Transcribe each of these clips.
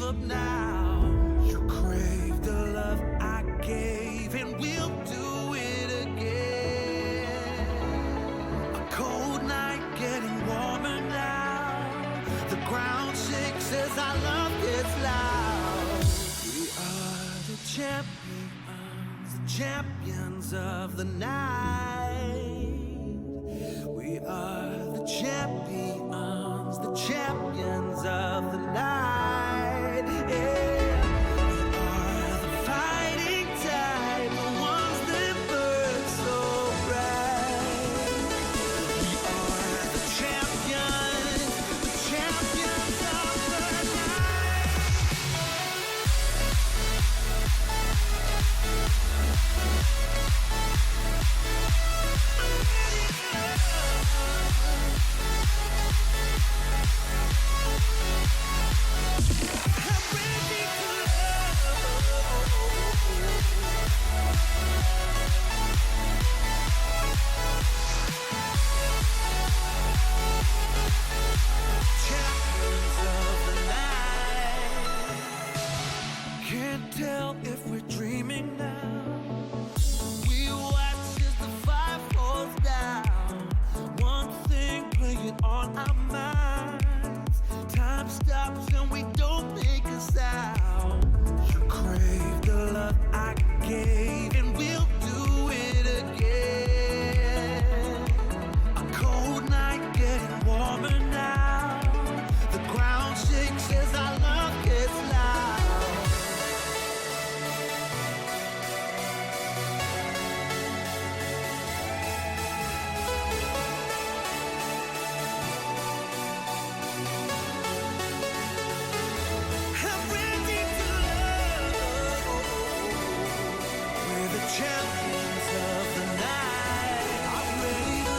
up now. You crave the love I gave, and we'll do it again. A cold night getting warmer now. The ground shakes as our love gets loud. We are the champions of the night. We are the champions of the night. Yeah. We are the fighting type, the ones that burn so bright. We are the champions of the night. Can't tell if we're dreaming now. We watch as the fire falls down. One thing playing on our minds. Time stops and we don't make a sound. You crave the love I gave, and we'll do it again. A cold night getting warmer now. The ground shakes as our love gets loud. I'm ready to love. We're the champions of the night. I'm ready to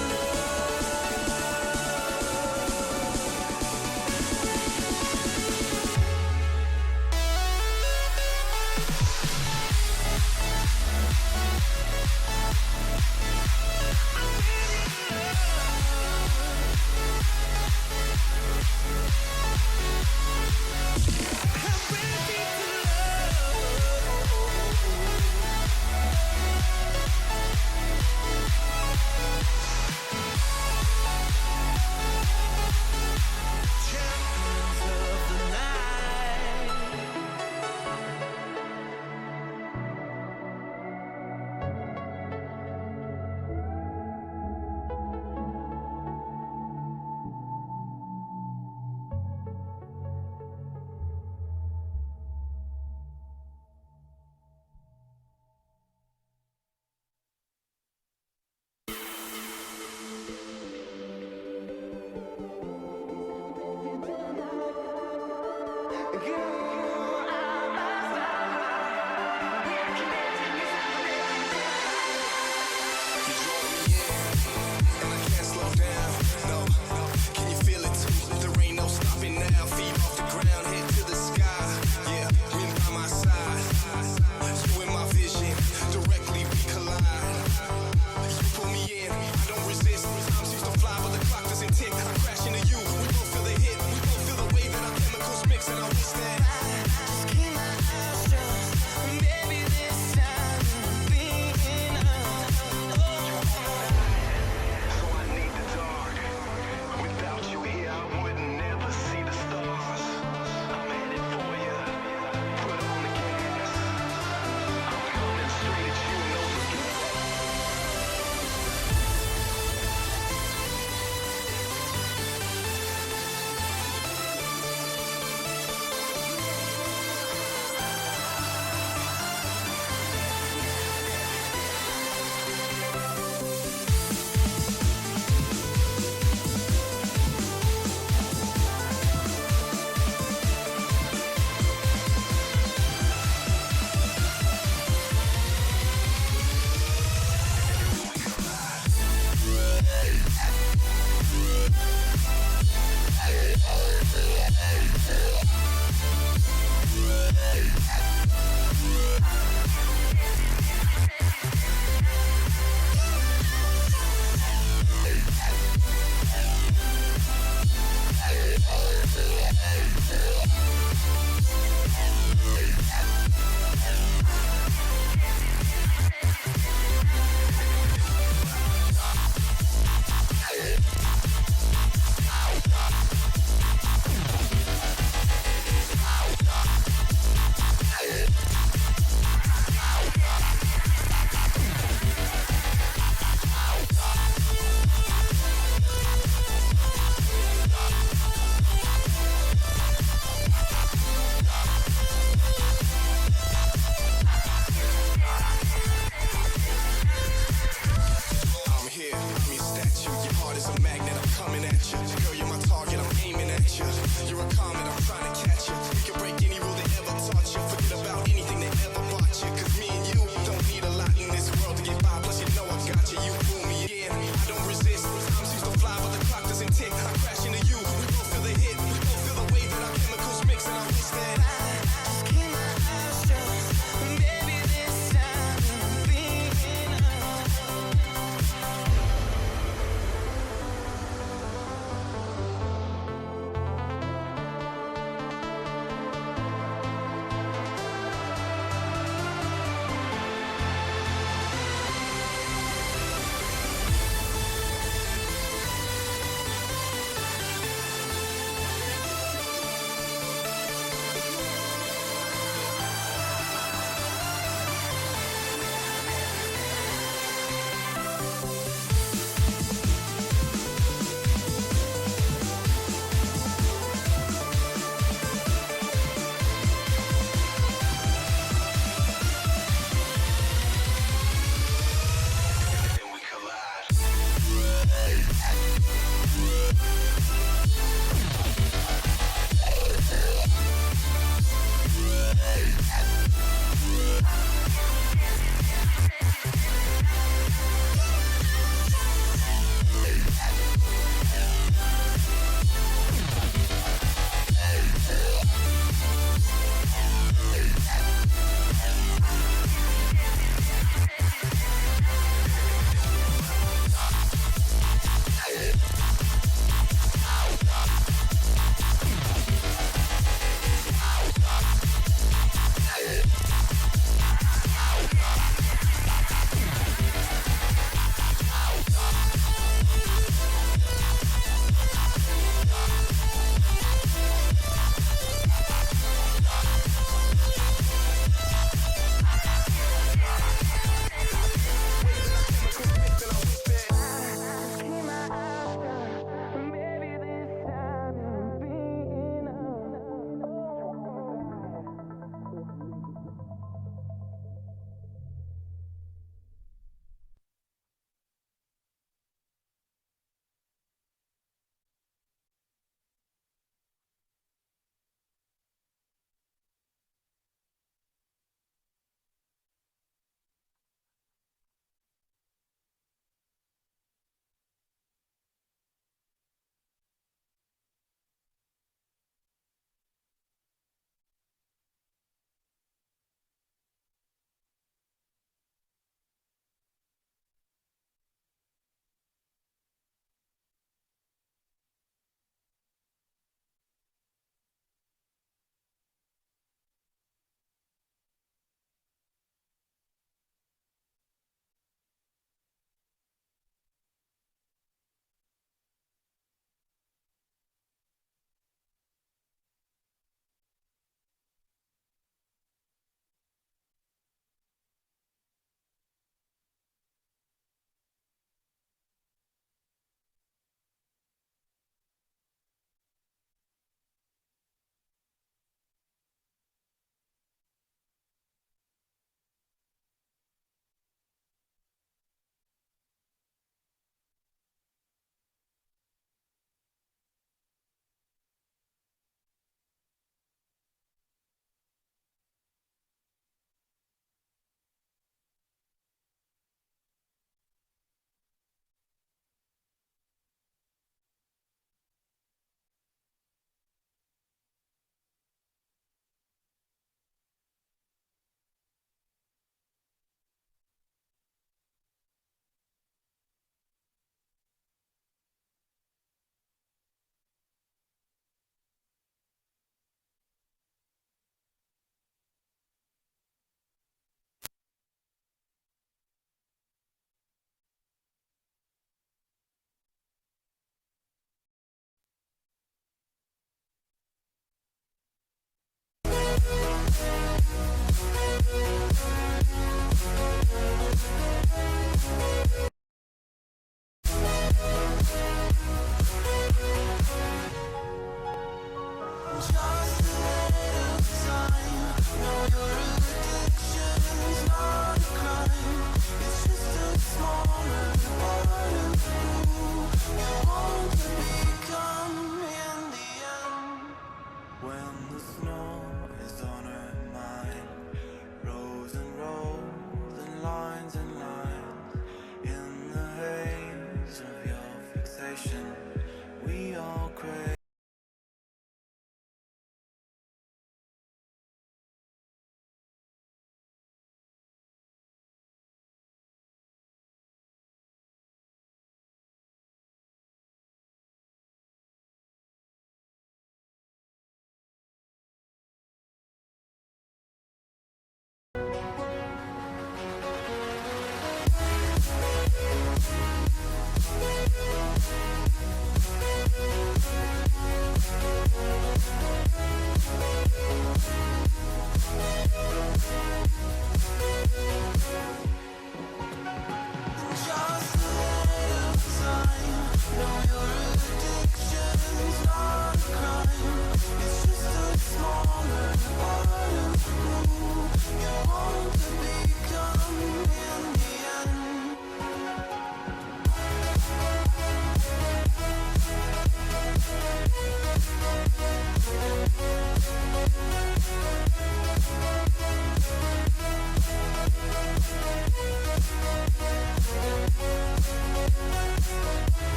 Time seems to fly, but the clock doesn't tick. I crash into you. We both feel the hit. We both feel the wave that our chemicals mix, and I wish that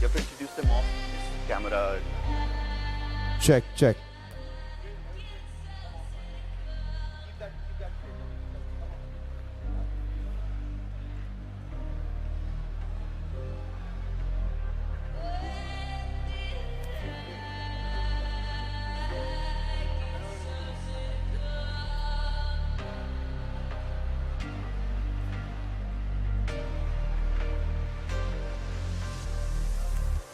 You have to introduce them off. Camera. Check, check.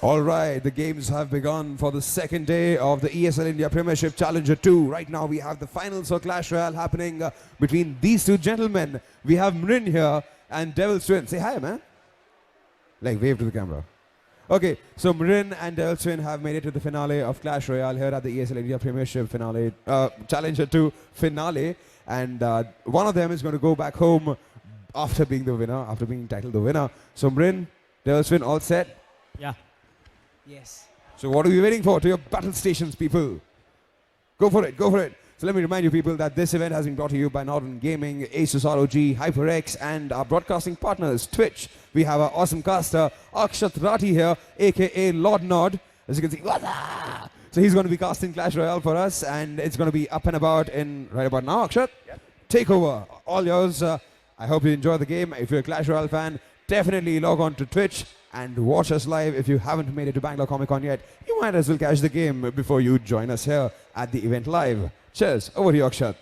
All right, the games have begun for the second day of the ESL India Premiership Challenger 2. Right now we have the finals for Clash Royale happening between these two gentlemen. We have Mrin here and Devil's Twin. Say hi, man. Like, wave to the camera. Okay, so Mrin and Devil's Twin have made it to the finale of Clash Royale here at the ESL India Premiership finale, Challenger 2 finale. And one of them is going to go back home after being the winner, after being titled the winner. So Mrin, Devil's Twin, all set? Yeah. Yes. So what are we waiting for? To your battle stations, people. Go for it, go for it. So let me remind you, people, that this event has been brought to you by Northern Gaming, Asus ROG, HyperX, and our broadcasting partners, Twitch. We have our awesome caster, Akshat Rathi here, aka Lord Nod. As you can see, Wada! So he's going to be casting Clash Royale for us, and it's going to be up and about in right about now, Akshat. Yep. Take over. All yours. I hope you enjoy the game. If you're a Clash Royale fan, definitely log on to Twitch and watch us live. If you haven't made it to Bangalore Comic Con yet, you might as well catch the game before you join us here at the event live. Cheers. Over to you, Akshat.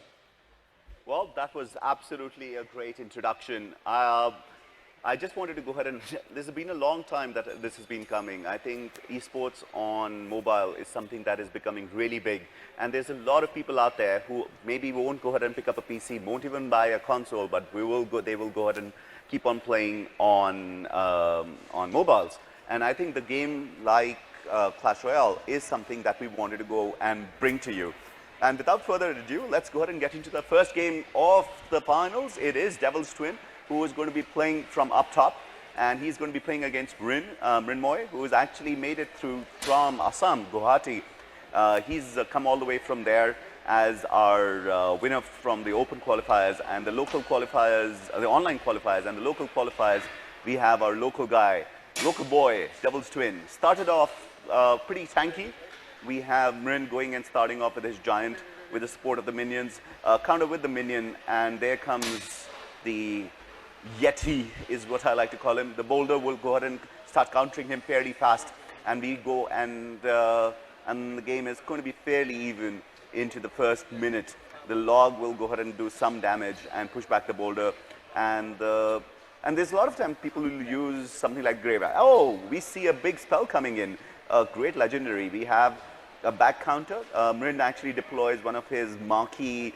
Well, that was absolutely a great introduction. I just wanted to go ahead and, this has been a long time that this has been coming. I think esports on mobile is something that is becoming really big. And there's a lot of people out there who maybe won't go ahead and pick up a PC, won't even buy a console, but they will go ahead and keep on playing on mobiles. And I think the game like Clash Royale is something that we wanted to go and bring to you. And without further ado, let's go ahead and get into the first game of the finals. It is Devil's Twin, who is going to be playing from up top. And he's going to be playing against Mrinmoy, who has actually made it through from Assam, Guwahati. He's come all the way from there as our winner from the open qualifiers and the local qualifiers, the online qualifiers and the local qualifiers. We have our local guy, local boy, Devil's Twin. Started off pretty tanky. We have Mrin going and starting off with his giant with the support of the minions. Counter with the minion, and there comes the Yeti, is what I like to call him. The boulder will go ahead and start countering him fairly fast, and we go and the game is going to be fairly even into the first minute. The log will go ahead and do some damage and push back the boulder, and there's a lot of times people will use something like Grave. Oh, we see a big spell coming in, a great legendary. We have a back counter. Mrin actually deploys one of his marquee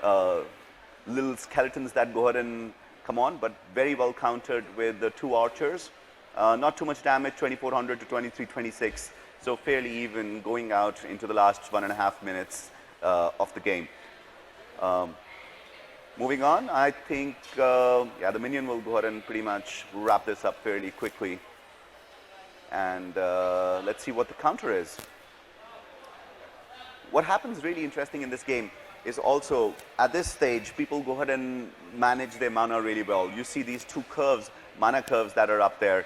little skeletons that go ahead and come on, but very well countered with the two archers. Not too much damage, 2400 to 2326. So fairly even going out into the last 1.5 minutes of the game. Moving on, I think, yeah, the minion will go ahead and pretty much wrap this up fairly quickly. And let's see what the counter is. What happens really interesting in this game is also, at this stage, people go ahead and manage their mana really well. You see these two curves, mana curves that are up there.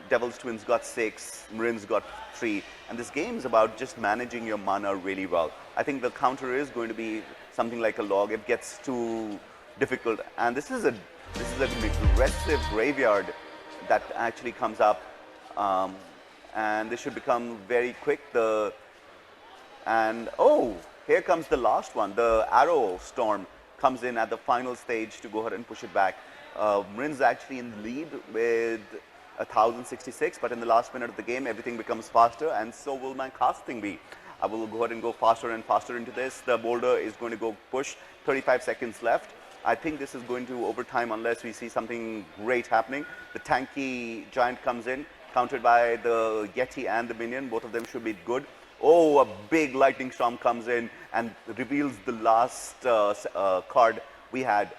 Devil's Twins got 6, Marin's got 3. And this game is about just managing your mana really well. I think the counter is going to be something like a log. It gets too difficult. And this is an aggressive graveyard that actually comes up. And this should become very quick. And oh, here comes the last one. The Arrow Storm comes in at the final stage to go ahead and push it back. Marin's actually in the lead with 1066, but in the last minute of the game, everything becomes faster, and so will my casting be. I will go ahead and go faster and faster into this. The boulder is going to go push. 35 seconds left. I think this is going to overtime unless we see something great happening. The tanky giant comes in, countered by the Yeti and the minion. Both of them should be good. Oh, a big lightning storm comes in and reveals the last card we had.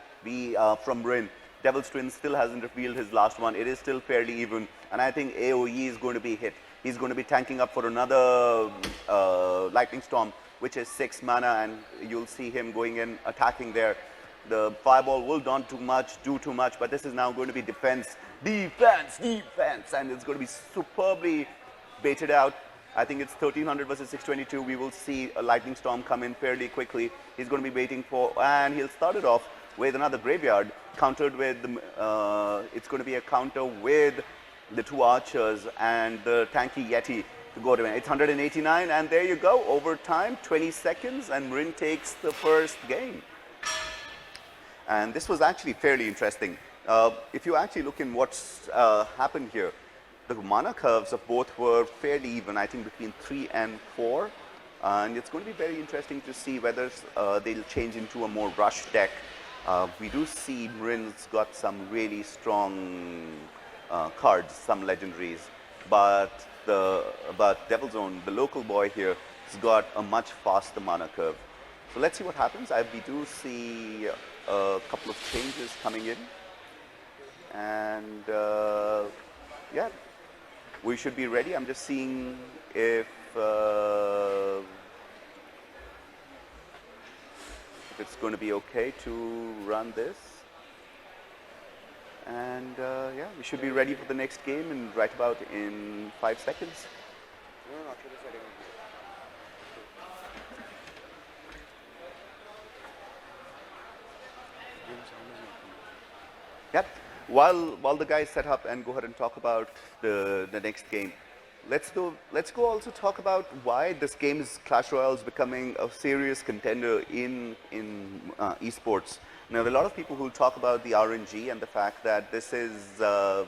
From Rin. Devil's Twin still hasn't revealed his last one. It is still fairly even, and I think AOE is going to be hit. He's going to be tanking up for another lightning storm, which is 6 mana, and you'll see him going in, attacking there. The fireball will not do too much, but this is now going to be defense, defense, defense, and it's going to be superbly baited out. I think it's 1300 versus 622. We will see a lightning storm come in fairly quickly. He's going to be waiting for, and he'll start it off with another graveyard, countered with, it's going to be a counter with the 2 archers and the tanky Yeti to go to it. It's 189, and there you go, overtime, 20 seconds, and Marin takes the first game. And this was actually fairly interesting. If you actually look in what's happened here, the mana curves of both were fairly even, I think between 3 and 4. And it's going to be very interesting to see whether they'll change into a more rush deck. We do see Marin's got some really strong cards, some legendaries, but Devil's Own, the local boy here, has got a much faster mana curve. So let's see what happens. We do see a couple of changes coming in, and yeah, we should be ready. I'm just seeing if it's going to be okay to run this. And yeah, we should be ready for the next game in right about in 5 seconds. Yep. While the guys set up and go ahead and talk about the next game, let's go also talk about why this game is Clash Royale is becoming a serious contender in esports. Now, there are a lot of people who talk about the RNG and the fact that this is a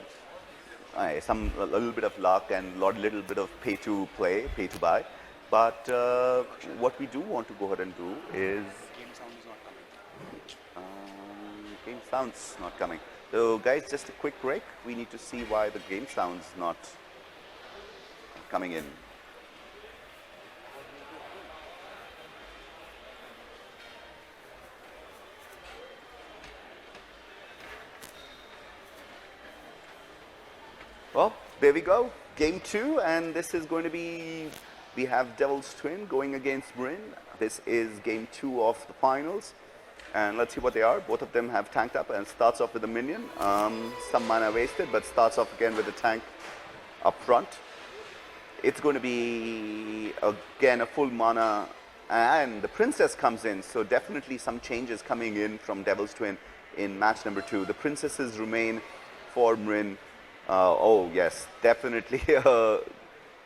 little bit of luck and a little bit of pay to play, pay to buy. But what we do want to go ahead and do is game sound's not coming. So, guys, just a quick break. We need to see why the game sound's not coming in. Well, there we go. Game 2, and this is going to be, we have Devil's Twin going against Marin. This is game 2 of the finals. And let's see what they are. Both of them have tanked up and starts off with a minion. Some mana wasted, but starts off again with a tank up front. It's going to be, again, a full mana, and the princess comes in. So definitely some changes coming in from Devil's Twin in match number 2. The princesses remain for Marin. Oh, yes, definitely a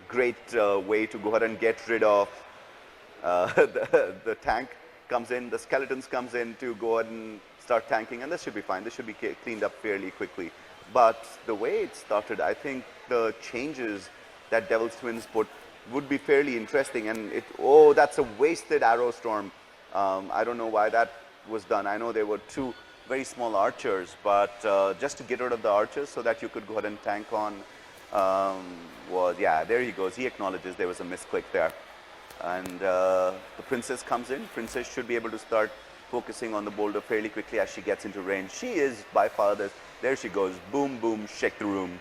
great way to go ahead and get rid of the tank. Comes in, the skeletons comes in to go ahead and start tanking, and this should be fine. This should be cleaned up fairly quickly. But the way it started, I think the changes that Devil's Twins put would be fairly interesting. And oh, that's a wasted arrow storm. I don't know why that was done. I know there were 2 very small archers, but just to get rid of the archers so that you could go ahead and tank on, well, yeah, there he goes. He acknowledges there was a misclick there. And the princess comes in. Princess should be able to start focusing on the boulder fairly quickly as she gets into range. She is by far this. There she goes. Boom, boom, shake the room.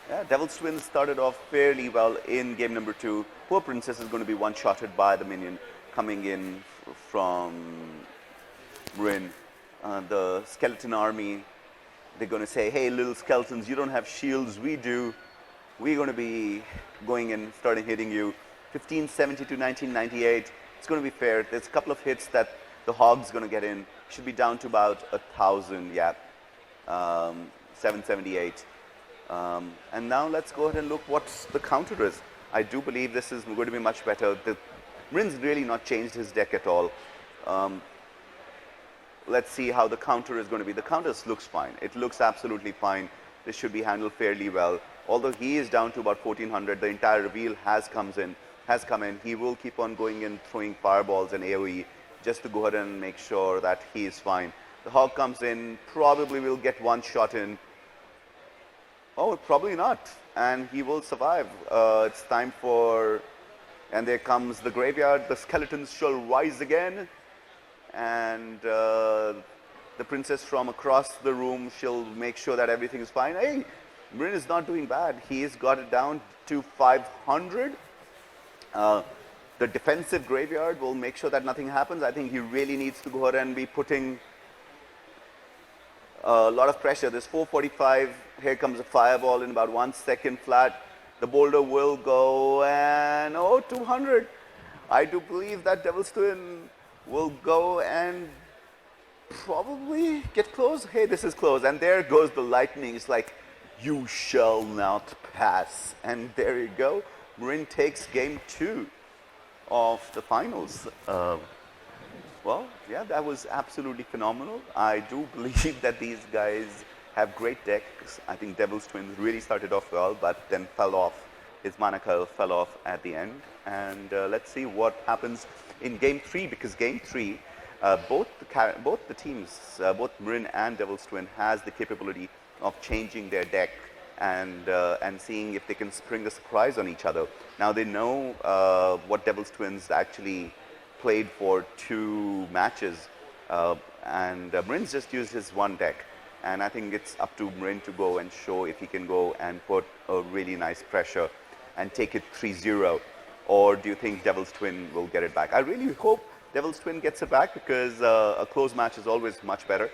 Yeah, Devil's Twins started off fairly well in game number 2. Poor princess is going to be one-shotted by the minion coming in from Marin. The skeleton army, they're going to say, hey, little skeletons, you don't have shields, we do. We're going to be going and starting hitting you. 1570 to 1998. It's going to be fair. There's a couple of hits that the Hog's going to get in. Should be down to about 1,000, yeah. 778. And now let's go ahead and look what the counter is. I do believe this is going to be much better. Marin's really not changed his deck at all. Let's see how the counter is going to be. The counter looks fine. It looks absolutely fine. This should be handled fairly well. Although he is down to about 1400, the entire reveal has come in. He will keep on going and throwing fireballs and AoE just to go ahead and make sure that he is fine. The Hog comes in, probably will get one shot in. Oh, probably not. And he will survive. It's time for, and there comes the graveyard. The skeletons shall rise again. And the princess from across the room, she'll make sure that everything is fine. Hey, Marin is not doing bad. He's got it down to 500. The defensive graveyard will make sure that nothing happens. I think he really needs to go ahead and be putting a lot of pressure. There's 445. Here comes a fireball in about 1 second flat. The boulder will go and, 200. I do believe that Devil's Twin will go and probably get close. Hey, this is close. And there goes the lightning. It's like, you shall not pass. And there you go. Marin takes game 2 of the finals. Well, yeah, that was absolutely phenomenal. I do believe that these guys have great decks. I think Devil's Twins really started off well, but then fell off. His mana curve fell off at the end. And let's see what happens in game 3, because game 3, both the teams, both Marin and Devil's Twin, has the capability of changing their deck and seeing if they can spring a surprise on each other. Now they know what Devil's Twins actually played for 2 matches, and Marin's just used his one deck. And I think it's up to Marin to go and show if he can go and put a really nice pressure and take it 3-0. Or do you think Devil's Twin will get it back? I really hope Devil's Twin gets it back, because a close match is always much better.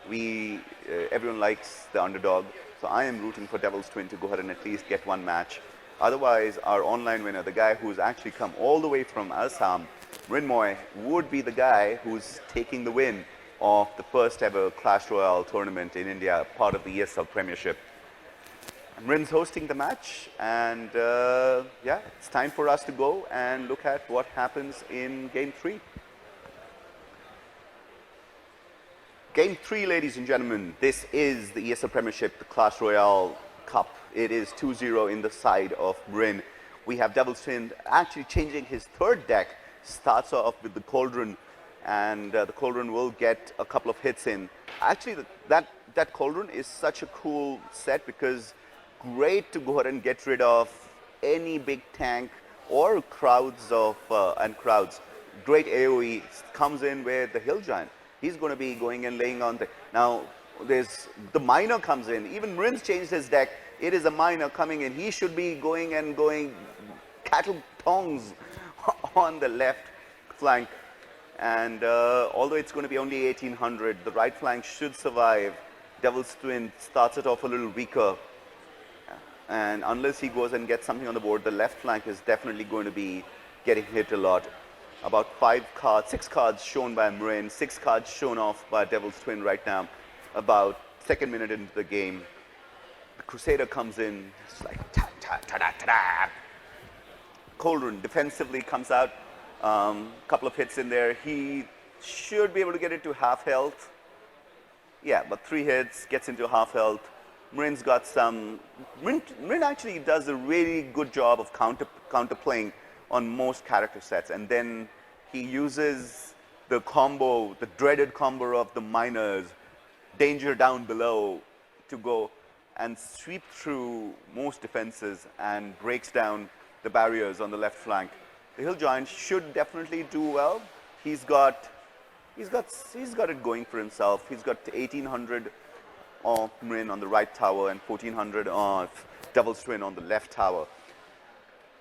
Everyone likes the underdog, so I am rooting for Devil's Twin to go ahead and at least get one match. Otherwise, our online winner, the guy who's actually come all the way from Assam, Mrinmoy, would be the guy who's taking the win of the first ever Clash Royale tournament in India, part of the ESL Premiership. Mrin's hosting the match, and yeah, it's time for us to go and look at what happens in game 3. Game 3, ladies and gentlemen, this is the ESL Premiership, the Clash Royale Cup. It is 2-0 in the side of Marin. We have Devil's Twin actually changing his third deck. Starts off with the Cauldron, and the Cauldron will get a couple of hits in. Actually, that Cauldron is such a cool set, because great to go ahead and get rid of any big tank or crowds of crowds. Great AoE comes in with the Hill Giant. He's going to be going and laying on the. Now there's the Miner comes in. Even Marin's changed his deck. It is a Miner coming in. He should be going cattle tongs on the left flank. And although it's going to be only 1800, the right flank should survive. Devil's Twin starts it off a little weaker. And unless he goes and gets something on the board, the left flank is definitely going to be getting hit a lot. About 6 cards shown by Marin, 6 cards shown off by Devil's Twin right now. About 2nd minute into the game, the Crusader comes in. It's like ta ta ta ta ta ta. Cauldron defensively comes out. Couple of hits in there. He should be able to get it to half health. Yeah, but 3 hits gets into half health. Marin's got some. Marin actually does a really good job of counter playing on most character sets, and then he uses the combo, the dreaded combo of the Miners, Danger Down Below, to go and sweep through most defenses and breaks down the barriers on the left flank. The Hill Giant should definitely do well. He's got it going for himself. He's got 1800 of Marin on the right tower and 1400 of Devil's Twin on the left tower.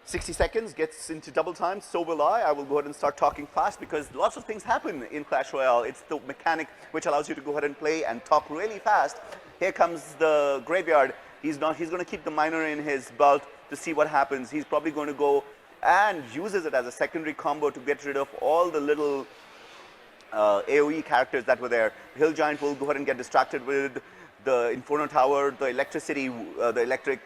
60 seconds gets into double time, so will I. I will go ahead and start talking fast because lots of things happen in Clash Royale. It's the mechanic which allows you to go ahead and play and talk really fast. Here comes the graveyard. He's going to keep the miner in his belt to see what happens. He's probably going to go and uses it as a secondary combo to get rid of all the little AoE characters that were there. Hill Giant will go ahead and get distracted with the Inferno Tower, the electricity, the electric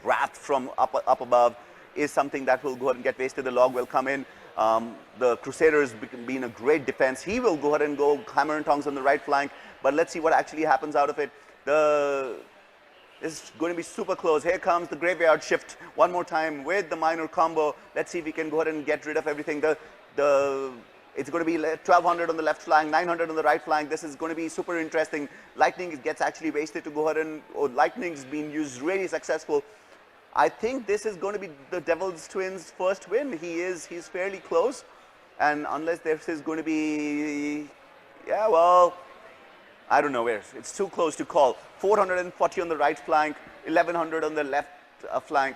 wrath from up above is something that will go ahead and get wasted. The log will come in. The Crusaders being a great defense. He will go ahead and go hammer and tongs on the right flank, but let's see what actually happens out of it. This is going to be super close. Here comes the graveyard shift one more time with the minor combo. Let's see if we can go ahead and get rid of everything. It's going to be 1200 on the left flank, 900 on the right flank. This is going to be super interesting. Lightning gets actually wasted to go ahead and, Lightning's been used really successful. I think this is going to be the Devil's Twins' first win. He's fairly close. And unless this is going to be, yeah, well, I don't know where. It's too close to call. 440 on the right flank, 1100 on the left flank.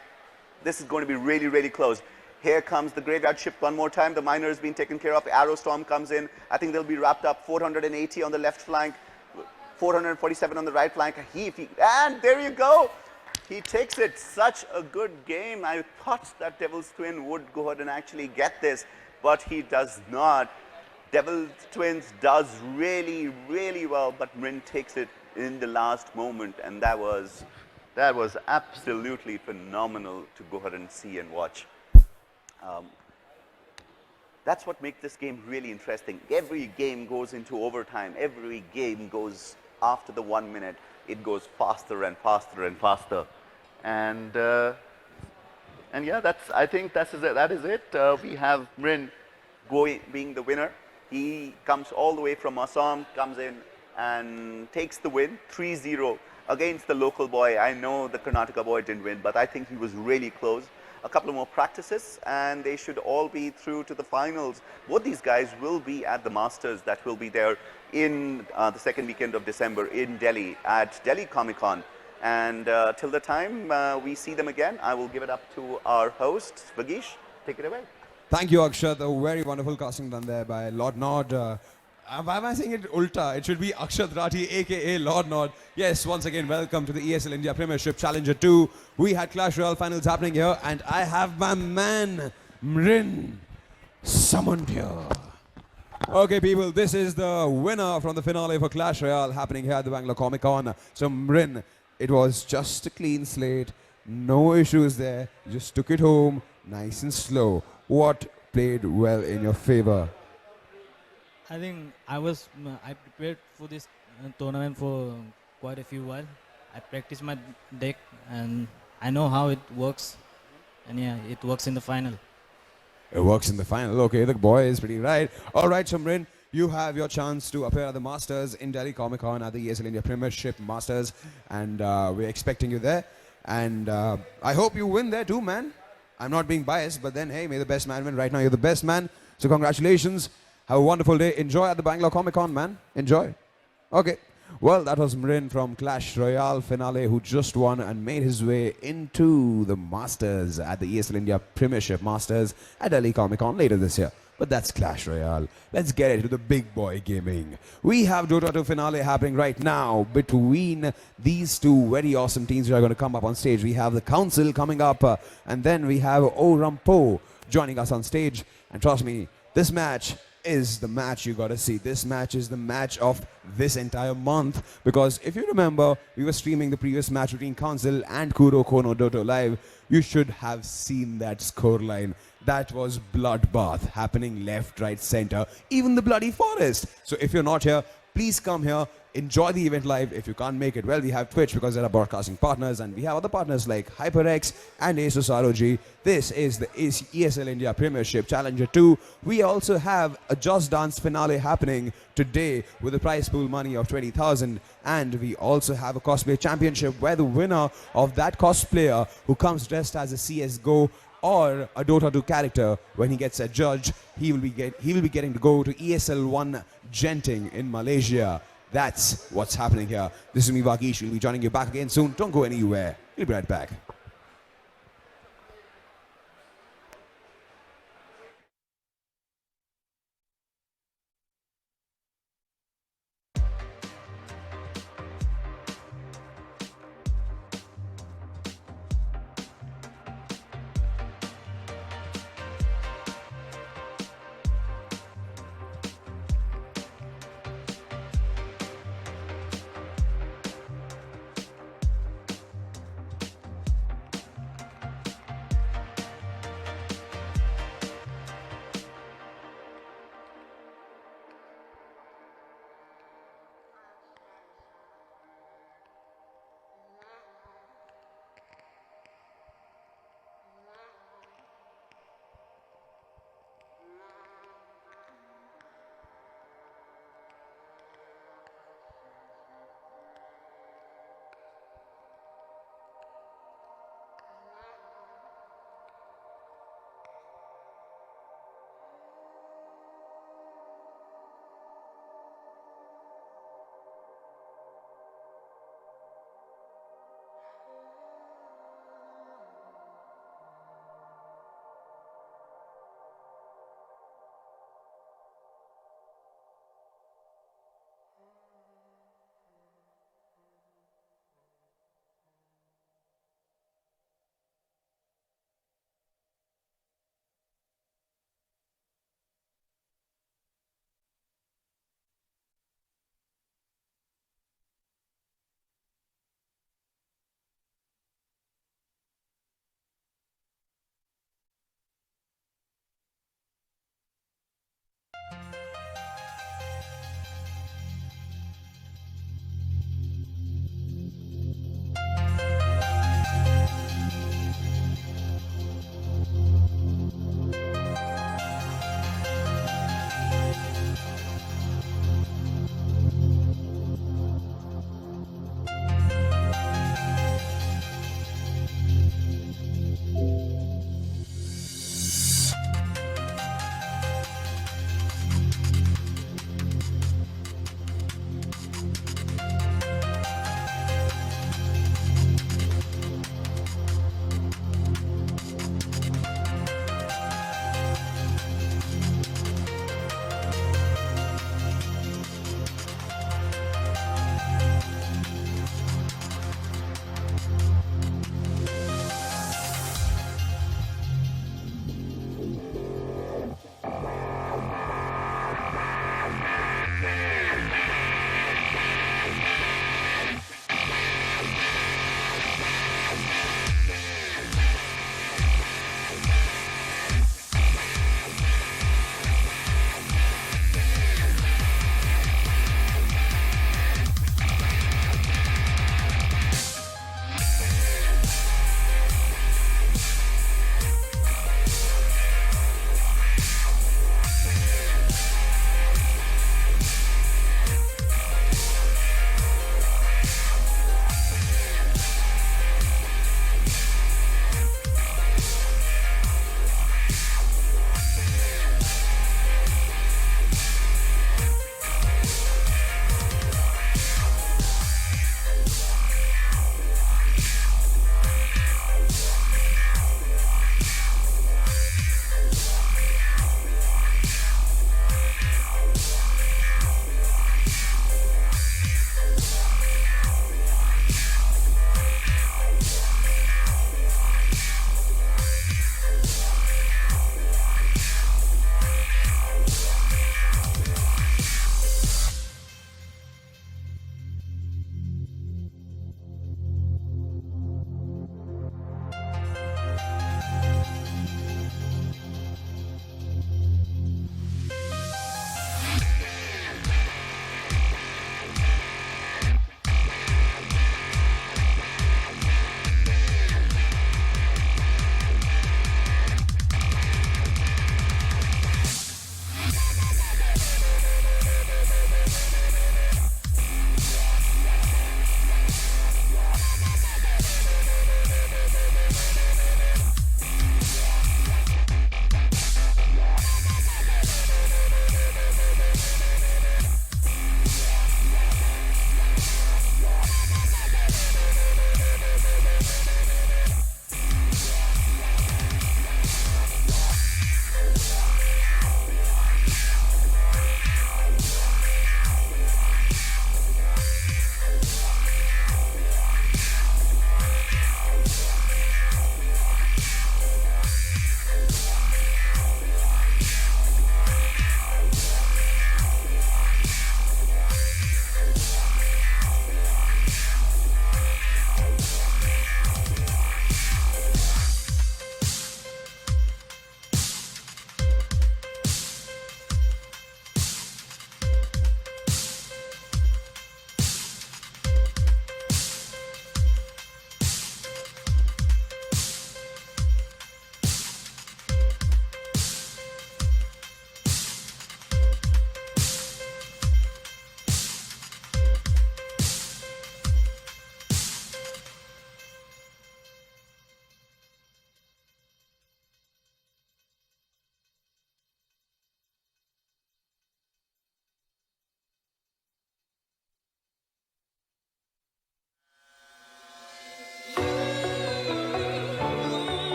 This is going to be really, really close. Here comes the graveyard shift one more time. The miner has been taken care of. Arrow Storm comes in. I think they'll be wrapped up. 480 on the left flank, 447 on the right flank. And there you go. He takes it. Such a good game. I thought that Devil's Twin would go ahead and actually get this, but he does not. Devil's Twins does really, really well, but Mrin takes it in the last moment, and that was absolutely phenomenal to go ahead and see and watch. That's what makes this game really interesting. Every game goes into overtime. Every game goes after the 1 minute. It goes faster and faster and faster. And yeah, I think that is it. We have Mrin being the winner. He comes all the way from Assam, comes in and takes the win, 3-0 against the local boy. I know the Karnataka boy didn't win, but I think he was really close. A couple of more practices and they should all be through to the finals. Both these guys will be at the Masters that will be there in the second weekend of December in Delhi at Delhi Comic Con. And till the time we see them again, I will give it up to our host, Vagish. Take it away. Thank you, Akshat. A very wonderful casting done there by Lord Nod. Why am I saying it ulta? It should be Akshat Rathi, aka Lord Nod. Yes, once again, welcome to the ESL India Premiership Challenger 2. We had Clash Royale finals happening here, and I have my man, Mrin, summoned here. Okay, people, this is the winner from the finale for Clash Royale happening here at the Bangalore Comic Con. So, Mrin, it was just a clean slate. No issues there. You just took it home, nice and slow. What played well in your favor? I think I prepared for this tournament for quite a few while. I practiced my deck and I know how it works. And yeah, it works in the final. It works in the final. Okay, the boy is pretty right. All right, Shamrin, you have your chance to appear at the Masters in Delhi Comic Con at the ESL India Premiership Masters. And we're expecting you there. And I hope you win there too, man. I'm not being biased, but then, hey, may the best man win. Right now, you're the best man. So congratulations. Have a wonderful day. Enjoy at the Bangalore Comic Con, man. Enjoy. Okay. Well, that was Mrin from Clash Royale finale who just won and made his way into the Masters at the ESL India Premiership Masters at Delhi Comic Con later this year. But that's Clash Royale. Let's get into the big boy gaming. We have Dota 2 finale happening right now between these two very awesome teams who are going to come up on stage. We have the Council coming up and then we have ORAM joining us on stage. And trust me, this match is the match you got to see. This match is the match of this entire month, because if you remember, we were streaming the previous match between Council and Kuro Kono Dota live. You should have seen that scoreline. That was bloodbath happening left, right, center, even the bloody forest. So if you're not here, please come here. Enjoy the event live. If you can't make it, well, we have Twitch because they're our broadcasting partners, and we have other partners like HyperX and Asus ROG. This is the ESL India Premiership Challenger 2. We also have a Just Dance finale happening today with a prize pool money of 20,000, and we also have a cosplay championship where the winner of that cosplayer who comes dressed as a CS:GO or a Dota 2 character, when he gets adjudged, he will be getting to go to ESL 1 Genting in Malaysia. That's what's happening here. This is me, Vagish. We'll be joining you back again soon. Don't go anywhere. We'll be right back.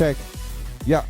check. Yeah.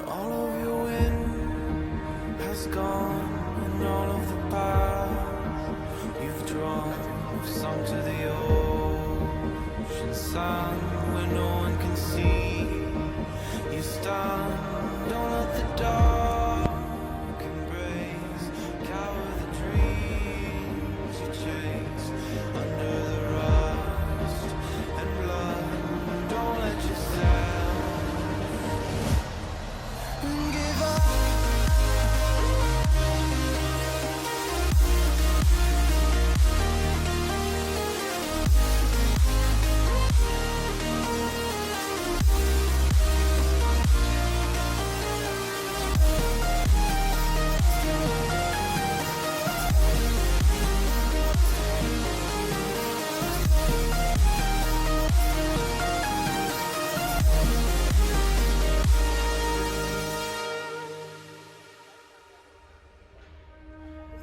All of your wind has gone, and all of the paths you've drawn have sunk to the ocean sun where no one can see. You stand, don't let the dark embrace, cower the dreams you chase under the rust and blood. Don't let yourself give up.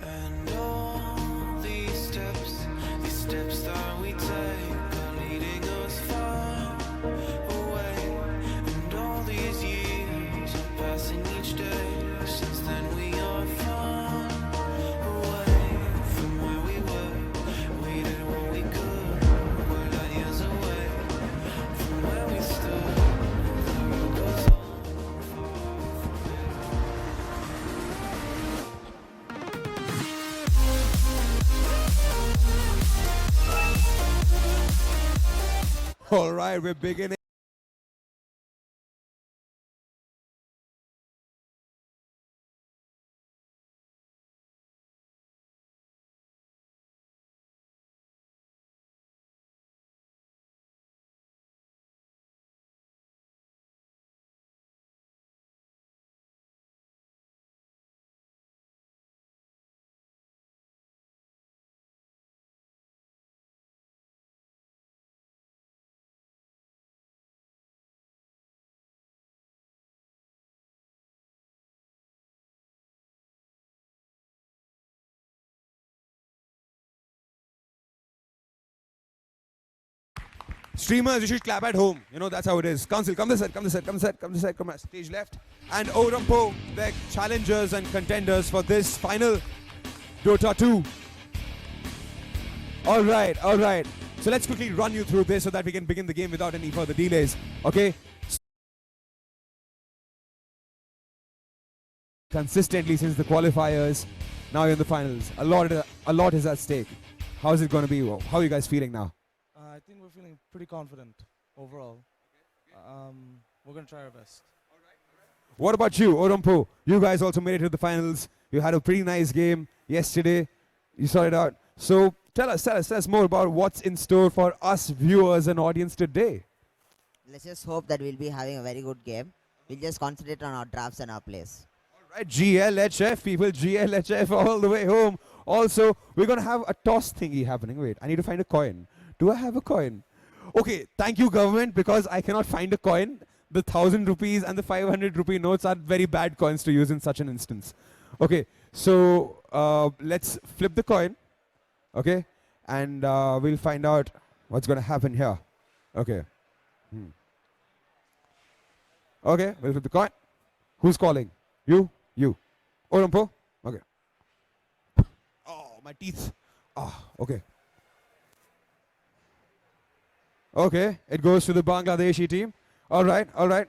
And all these steps that we take are leading us far away. And all these years are passing each day. Since then we are far away from where we were. We did what we could. We're light years away from where we stood. The road goes on far from here. All right, we're beginning. Streamers, you should clap at home. You know, that's how it is. Council, come this side, come this side, come this side, come this side, come this side. Stage left. And ORAM, they're challengers and contenders for this final Dota 2. All right, all right. So let's quickly run you through this so that we can begin the game without any further delays. Okay? Consistently since the qualifiers, now you're in the finals. A lot is at stake. How's it going to be? How are you guys feeling now? I think we're feeling pretty confident overall. We're going to try our best. What about you, ORAM? You guys also made it to the finals. You had a pretty nice game yesterday. You saw it out. So tell us more about what's in store for us viewers and audience today. Let's just hope that we'll be having a very good game. We'll just concentrate on our drafts and our plays. All right, GLHF people, GLHF all the way home. Also, we're going to have a toss thingy happening. Wait, I need to find a coin. Do I have a coin? Okay, thank you government, because I cannot find a coin. The 1,000 rupees and the 500 rupee notes are very bad coins to use in such an instance. Okay, so let's flip the coin. Okay, and we'll find out what's going to happen here. Okay. Okay, we'll flip the coin. Who's calling? You? You. ORAM? Okay. Oh, my teeth. Oh, okay. Okay, it goes to the Bangladeshi team. All right, all right.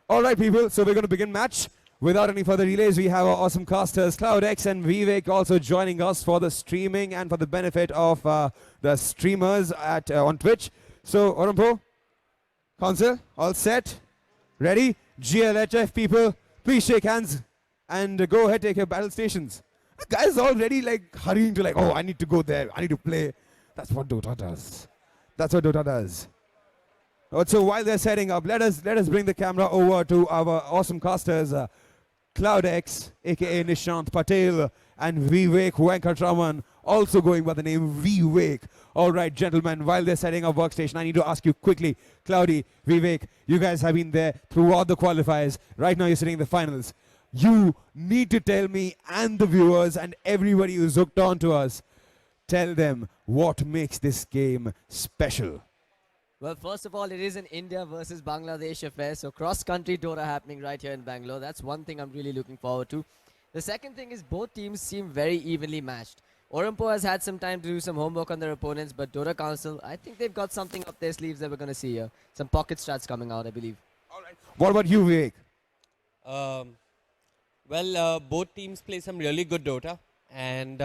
All right, people, so we're going to begin match. Without any further delays, we have our awesome casters, CloudX and Vivek, also joining us for the streaming and for the benefit of the streamers at on Twitch. So, Orompo, Council, all set? Ready? GLHF people, please shake hands and go ahead, take your battle stations. The guys already like hurrying to like, oh, I need to go there, I need to play. That's what Dota does. That's what Dota does. So while they're setting up, let us bring the camera over to our awesome casters, CloudX, aka Nishant Patel, and Vivek Venkatraman, also going by the name Vivek. All right, gentlemen, while they're setting up workstation, I need to ask you quickly, Cloudy, Vivek, you guys have been there throughout the qualifiers. Right now you're sitting in the finals. You need to tell me and the viewers and everybody who's hooked on to us, tell them what makes this game special. Well, first of all, it is an India versus Bangladesh affair, so cross-country Dota happening right here in Bangalore. That's one thing I'm really looking forward to. The second thing is both teams seem very evenly matched. Orompo has had some time to do some homework on their opponents, but Dota Council, I think they've got something up their sleeves that we're going to see here. Some pocket strats coming out, I believe. All right. What about you, Vivek? Both teams play some really good Dota, and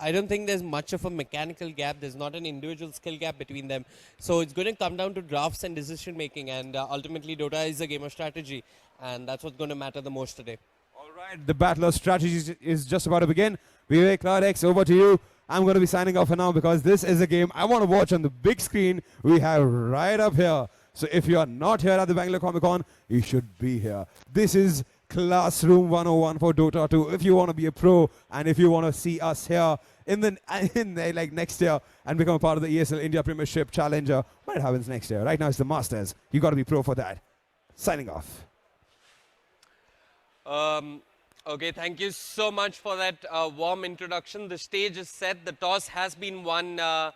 I don't think there's much of a mechanical gap. There's not an individual skill gap between them. So it's going to come down to drafts and decision making, and ultimately Dota is a game of strategy, and that's what's going to matter the most today. All right, the battle of strategies is just about to begin. Vivek, CloudX, over to you. I'm going to be signing off for now because this is a game I want to watch on the big screen we have right up here. So if you are not here at the Bangalore Comic Con, you should be here. This is Classroom 101 for Dota 2. If you want to be a pro and if you want to see us here in like next year and become a part of the ESL India Premiership Challenger, when it happens next year. Right now it's the Masters. You got to be pro for that. Signing off. Okay, thank you so much for that warm introduction. The stage is set. The toss has been won by,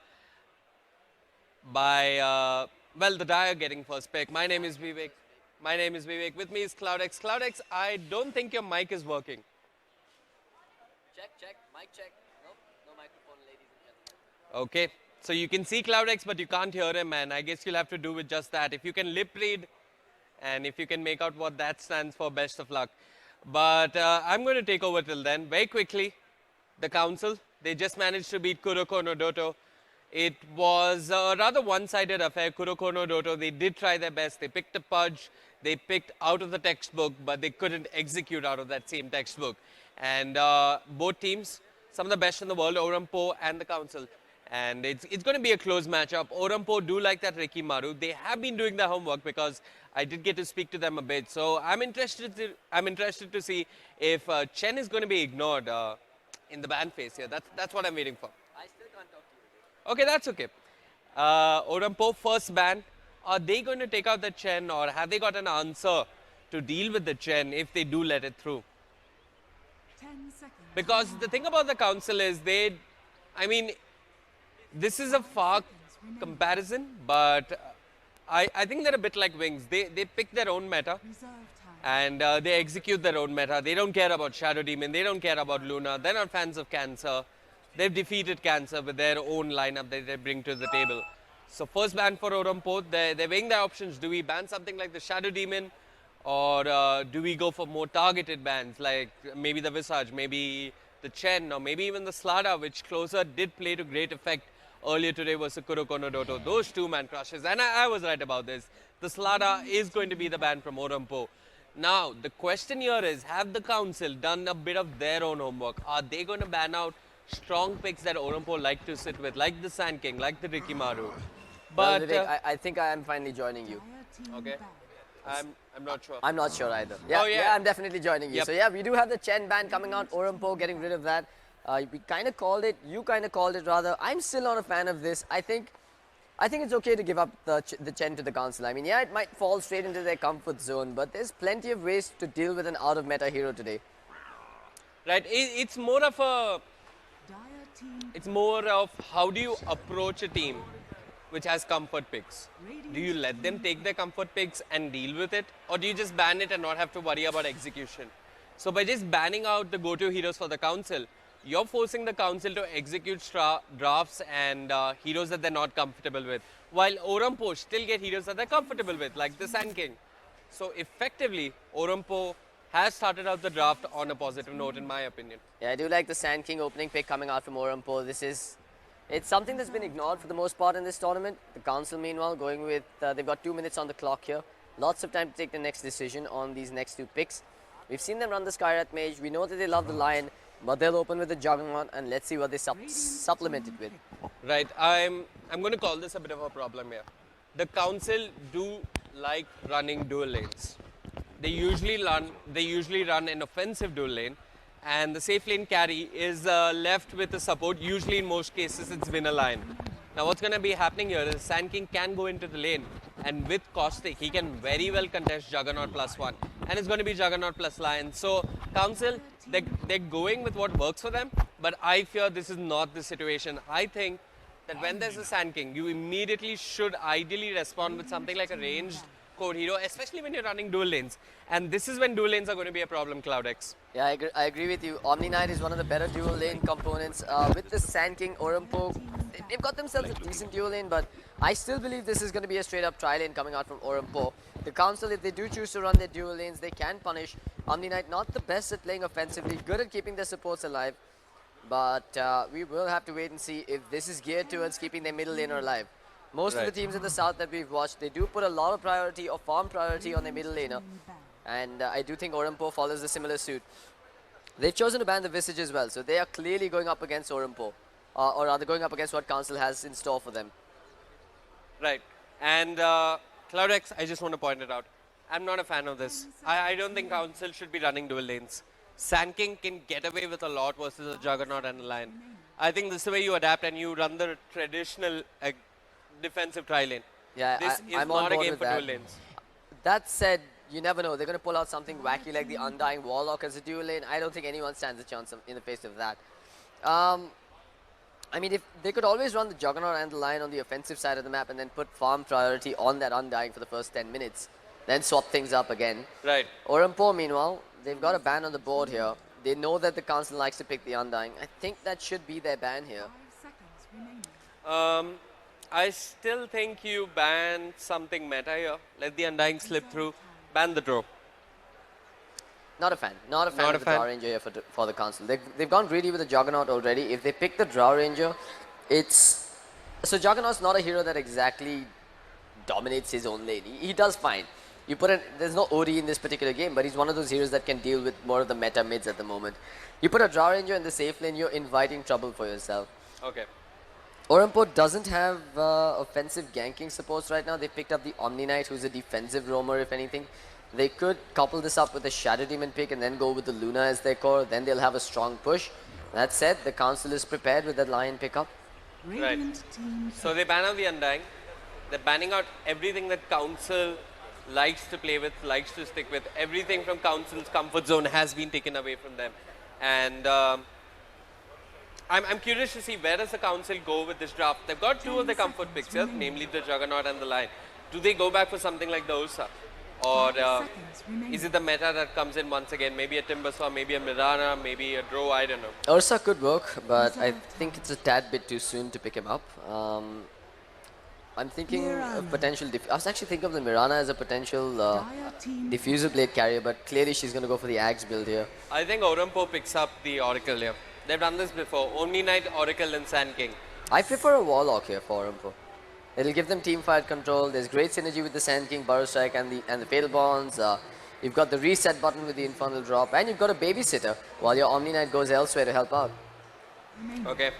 the Dyer getting first pick. My name is Vivek. With me is CloudX. CloudX, I don't think your mic is working. Check, mic check. No microphone, ladies and gentlemen. Okay, so you can see CloudX, but you can't hear him, and I guess you'll have to do with just that. If you can lip read, and if you can make out what that stands for, best of luck. But I'm going to take over till then. Very quickly, the council, they just managed to beat Kuroko no Doto. It was a rather one-sided affair. Kuroko no Doto, they did try their best. They picked a pudge. They picked out of the textbook, but they couldn't execute out of that same textbook. And both teams, some of the best in the world, Orompo and the council. And it's going to be a close matchup. Orompo do like that Ricky Maru. They have been doing their homework because I did get to speak to them a bit. So I'm interested to see if Chen is going to be ignored in the ban phase here. That's what I'm waiting for. I still can't talk to you. Okay, that's okay. Orompo, first ban. Are they going to take out the Chen, or have they got an answer to deal with the Chen if they do let it through? 10 seconds. Because the thing about the council is this is a far comparison, but I think they're a bit like Wings. They pick their own meta and they execute their own meta. They don't care about Shadow Demon. They don't care about Luna. They're not fans of Cancer. They've defeated Cancer with their own lineup that they bring to the table. So first ban for Orompo, they're weighing their options. Do we ban something like the Shadow Demon, or do we go for more targeted bans like maybe the Visage, maybe the Chen, or maybe even the Slada, which Closer did play to great effect earlier today versus Kuroko no Doto. Those two man crushes, and I was right about this. The Slada is going to be the ban from Orompo. Now, the question here is, have the council done a bit of their own homework? Are they going to ban out strong picks that Orompo like to sit with, like the Sand King, like the Ricky Maru? But Vivek, I think I am finally joining you. Okay. I'm not sure. I'm not sure either. Yeah, I'm definitely joining you. Yep. So yeah, we do have the Chen ban coming out. Orompo getting rid of that. We kind of called it. You kind of called it rather. I'm still not a fan of this. I think it's okay to give up the Chen to the council. I mean, yeah, it might fall straight into their comfort zone, but there's plenty of ways to deal with an out-of-meta hero today. Right. It's more of how do you approach a team which has comfort picks? Do you let them take their comfort picks and deal with it? Or do you just ban it and not have to worry about execution? So by just banning out the go-to heroes for the council, you're forcing the council to execute drafts and heroes that they're not comfortable with. While Orampo still get heroes that they're comfortable with, like the Sand King. So effectively, Orampo has started out the draft on a positive note, in my opinion. Yeah, I do like the Sand King opening pick coming out from Orampo. It's something that's been ignored for the most part in this tournament. The council, meanwhile, going with, they've got 2 minutes on the clock here. Lots of time to take the next decision on these next 2 picks. We've seen them run the Skyrath Mage. We know that they love the Lion, but they'll open with the Juggernaut, and let's see what they supplement it with. Right, I'm going to call this a bit of a problem here. The council do like running dual lanes. They usually run an offensive dual lane, and the safe lane carry is left with the support. Usually, in most cases, it's Winner Lion. Now, what's going to be happening here is Sand King can go into the lane, and with Caustic, he can very well contest Juggernaut +1, and it's going to be Juggernaut plus Lion. So, council, they're going with what works for them, but I fear this is not the situation. I think that when there's a Sand King, you immediately should ideally respond with something like a ranged core hero, especially when you're running dual lanes. And this is when dual lanes are going to be a problem, CloudX. Yeah, I agree with you. Omni Knight is one of the better dual lane components. With the Sand King, Orampo, they've got themselves a decent dual lane, but I still believe this is going to be a straight up tri lane coming out from Orampo. The council, if they do choose to run their dual lanes, they can punish. Omni Knight, not the best at playing offensively, good at keeping their supports alive, but we will have to wait and see if this is geared towards keeping their middle laner alive. Most of the teams in the south that we've watched, they do put a lot of priority or farm priority on their middle laner. And I do think Orampo follows a similar suit. They've chosen to ban the Visage as well, so they are clearly going up against Orampo. Or rather going up against what Council has in store for them. Right. And CloudX, I just want to point it out. I'm not a fan of this. I don't think Council should be running dual lanes. Sand King can get away with a lot versus a Juggernaut and a Lion. I think this is the way you adapt and you run the traditional defensive tri lane. Yeah, this is I'm not on a board game with for that. dual lanes. That said, you never know. They're going to pull out something wacky like the Undying Warlock as a dual lane. I don't think anyone stands a chance in the face of that. I mean, if they could always run the Juggernaut and the Lion on the offensive side of the map and then put farm priority on that Undying for the first 10 minutes, then swap things up again. Right. Orampo, meanwhile, they've got a ban on the board here. They know that the council likes to pick the Undying. I think that should be their ban here. 5 seconds remaining. I still think you ban something meta here. Let the Undying slip through. Ban the draw. Not a fan. Not a fan of the Draw Ranger here for the council. They've gone greedy with the Juggernaut already. If they pick the Draw Ranger, it's... So Juggernaut's not a hero that exactly dominates his own lane. He does fine. You put in... There's no OD in this particular game, but he's one of those heroes that can deal with more of the meta mids at the moment. You put a Draw Ranger in the safe lane, you're inviting trouble for yourself. Okay. Orampo doesn't have offensive ganking supports right now. They picked up the Omni Knight, who's a defensive roamer, if anything. They could couple this up with a Shadow Demon pick and then go with the Luna as their core. Then they'll have a strong push. That said, the council is prepared with that Lion pickup. Right. So they ban out the Undying. They're banning out everything that council likes to play with, likes to stick with. Everything from council's comfort zone has been taken away from them. And I'm curious to see where does the council go with this draft. They've got 2 of the comfort picks here, namely the Juggernaut and the Lion. Do they go back for something like the Ursa? Or is it the meta that comes in once again? Maybe a Timbersaw, maybe a Mirana, maybe a Drow, I don't know. Ursa could work, but I think it's a tad bit too soon to pick him up. I'm thinking of potential... I was actually thinking of the Mirana as a potential diffuser blade carrier, but clearly she's going to go for the Axe build here. I think Orampo picks up the Oracle here. They've done this before. Omni Knight, Oracle and Sand King. I prefer a Warlock here for Orampo. It'll give them team fight control. There's great synergy with the Sand King, Burrow Strike and the Fatal Bonds. You've got the reset button with the Infernal Drop, and you've got a babysitter while your Omni Knight goes elsewhere to help out. Okay.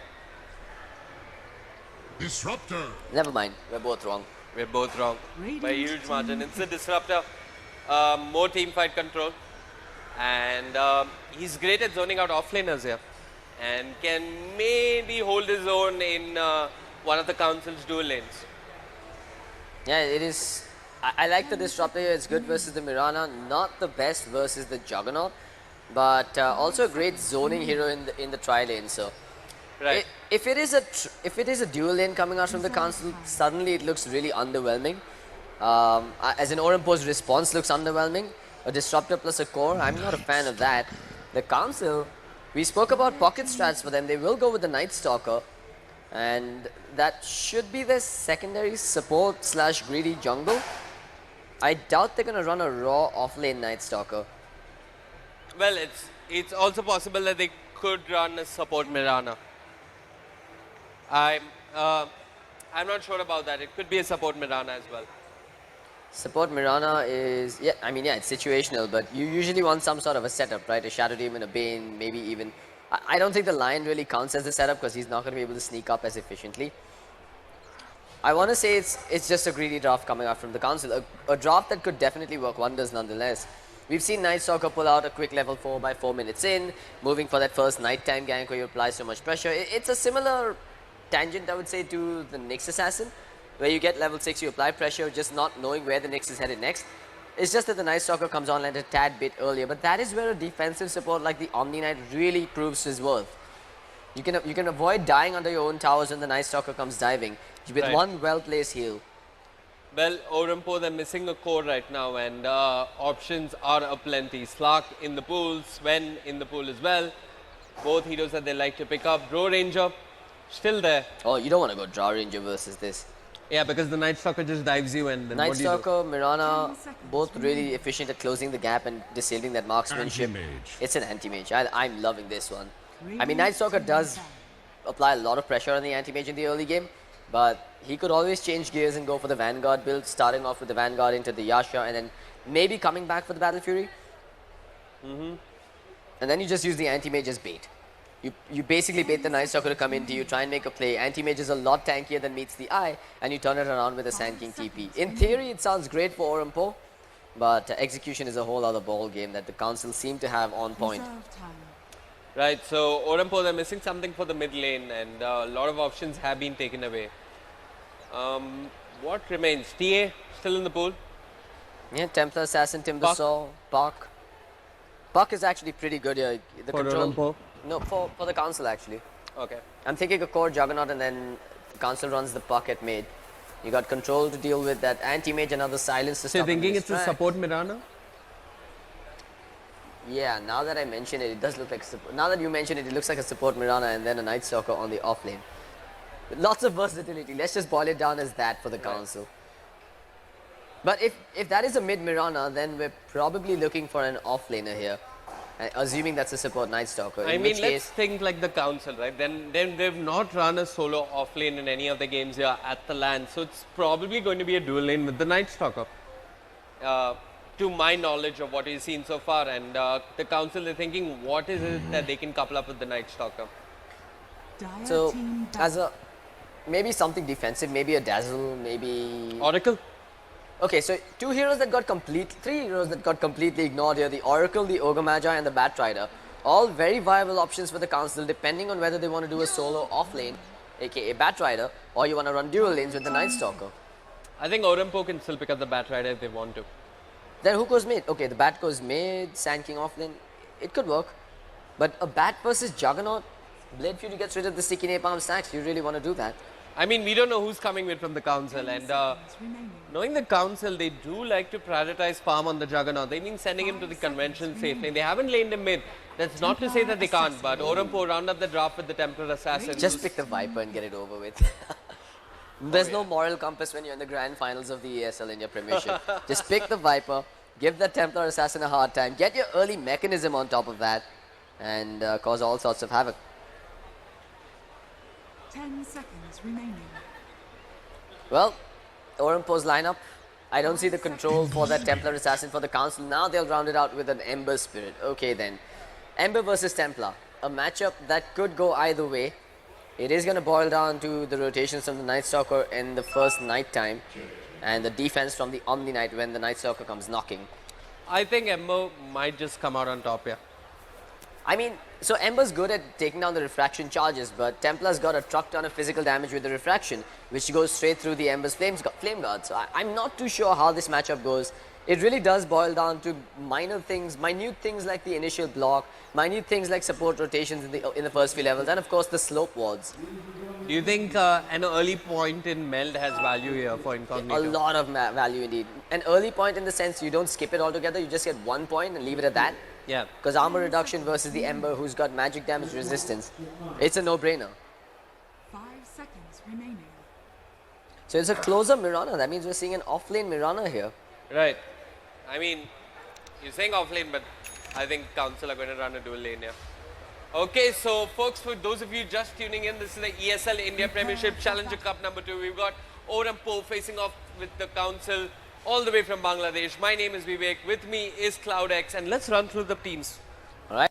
Disruptor. Never mind, we're both wrong. We're both wrong by a huge margin. It's a Disruptor. More team fight control. And he's great at zoning out offlaners here. And can maybe hold his own in one of the council's dual lanes. Yeah, it is. I like the Disruptor here. It's good versus the Mirana. Not the best versus the Juggernaut, but also a great zoning hero in the tri lane. So, right. If it is a dual lane coming out from the council, suddenly it looks really underwhelming. As an Orampo's response looks underwhelming. A Disruptor plus a core, I'm not a fan of that. The council, We spoke about pocket strats for them. They will go with the Night Stalker. And that should be their secondary support / greedy jungle. I doubt they're going to run a raw off-lane Night Stalker. Well, it's also possible that they could run a support Mirana. I'm not sure about that. It could be a support Mirana as well. Support Mirana is, yeah, I mean, yeah, it's situational, but you usually want some sort of a setup, right? A Shadow Demon, a Bane, maybe even... I don't think the Lion really counts as the setup because he's not going to be able to sneak up as efficiently. I want to say it's just a greedy draft coming out from the council. A draft that could definitely work wonders nonetheless. We've seen Night Stalker pull out a quick level 4 by 4 minutes in, moving for that first nighttime gank where you apply so much pressure. It's a similar tangent, I would say, to the Nyx Assassin, where you get level 6, you apply pressure, just not knowing where the Nyx is headed next. It's just that the Night Stalker comes online a tad bit earlier, but that is where a defensive support like the Omni Knight really proves his worth. You can avoid dying under your own towers when the Night Stalker comes diving with one well-placed heal. Well, Orampo, they're missing a core right now, and options are aplenty. Slark in the pool, Sven in the pool as well. Both heroes that they like to pick up. Draw Ranger, still there. Oh, you don't want to go Draw Ranger versus this. Yeah, because the Night Stalker just dives you, and then Night what do you do? Stalker, Mirana, both really efficient at closing the gap and disabling that marksmanship. It's an anti-mage. I'm loving this one. I mean, Night Stalker does apply a lot of pressure on the anti-mage in the early game, but he could always change gears and go for the Vanguard build, starting off with the Vanguard into the Yasha, and then maybe coming back for the Battle Fury. And then you just use the anti-mage as bait. You basically bait the Night Stalker to come into you, try and make a play. Anti-mage is a lot tankier than meets the eye, and you turn it around with a Sand King TP. In theory, it sounds great for Orampo, but execution is a whole other ball game that the council seem to have on point. Right, so Orampo, they're missing something for the mid lane, and a lot of options have been taken away. What remains? TA still in the pool? Yeah, Templar Assassin, Timbersaw, Puck. Puck is actually pretty good here. The For control. Orampo? No, for the council actually. Okay. I'm thinking a core Juggernaut and then the council runs the Puck at mid. You got control to deal with that anti-mage and other silence to So you're stop him thinking in it's his a track. support Mirana? Yeah, now that I mention it, it does look like now that you mention it, it looks like a support Mirana and then a Night Stalker on the off lane. With lots of versatility. Let's just boil it down as that for the council. But if that is a mid Mirana, then we're probably looking for an off laner here. Assuming that's a support Night Stalker. I in mean, which let's case, think like the council, right? Then they've not run a solo off lane in any of the games here at the LAN. So it's probably going to be a dual lane with the Night Stalker. To my knowledge of what we've seen so far. And the council, they're thinking, what is it that they can couple up with the Night Stalker? so as a maybe something defensive, maybe a Dazzle, maybe Oracle? okay, so three heroes that got completely ignored here, the Oracle, the Ogre Magi and the Bat Rider. All very viable options for the council depending on whether they want to do a solo off lane, aka Bat Rider, or you want to run dual lanes with the Night Stalker. I think Orampo can still pick up the Bat Rider if they want to. Then who goes mid? Okay, the Bat goes mid, Sand King off lane. It could work. But a Bat versus Juggernaut, Blade Fury gets rid of the sticky napalm stacks. You really want to do that? I mean, we don't know who's coming with from the council, and knowing the council, they do like to prioritize farm on the Juggernaut. They've been sending him to the conventional safe lane. They haven't laned him mid. That's not to say that they can't, but Orampo round up the draft with the Templar Assassin. Just pick the Viper and get it over with. There's no moral compass when you're in the grand finals of the ESL India Premiership. Just pick the Viper, give the Templar Assassin a hard time, get your early mechanism on top of that, and cause all sorts of havoc. 10 seconds remaining. Well, Orampo's lineup, I don't see the control for that Templar Assassin for the council. Now they'll round it out with an Ember Spirit. Okay then. Ember versus Templar. A matchup that could go either way. It is going to boil down to the rotations from the Night Stalker in the first night time and the defense from the Omni Knight when the Night Stalker comes knocking. I think Ember might just come out on top here. I mean, so Ember's good at taking down the refraction charges, but Templar's got a truck ton of physical damage with the refraction, which goes straight through the Ember's flame guard. So I'm not too sure how this matchup goes. It really does boil down to minute things like the initial block, minute things like support rotations in the first few levels, and of course the slope wards. Do you think an early point in Meld has value here for Incognito? A lot of value indeed. An early point in the sense you don't skip it altogether, you just get 1 point and leave it at that. Yeah. Because armor reduction versus the Ember, who's got magic damage resistance, it's a no-brainer. 5 seconds remaining. So it's a closer Mirana. That means we're seeing an off-lane Mirana here. Right. I mean, you're saying off lane, but I think Council are going to run a dual lane here. Okay, so folks, for those of you just tuning in, this is the ESL India Premiership Challenger Cup number 2. We've got ORAM facing off with the Council all the way from Bangladesh. My name is Vivek. With me is CloudX, and let's run through the teams. All right.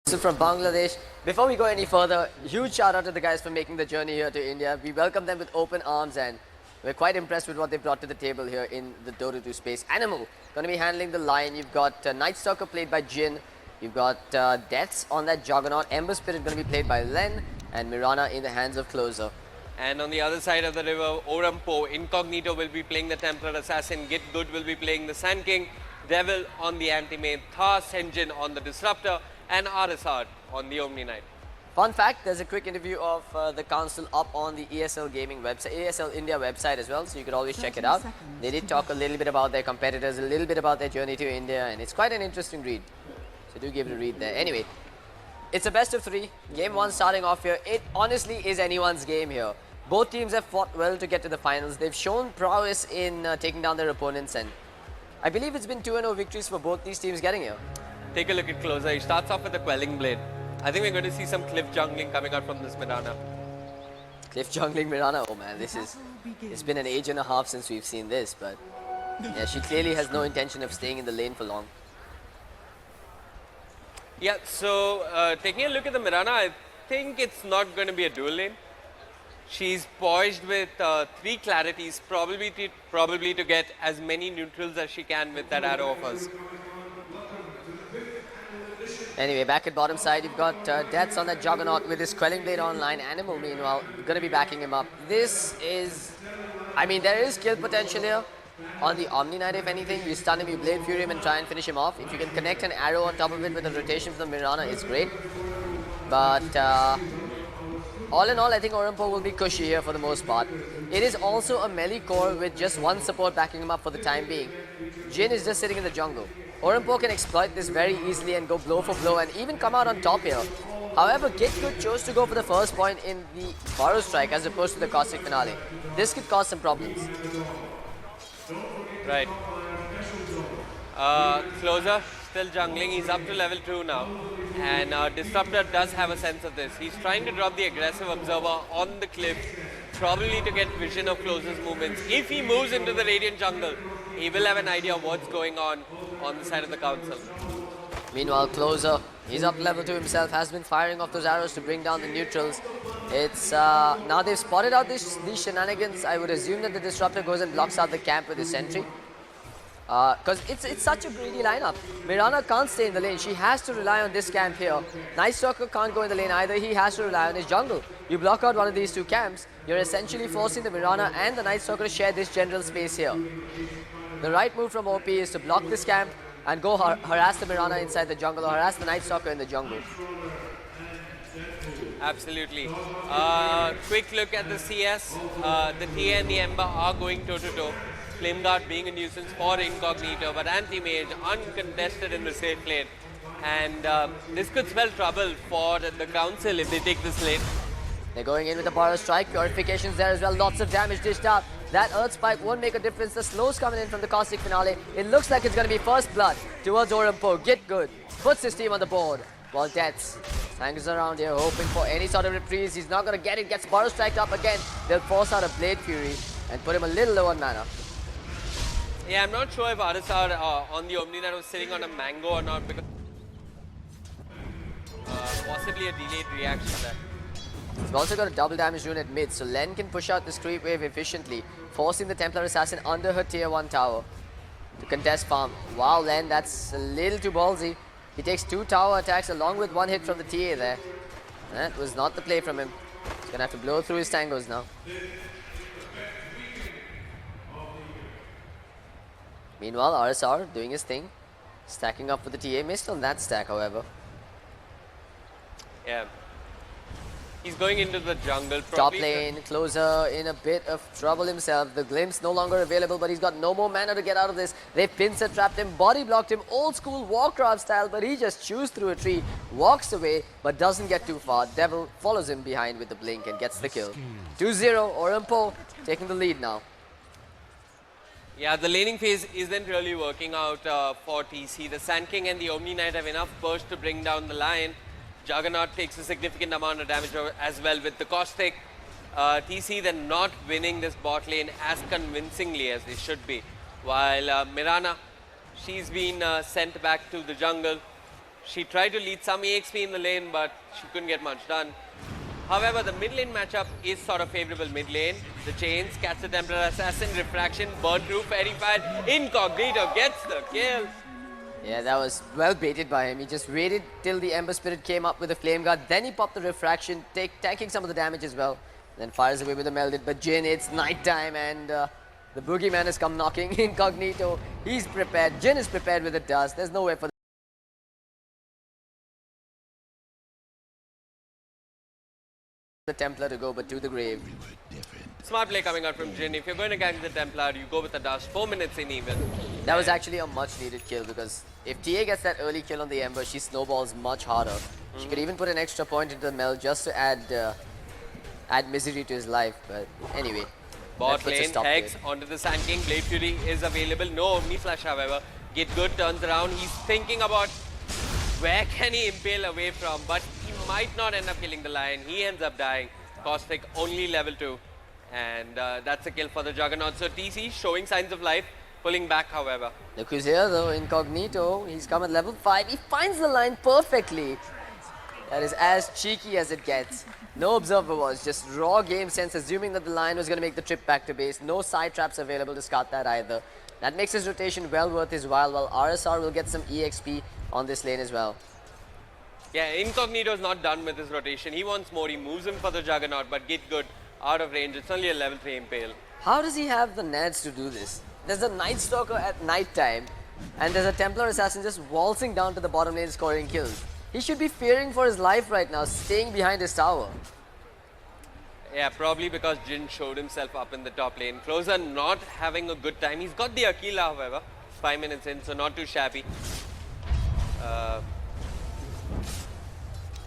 So from Bangladesh. Before we go any further, huge shout out to the guys for making the journey here to India. We welcome them with open arms, and we're quite impressed with what they've brought to the table here in the Dota 2 space. Animal going to be handling the line. You've got Night Stalker played by Jin. You've got Deaths on that Juggernaut. Ember Spirit going to be played by Len, and Mirana in the hands of Closer. And on the other side of the river, ORAM Incognito will be playing the Templar Assassin. Get Good will be playing the Sand King. Devil on the Anti-Main. Thar Senjin on the Disruptor. And RSR on the Omni Knight. Fun fact, there's a quick interview of the council up on the ESL Gaming website, ESL India website as well, so you could always check it out. They did talk a little bit about their competitors, a little bit about their journey to India, and it's quite an interesting read. So do give it a read there. Anyway, it's a best of 3. Game 1 starting off here. It honestly is anyone's game here. Both teams have fought well to get to the finals. They've shown prowess in taking down their opponents, and I believe it's been 2-0 victories for both these teams getting here. Take a look at Closer. He starts off with the Quelling Blade. I think we're going to see some cliff jungling coming out from this Mirana. Cliff jungling Mirana. Oh man, it's been an age and a half since we've seen this, but yeah, she clearly has no intention of staying in the lane for long. Yeah, so taking a look at the Mirana, I think it's not going to be a dual lane. She's poised with 3 clarities, probably to get as many neutrals as she can with that arrow of hers. Anyway, back at bottom side, you've got Deaths on that Juggernaut with his Quelling Blade online. Animal, meanwhile, going to be backing him up. This is... I mean, there is kill potential here. On the Omni Knight, if anything, you stun him, you Blade Fury him and try and finish him off. If you can connect an arrow on top of it with a rotation from the Mirana, it's great. But all in all, I think ORAM will be cushy here for the most part. It is also a melee core with just 1 support backing him up for the time being. Jin is just sitting in the jungle. ORAM can exploit this very easily and go blow for blow and even come out on top here. However, Get Good chose to go for the first point in the Burrow Strike as opposed to the Caustic Finale. This could cause some problems. Right. Closer, still jungling. He's up to level 2 now. And Disruptor does have a sense of this. He's trying to drop the Aggressive Observer on the cliff, probably to get vision of Closer's movements. If he moves into the Radiant jungle, he will have an idea of what's going on the side of the council. Meanwhile, Closer, he's up level 2 himself, has been firing off those arrows to bring down the neutrals. It's now they've spotted out these shenanigans. I would assume that the Disruptor goes and blocks out the camp with his sentry. Because it's such a greedy lineup. Mirana can't stay in the lane. She has to rely on this camp here. Night Stalker can't go in the lane either. He has to rely on his jungle. You block out one of these 2 camps, you're essentially forcing the Mirana and the Night Stalker to share this general space here. The right move from OP is to block this camp and go harass the Mirana inside the jungle or harass the Night Stalker in the jungle. Absolutely. Quick look at the CS. The TA and the Ember are going toe-to-toe. Flame Guard being a nuisance for Incognito, but Anti-Mage uncontested in the safe lane. And this could spell trouble for the Council if they take this lane. They're going in with the Burrow Strike. Purifications there as well. Lots of damage dished out. That Earth Spike won't make a difference. The slows coming in from the Caustic Finale. It looks like it's going to be first blood towards ORAM. Get Good. Puts his team on the board. While Deaths hangs around here hoping for any sort of reprise. He's not going to get it. Gets Burrow Striked up again. They'll force out a Blade Fury and put him a little low on mana. Yeah, I'm not sure if RSR on the Omni Knight was sitting on a mango or not, because possibly a delayed reaction there. He's also got a double damage rune at mid, so Len can push out this creep wave efficiently, forcing the Templar Assassin under her tier 1 tower to contest farm. Wow, Len, that's a little too ballsy. He takes 2 tower attacks along with 1 hit from the TA there. That was not the play from him. He's going to have to blow through his tangos now. Meanwhile, RSR doing his thing, stacking up for the TA. Missed on that stack, however. Yeah. He's going into the jungle. Top Probably lane, closer in a bit of trouble himself. The glimpse no longer available, but he's got no more mana to get out of this. They pincer trapped him, body blocked him, old school Warcraft style, but he just chews through a tree, walks away, but doesn't get too far. Devil follows him behind with the blink and gets the kill. 2-0, ORAM taking the lead now. Yeah, the laning phase isn't really working out for TC. The Sand King and the Omni Knight have enough burst to bring down the line. Juggernaut takes a significant amount of damage as well with the Caustic. TC, they're not winning this bot lane as convincingly as they should be. While Mirana, she's been sent back to the jungle. She tried to lead some EXP in the lane, but she couldn't get much done. However, the mid lane matchup is sort of favorable mid lane. The chains, catch the Templar Assassin, Refraction, burn through, Fairy Fire, Incognito gets the kill. Yeah, that was well baited by him. He just waited till the Ember Spirit came up with the Flame Guard. Then he popped the Refraction, tanking some of the damage as well. Then fires away with the Melded. But Jin, it's nighttime and the Boogeyman has come knocking. Incognito, he's prepared. Jin is prepared with the dust. There's no way for the Templar to go, but to the grave. Smart play coming out from Jin. If you're going to gank the Templar, you go with the dust. 4 minutes in even. That was actually a much needed kill because if TA gets that early kill on the Ember, she snowballs much harder. She could even put an extra point into the Mel just to add misery to his life. But anyway, bot lane, Hex onto the Sand King. Blade Fury is available. No Omni Flash, however. Get Good turns around. He's thinking about where can he impale away from, but he might not end up killing the lion. He ends up dying. Caustic only level 2. And that's a kill for the Juggernaut. So TC showing signs of life, pulling back, however. Look who's here though, Incognito. He's come at level 5. He finds the line perfectly. That is as cheeky as it gets. No observer was, just raw game sense, assuming that the lion was going to make the trip back to base. No side traps available to scout that either. That makes his rotation well worth his while RSR will get some EXP on this lane as well. Yeah, Incognito's not done with his rotation. He wants more. He moves in for the Juggernaut, but Get Good out of range. It's only a level 3 impale. How does he have the nads to do this? There's a Night Stalker at night time, and there's a Templar Assassin just waltzing down to the bottom lane scoring kills. He should be fearing for his life right now, staying behind his tower. Yeah, probably because Jin showed himself up in the top lane. Closer not having a good time. He's got the Aquila, however. 5 minutes in, so not too shabby.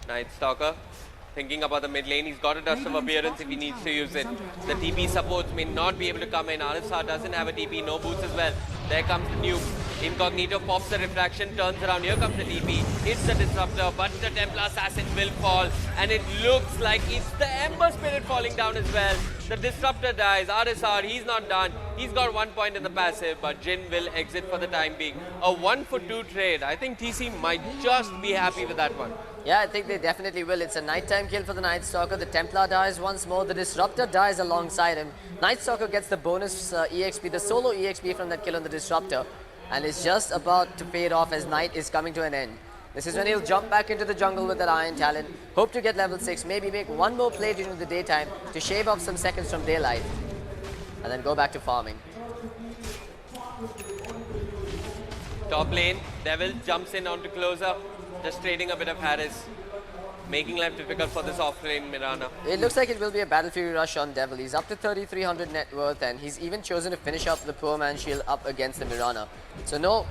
Night Stalker thinking about the mid lane. He's got a Dust of Appearance if he needs to use it. The TP supports may not be able to come in. RSR doesn't have a TP, no boots as well. There comes the nuke. Incognito pops the Refraction, turns around. Here comes the TP. It's the Disruptor, but the Templar Assassin will fall. And it looks like it's the Ember Spirit falling down as well. The Disruptor dies. RSR, he's not done. He's got 1 point in the passive, but Jin will exit for the time being. A 1-for-2 trade. I think TC might just be happy with that one. Yeah, I think they definitely will. It's a nighttime kill for the Night Stalker. The Templar dies once more. The Disruptor dies alongside him. Night Stalker gets the bonus EXP, the solo EXP from that kill on the Disruptor. And it's just about to fade off as night is coming to an end. This is when he'll jump back into the jungle with that Iron Talon. Hope to get level 6, maybe make one more play during the daytime to shave off some seconds from daylight. And then go back to farming. Top lane, Devil jumps in onto closer. Just trading a bit of Harris, making life difficult for this off-lane Mirana. It looks like it will be a Battle Fury rush on Devil. He's up to 3,300 net worth and he's even chosen to finish up the Poor Man Shield up against the Mirana. So no,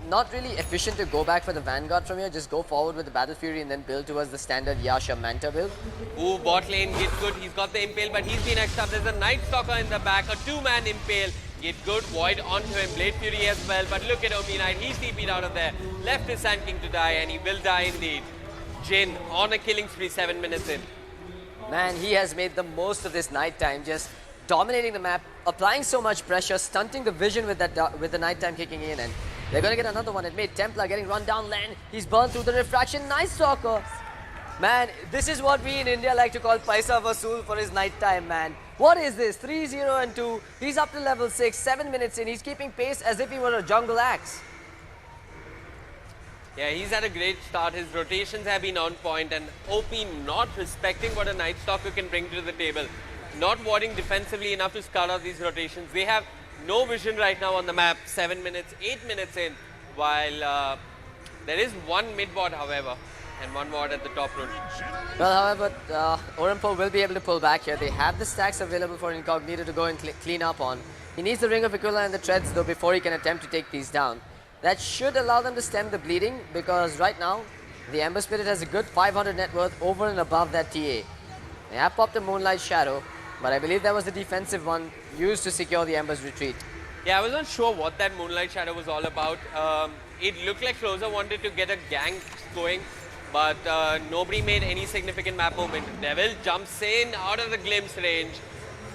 not really efficient to go back for the Vanguard from here. Just go forward with the Battle Fury and then build towards the standard Yasha Manta build. Ooh, bot lane, Get Good. He's got the Impale, but he's been X'd up. There's a Night Stalker in the back, a 2-man Impale. Get Good, Void onto him, Blade Fury as well. But look at Omni Knight, he's TP'd out of there. Left his Sand King to die, and he will die indeed. Jin on a killing spree, 7 minutes in. Man, he has made the most of this nighttime, just dominating the map, applying so much pressure, stunting the vision with that with the nighttime kicking in, and they're going to get another one. It made Templar getting run down land. He's burned through the Refraction. Night Stalker. Man, this is what we in India like to call Paisa Vasool for his nighttime, man. What is this? 3-0 and 2. He's up to level 6, 7 minutes in. He's keeping pace as if he were a jungle axe. Yeah, he's had a great start. His rotations have been on point, and OP not respecting what a Night Stalker can bring to the table. Not warding defensively enough to scout out these rotations. They have no vision right now on the map. 7 minutes, 8 minutes in. While there is one mid bot, however. and one ward at the top road. Well, however, Orampo will be able to pull back here. They have the stacks available for Incognito to go and clean up on. He needs the Ring of Aquila and the treads though before he can attempt to take these down. That should allow them to stem the bleeding, because right now the Ember Spirit has a good 500 net worth over and above that TA. They have popped a Moonlight Shadow, but I believe that was the defensive one used to secure the Ember's retreat. Yeah, I was not sure what that Moonlight Shadow was all about. It looked like Closer wanted to get a gang going, but nobody made any significant map movement. Devil jumps in out of the glimpse range.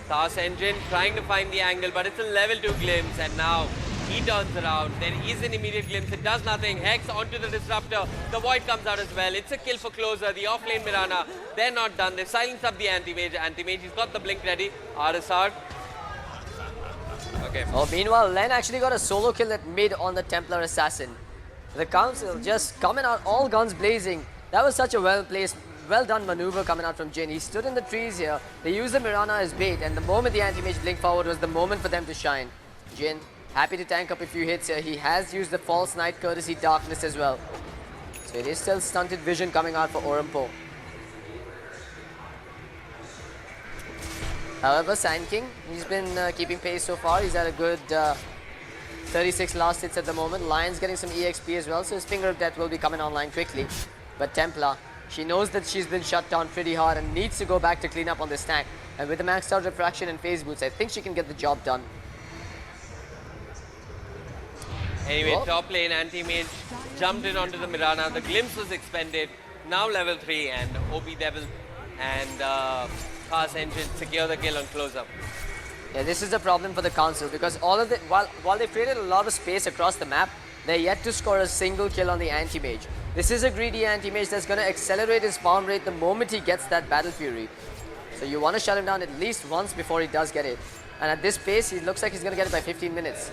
Task Engine trying to find the angle, but it's a level 2 glimpse, and now he turns around. There is an immediate glimpse. It does nothing. Hex onto the Disruptor. The Void comes out as well. It's a kill for Closer. The offlane Mirana, they're not done. They've silenced up the Anti-Mage. Anti-Mage, he's got the blink ready. RSR. Okay. Oh, meanwhile, Len actually got a solo kill at mid on the Templar Assassin. The Council just coming out, all guns blazing. That was such a well-placed, well-done maneuver coming out from Jin. He stood in the trees here. They used the Mirana as bait, and the moment the Anti-Mage blinked forward was the moment for them to shine. Jin, happy to tank up a few hits here. He has used the False Night courtesy Darkness as well. So it is still stunted vision coming out for Orampo. However, Sand King, he's been keeping pace so far. He's had a good 36 last hits at the moment. Lion's getting some EXP as well, so his Finger of Death will be coming online quickly. But Templar, she knows that she's been shut down pretty hard and needs to go back to clean up on the stack. And with the maxed out refraction and phase boots, I think she can get the job done. Anyway, top lane Anti-Mage jumped in onto the Mirana. The glimpse was expended. Now level 3, and OP Devil and Task Engine secure the kill on close-up. Yeah, this is a problem for the Council, because all of the while they've created a lot of space across the map, they're yet to score a single kill on the Anti-Mage. This is a greedy Anti-Mage that's going to accelerate his farm rate the moment he gets that Battle Fury. So you want to shut him down at least once before he does get it. And at this pace, he looks like he's going to get it by 15 minutes.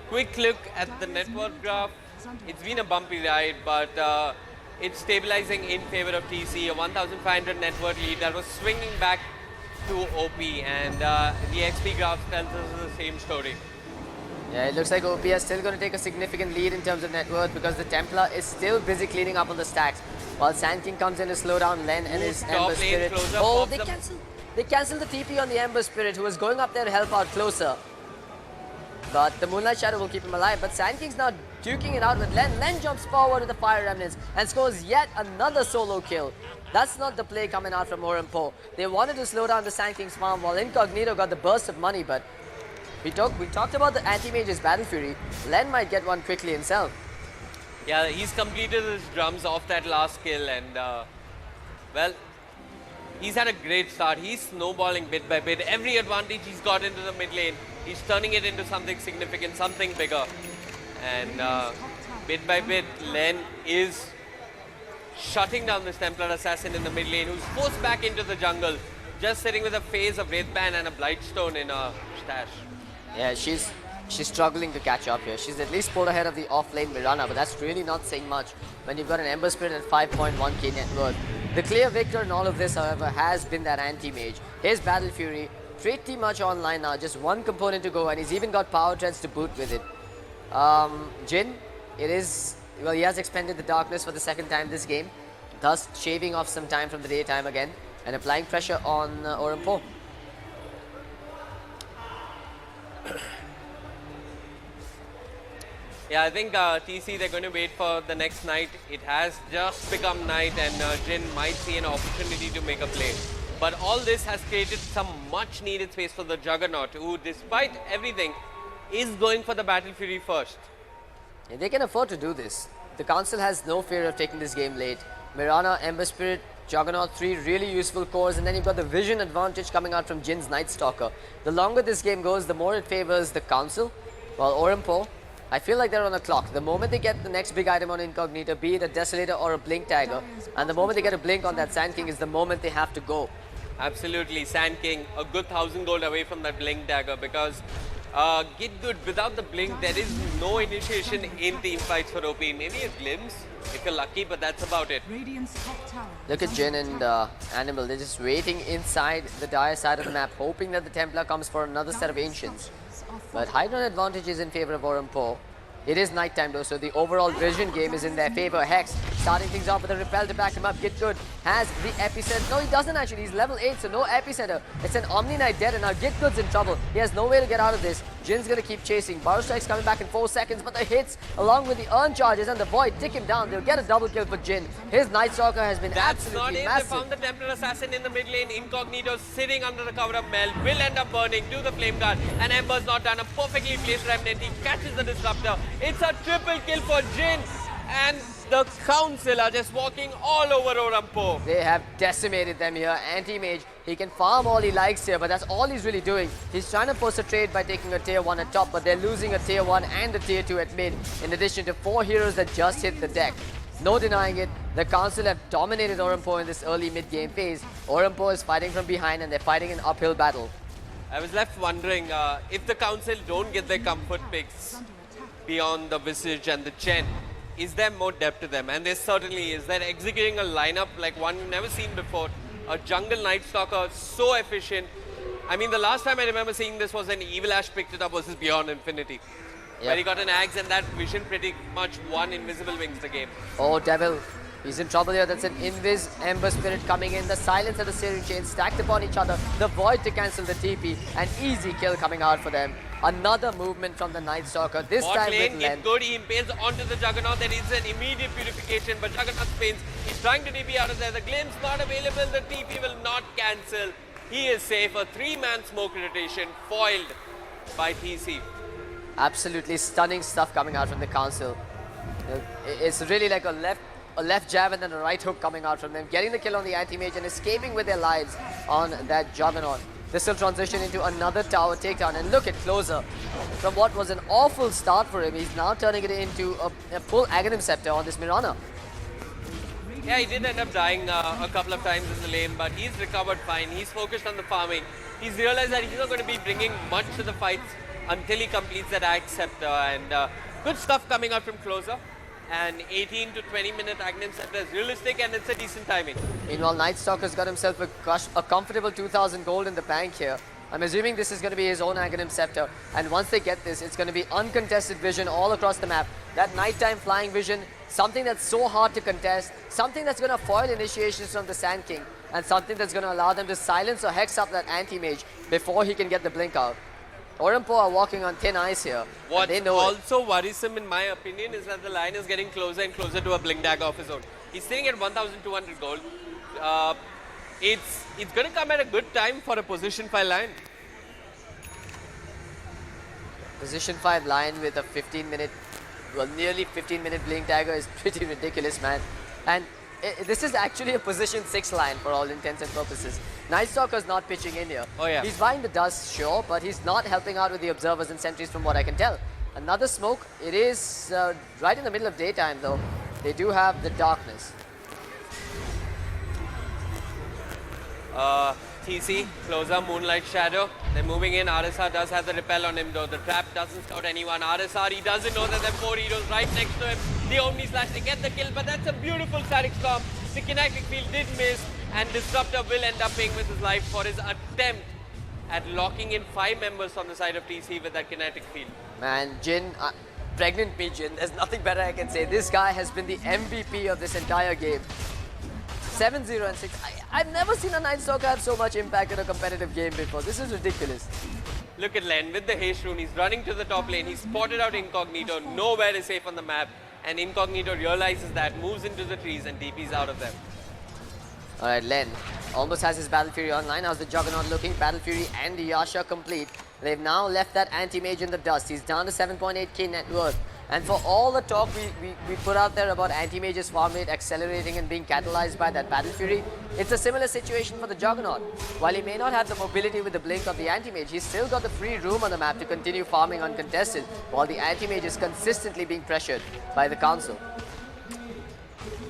Quick look at the network graph. It's been a bumpy ride, but it's stabilizing in favor of TC. A 1,500 net worth lead that was swinging back to OP, and the XP graph tells us the same story. Yeah, it looks like OP is still going to take a significant lead in terms of net worth, because the Templar is still busy cleaning up on the stacks, while Sand King comes in to slow down Len and his Ember Spirit. Oh, they cancelled the TP on the Ember Spirit, who was going up there to help out Closer. But the Moonlight Shadow will keep him alive. But Sand King's now duking it out with Len. Len jumps forward to the Fire Remnants and scores yet another solo kill. That's not the play coming out from Orampo. They wanted to slow down the Sand King's farm, while Incognito got the burst of money. But we talked about the Anti-Mage's Battle Fury. Len might get one quickly himself. Yeah, he's completed his drums off that last kill, and well, he's had a great start. He's snowballing bit by bit. Every advantage he's got into the mid lane, he's turning it into something significant, something bigger. And bit by bit, Len is shutting down this Templar Assassin in the mid lane, who's forced back into the jungle, just sitting with a phase of Wraithband and a Blightstone in a stash. Yeah, she's struggling to catch up here. She's at least pulled ahead of the off-lane Mirana, but that's really not saying much when you've got an Ember Spirit at 5.1k net worth. The clear victor in all of this, however, has been that Anti-Mage. His Battle Fury, pretty much online now, just one component to go, and he's even got Power Treads to boot with it. Jin, well, he has expended the Darkness for the second time this game, thus shaving off some time from the daytime again, and applying pressure on Orampo. Yeah, I think TC, they're going to wait for the next night. It has just become night, and Jin might see an opportunity to make a play. But all this has created some much needed space for the Juggernaut, who, despite everything, is going for the Battle Fury first. Yeah, they can afford to do this. The Council has no fear of taking this game late. Mirana, Ember Spirit, Juggernaut, 3 really useful cores, and then you've got the vision advantage coming out from Jin's Night Stalker. The longer this game goes, the more it favors the Council, while Orampo, I feel like they're on a clock. The moment they get the next big item on Incognito, be it a Desolator or a Blink Dagger, and the moment they get a Blink on that Sand King is the moment they have to go. Absolutely, Sand King, a good 1,000 gold away from that Blink Dagger, because get good, without the Blink, there is no initiation in team fights for OP. Maybe a glimpse if you're lucky, but that's about it. Look at Jin and Animal, they're just waiting inside the dire side of the map, hoping that the Templar comes for another set of Ancients. But high ground advantage is in favor of Orampo. It is nighttime though, so the overall vision game is in their favor. Hex starting things off with a repel to back him up. Get Good has the epicenter. No, he doesn't actually. He's level 8, so no epicenter. It's an Omni Knight dead, and now Get Good's in trouble. He has no way to get out of this. Jin's gonna keep chasing. Burrow Strike's coming back in 4 seconds, but the hits along with the earn charges and the void tick him down. They'll get a double kill for Jin. His Night Stalker has been That's not absolutely it. massive. They found the Templar Assassin in the mid lane. Incognito sitting under the cover of Mel. Will end up burning to the Flame Guard. And Ember's not done. A perfectly placed Remnant. He catches the Disruptor. It's a triple kill for Jin. And the Council are just walking all over Orampo. They have decimated them here. Anti-Mage, he can farm all he likes here, but that's all he's really doing. He's trying to force a trade by taking a tier 1 at top, but they're losing a tier 1 and a tier 2 at mid, in addition to 4 heroes that just hit the deck. No denying it, the Council have dominated Orampo in this early mid-game phase. Orampo is fighting from behind and they're fighting an uphill battle. I was left wondering if the Council don't get their comfort picks beyond the Visage and the Chen, is there more depth to them? And there certainly is. They're executing a lineup like one we've never seen before. A jungle Night Stalker, so efficient. I mean, the last time I remember seeing this was when Evil Ash picked it up versus Beyond Infinity. Where he got an Axe and that vision pretty much won Invisible Wings the game. Oh, Devil. He's in trouble here. That's an Invis Ember Spirit coming in. The Silence and the Searing Chain stacked upon each other. The Void to cancel the TP. An easy kill coming out for them. Another movement from the Night Stalker. This time with Get length. Good. He impales onto the Juggernaut. There is an immediate purification, but Juggernaut spins. He's trying to TP out of there. The glimpse not available. The TP will not cancel. He is safe. A 3-man smoke rotation foiled by TC. Absolutely stunning stuff coming out from the Council. It's really like a left jab and then a right hook coming out from them, getting the kill on the Anti-Mage and escaping with their lives on that Juggernaut. This will transition into another tower takedown, and look at Closer. From what was an awful start for him, he's now turning it into a full Aghanim Scepter on this Mirana. Yeah, he did end up dying a couple of times in the lane, but he's recovered fine. He's focused on the farming. He's realized that he's not going to be bringing much to the fights until he completes that Axe Scepter, and good stuff coming out from Closer. And 18 to 20 minute Aghanim Scepter is realistic, and it's a decent timing. Meanwhile, Night Stalker's got himself a comfortable 2,000 gold in the bank here. I'm assuming this is going to be his own Aghanim Scepter, and once they get this, it's going to be uncontested vision all across the map. That nighttime flying vision, something that's so hard to contest, something that's going to foil initiations from the Sand King, and something that's going to allow them to silence or hex up that Anti-Mage before he can get the blink out. Orampo are walking on thin ice here. What's also worrisome in my opinion is that the line is getting closer and closer to a blink dagger of his own. He's sitting at 1,200 gold. It's going to come at a good time for a position 5 line. Position 5 line with a 15-minute, well, nearly 15-minute blink dagger is pretty ridiculous, man. And this is actually a position 6 line for all intents and purposes. Night Stalker's not pitching in here. Oh, yeah. He's buying the dust, sure, but he's not helping out with the observers and sentries from what I can tell. Another smoke. It is right in the middle of daytime, though. They do have the darkness. TC, Closer, Moonlight Shadow. They're moving in. RSR does have the repel on him, though. The trap doesn't scout anyone. RSR, he doesn't know that there are 4 heroes right next to him. The Omni Slash, they get the kill, but that's a beautiful static storm. The kinetic field did miss, and Disruptor will end up paying with his life for his attempt at locking in 5 members on the side of TC with that kinetic field. Man, Jin, pregnant me, Jin. There's nothing better I can say. This guy has been the MVP of this entire game. 7-0 and 6. I've never seen a Night Stalker have so much impact in a competitive game before. This is ridiculous. Look at Len with the haste rune. He's running to the top lane. He's spotted out Incognito. Nowhere is safe on the map. And Incognito realizes that, moves into the trees and DPs out of them. Alright, Len almost has his Battle Fury online. How's the Juggernaut looking? Battle Fury and the Yasha complete. They've now left that Anti-Mage in the dust. He's down to 7.8k net worth. And for all the talk we put out there about Anti-Mage's farm rate accelerating and being catalyzed by that Battle Fury, it's a similar situation for the Juggernaut. While he may not have the mobility with the blink of the Anti-Mage, he's still got the free room on the map to continue farming uncontested, while the Anti-Mage is consistently being pressured by the Council.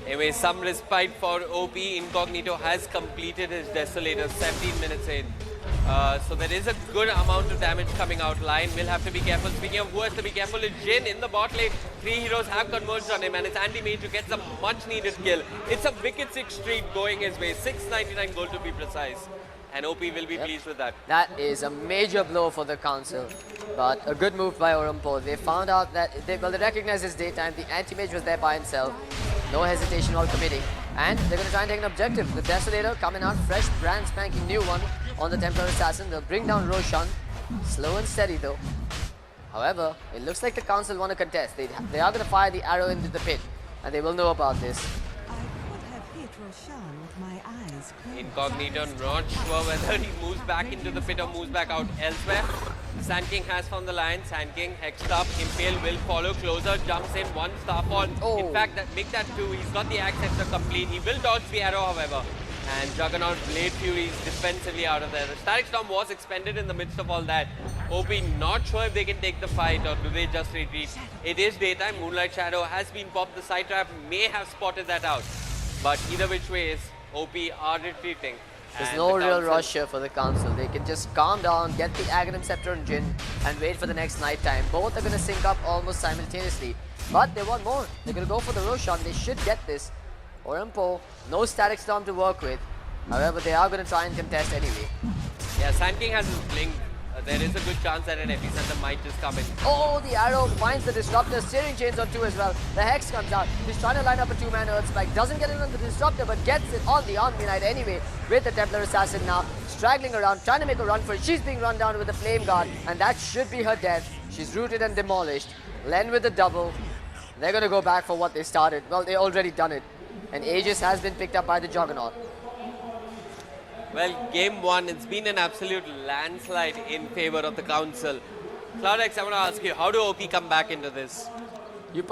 Anyway, some respite for OP. Incognito has completed his Desolator 17 minutes in. So there is a good amount of damage coming out. Lion will have to be careful. Speaking of who has to be careful, it's Jin in the bot lane. 3 heroes have converged on him, and it's Anti-Mage who gets a much needed kill. It's a wicked 6 streak going his way. 699 gold to be precise. and OP will be pleased with that. That is a major blow for the council, but a good move by Orompo. They found out that, they recognized his daytime. The anti-mage was there by himself. No hesitation while committing. And they're going to try and take an objective. The Desolator coming out, fresh, brand spanking new one on the Templar Assassin. They'll bring down Roshan. Slow and steady though. However, it looks like the council want to contest. They are going to fire the arrow into the pit, and they will know about this. I could have hit Roshan with my eyes closed. Incognito, not sure whether he moves back into the pit or moves back out elsewhere. Sand King has found the line. Sand King hexed up. Impale will follow closer. Jumps in. One starfall. Oh. In fact, make that two. He's got the axe scepter complete. He will dodge the arrow, however. And Juggernaut Blade Fury is defensively out of there. The Static Storm was expended in the midst of all that. OP not sure if they can take the fight or do they just retreat. It is daytime. Moonlight Shadow has been popped. The side trap may have spotted that out. But either which way is OP are retreating. There's And no the real council- rush here for the council. They can just calm down, get the Aghanim Scepter and Jin, and wait for the next night time. Both are going to sync up almost simultaneously. But they want more. They're going to go for the Roshan. They should get this. Orompo, no Static Storm to work with. However, they are going to try and contest anyway. Yeah, Sand King has his blink. There is a good chance that an epicenter might just come in. Oh, the arrow finds the disruptor. Steering chains on two as well. The hex comes out. He's trying to line up a two-man Earth Spike. Doesn't get it on the disruptor, but gets it on the Omni Knight anyway. With the Templar Assassin now straggling around, trying to make a run for it. She's being run down with the Flame Guard, and that should be her death. She's rooted and demolished. Len with the double. They're going to go back for what they started. Well, they already done it. And Aegis has been picked up by the Juggernaut. Well, game one, it's been an absolute landslide in favor of the council. Cloudex, I want to ask you, how do OP come back into this? You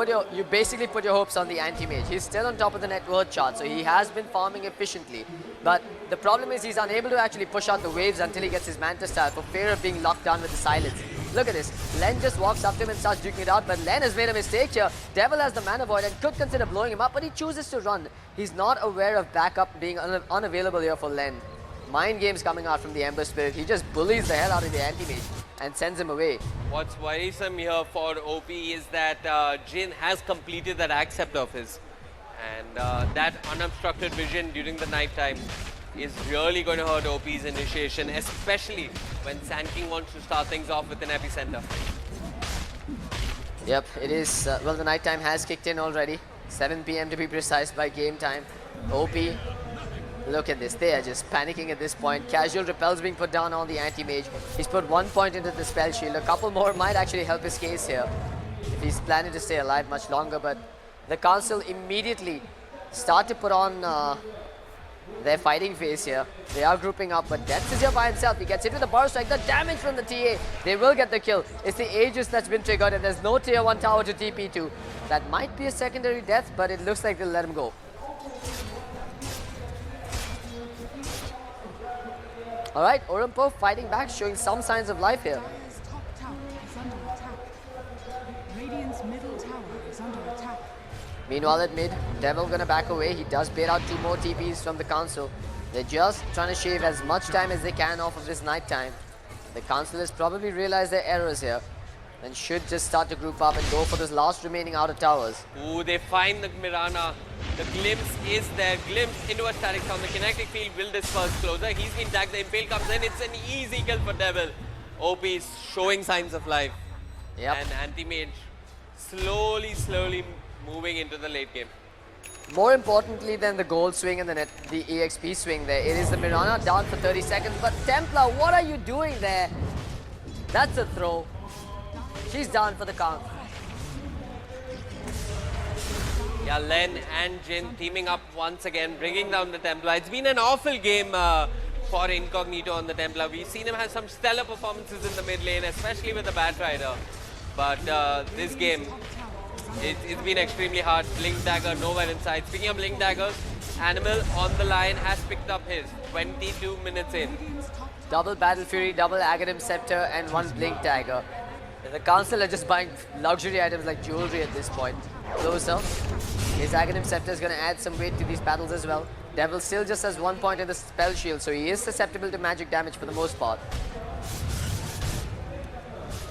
basically put your hopes on the anti-mage. He's still on top of the net worth chart, so he has been farming efficiently. But the problem is he's unable to actually push out the waves until he gets his Manta style for fear of being locked down with the silence. Look at this. Len just walks up to him and starts duking it out, but Len has made a mistake here. Devil has the Mana Void and could consider blowing him up, but he chooses to run. He's not aware of backup being unavailable here for Len. Mind games coming out from the Ember Spirit. He just bullies the hell out of the anti-mage and sends him away. What's worrisome here for OP is that Jin has completed that accept of his. And that unobstructed vision during the night time is really going to hurt OP's initiation, especially when Sand King wants to start things off with an epicenter. Yep, it is. Well, the night time has kicked in already. 7 PM to be precise by game time. OP, look at this. They are just panicking at this point. Casual repels being put down on the anti-mage. He's put 1 point into the spell shield. A couple more might actually help his case here if he's planning to stay alive much longer. But the council immediately start to put on their fighting face here. They are grouping up, but Death is here by himself. He gets hit with a burst strike. The damage from the TA. They will get the kill. It's the Aegis that's been triggered, and there's no tier 1 tower to TP to. That might be a secondary death, but it looks like they'll let him go. Alright, Orompo fighting back, showing some signs of life here. Dire's top tower is under attack. Radiant's middle tower is under attack. Meanwhile at mid, Devil gonna back away. He does bait out 2 more TPs from the council. They're just trying to shave as much time as they can off of this night time. The council has probably realized their errors here and should just start to group up and go for those last remaining outer towers. Ooh, they find the Mirana. The glimpse is there. Glimpse into a static storm. The kinetic field will disperse closer. He's been tagged. The Impale comes in. It's an easy kill for Devil. OP is showing signs of life. Yep. And anti-mage slowly moving into the late game. More importantly than the gold swing and the EXP swing there, it is the Mirana down for 30 seconds. But Templar, what are you doing there? That's a throw. She's down for the count. Yeah, Len and Jin teaming up once again, bringing down the Templar. It's been an awful game for Incognito on the Templar. We've seen him have some stellar performances in the mid lane, especially with the Bat Rider. But this game, it's been extremely hard. Blink Dagger nowhere inside. Speaking of Blink Daggers, Animal on the line has picked up his 22 minutes in. Double Battle Fury, double Aghanim Scepter, and 1 Blink Dagger. The council are just buying luxury items like jewelry at this point. Closer. His Aghanim Scepter is going to add some weight to these battles as well. Devil still just has 1 point in the spell shield, so he is susceptible to magic damage for the most part.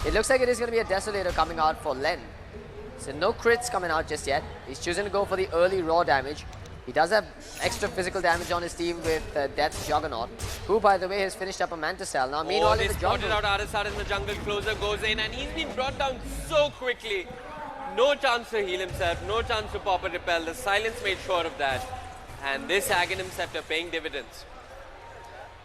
It looks like it is going to be a Desolator coming out for Len. So no crits coming out just yet. He's choosing to go for the early raw damage. He does have extra physical damage on his team with Death's Juggernaut, who, by the way, has finished up a Mantis Cell. Now, meanwhile, they in the jungle, spotted out RSR in the jungle. Closer goes in, and he's been brought down so quickly. No chance to heal himself, no chance to pop a repel. The silence made sure of that. And this Aghanim Scepter paying dividends.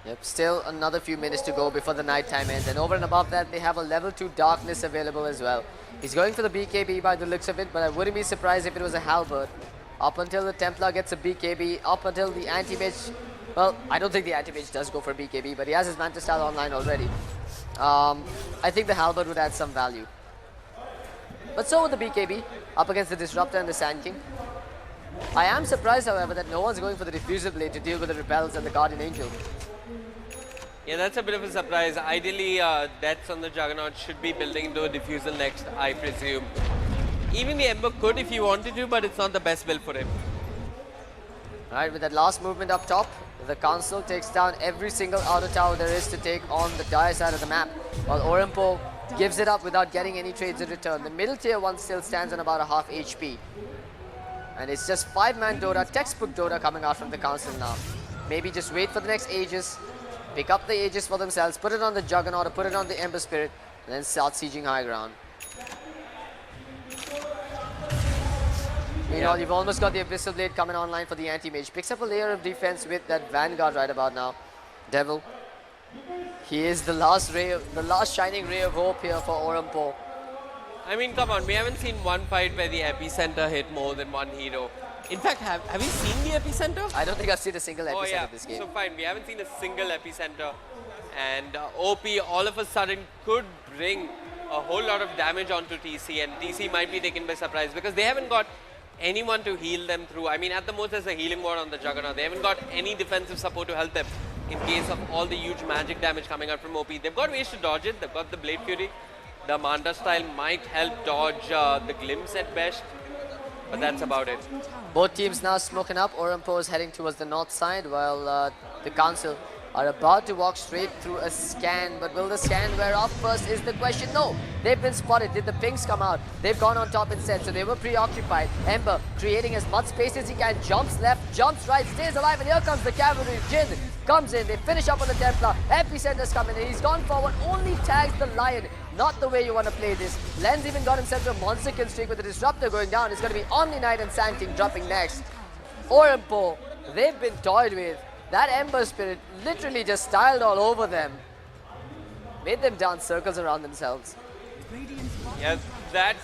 Yep, still another few minutes to go before the night time ends. And over and above that, they have a level 2 darkness available as well. He's going for the BKB by the looks of it, but I wouldn't be surprised if it was a halberd. Up until the Templar gets a BKB, up until the anti-mage, well, I don't think the anti-mage does go for BKB, but he has his Mantis style online already. I think the halberd would add some value. But so would the BKB, up against the Disruptor and the Sand King. I am surprised, however, that no one's going for the Diffuser Blade to deal with the Repels and the Guardian Angel. Yeah, that's a bit of a surprise. Ideally, Deaths on the Juggernaut should be building into a Diffusal next, I presume. Even the Ember could if he wanted to, but it's not the best build for him. Alright, with that last movement up top, the Council takes down every single outer tower there is to take on the dire side of the map, while Orampo gives it up without getting any trades in return. The middle tier one still stands on about a half HP. And it's just 5-man Dota, textbook Dota coming out from the Council now. Maybe just wait for the next Aegis, pick up the Aegis for themselves, put it on the Juggernaut or put it on the Ember Spirit, and then start sieging high ground. Meanwhile, you've almost got the Abyssal Blade coming online for the Anti-Mage. Picks up a layer of defense with that Vanguard right about now. Devil. He is the last shining ray of hope here for Orampo. I mean, come on, we haven't seen one fight where the Epicenter hit more than one hero. In fact, have we seen the Epicenter? I don't think I've seen a single Epicenter Oh yeah, in this game. so fine, we haven't seen a single Epicenter. And OP all of a sudden could bring a whole lot of damage onto TC, and TC might be taken by surprise because they haven't got anyone to heal them through. I mean, at the most there's a healing ward on the Juggernaut. They haven't got any defensive support to help them in case of all the huge magic damage coming out from OP. They've got ways to dodge it. They've got the Blade Fury. The Manta style might help dodge the Glimpse at best, but that's about it. Both teams now smoking up. Orampo is heading towards the north side, while the Council are about to walk straight through a scan. But will the scan wear off first is the question. No, they've been spotted. Did the pings come out? They've gone on top instead, so they were preoccupied. Ember creating as much space as he can. Jumps left, jumps right, stays alive, and here comes the cavalry. Jin comes in. They finish up on the Templar. Epicenter's coming in. He's gone forward, only tags the Lion. Not the way you want to play this. Len's even got himself a monster kill streak with the Disruptor going down. It's going to be Omni Knight and Sand King dropping next. Orampo, they've been toyed with. That Ember Spirit literally just styled all over them. Made them dance circles around themselves. Yeah, that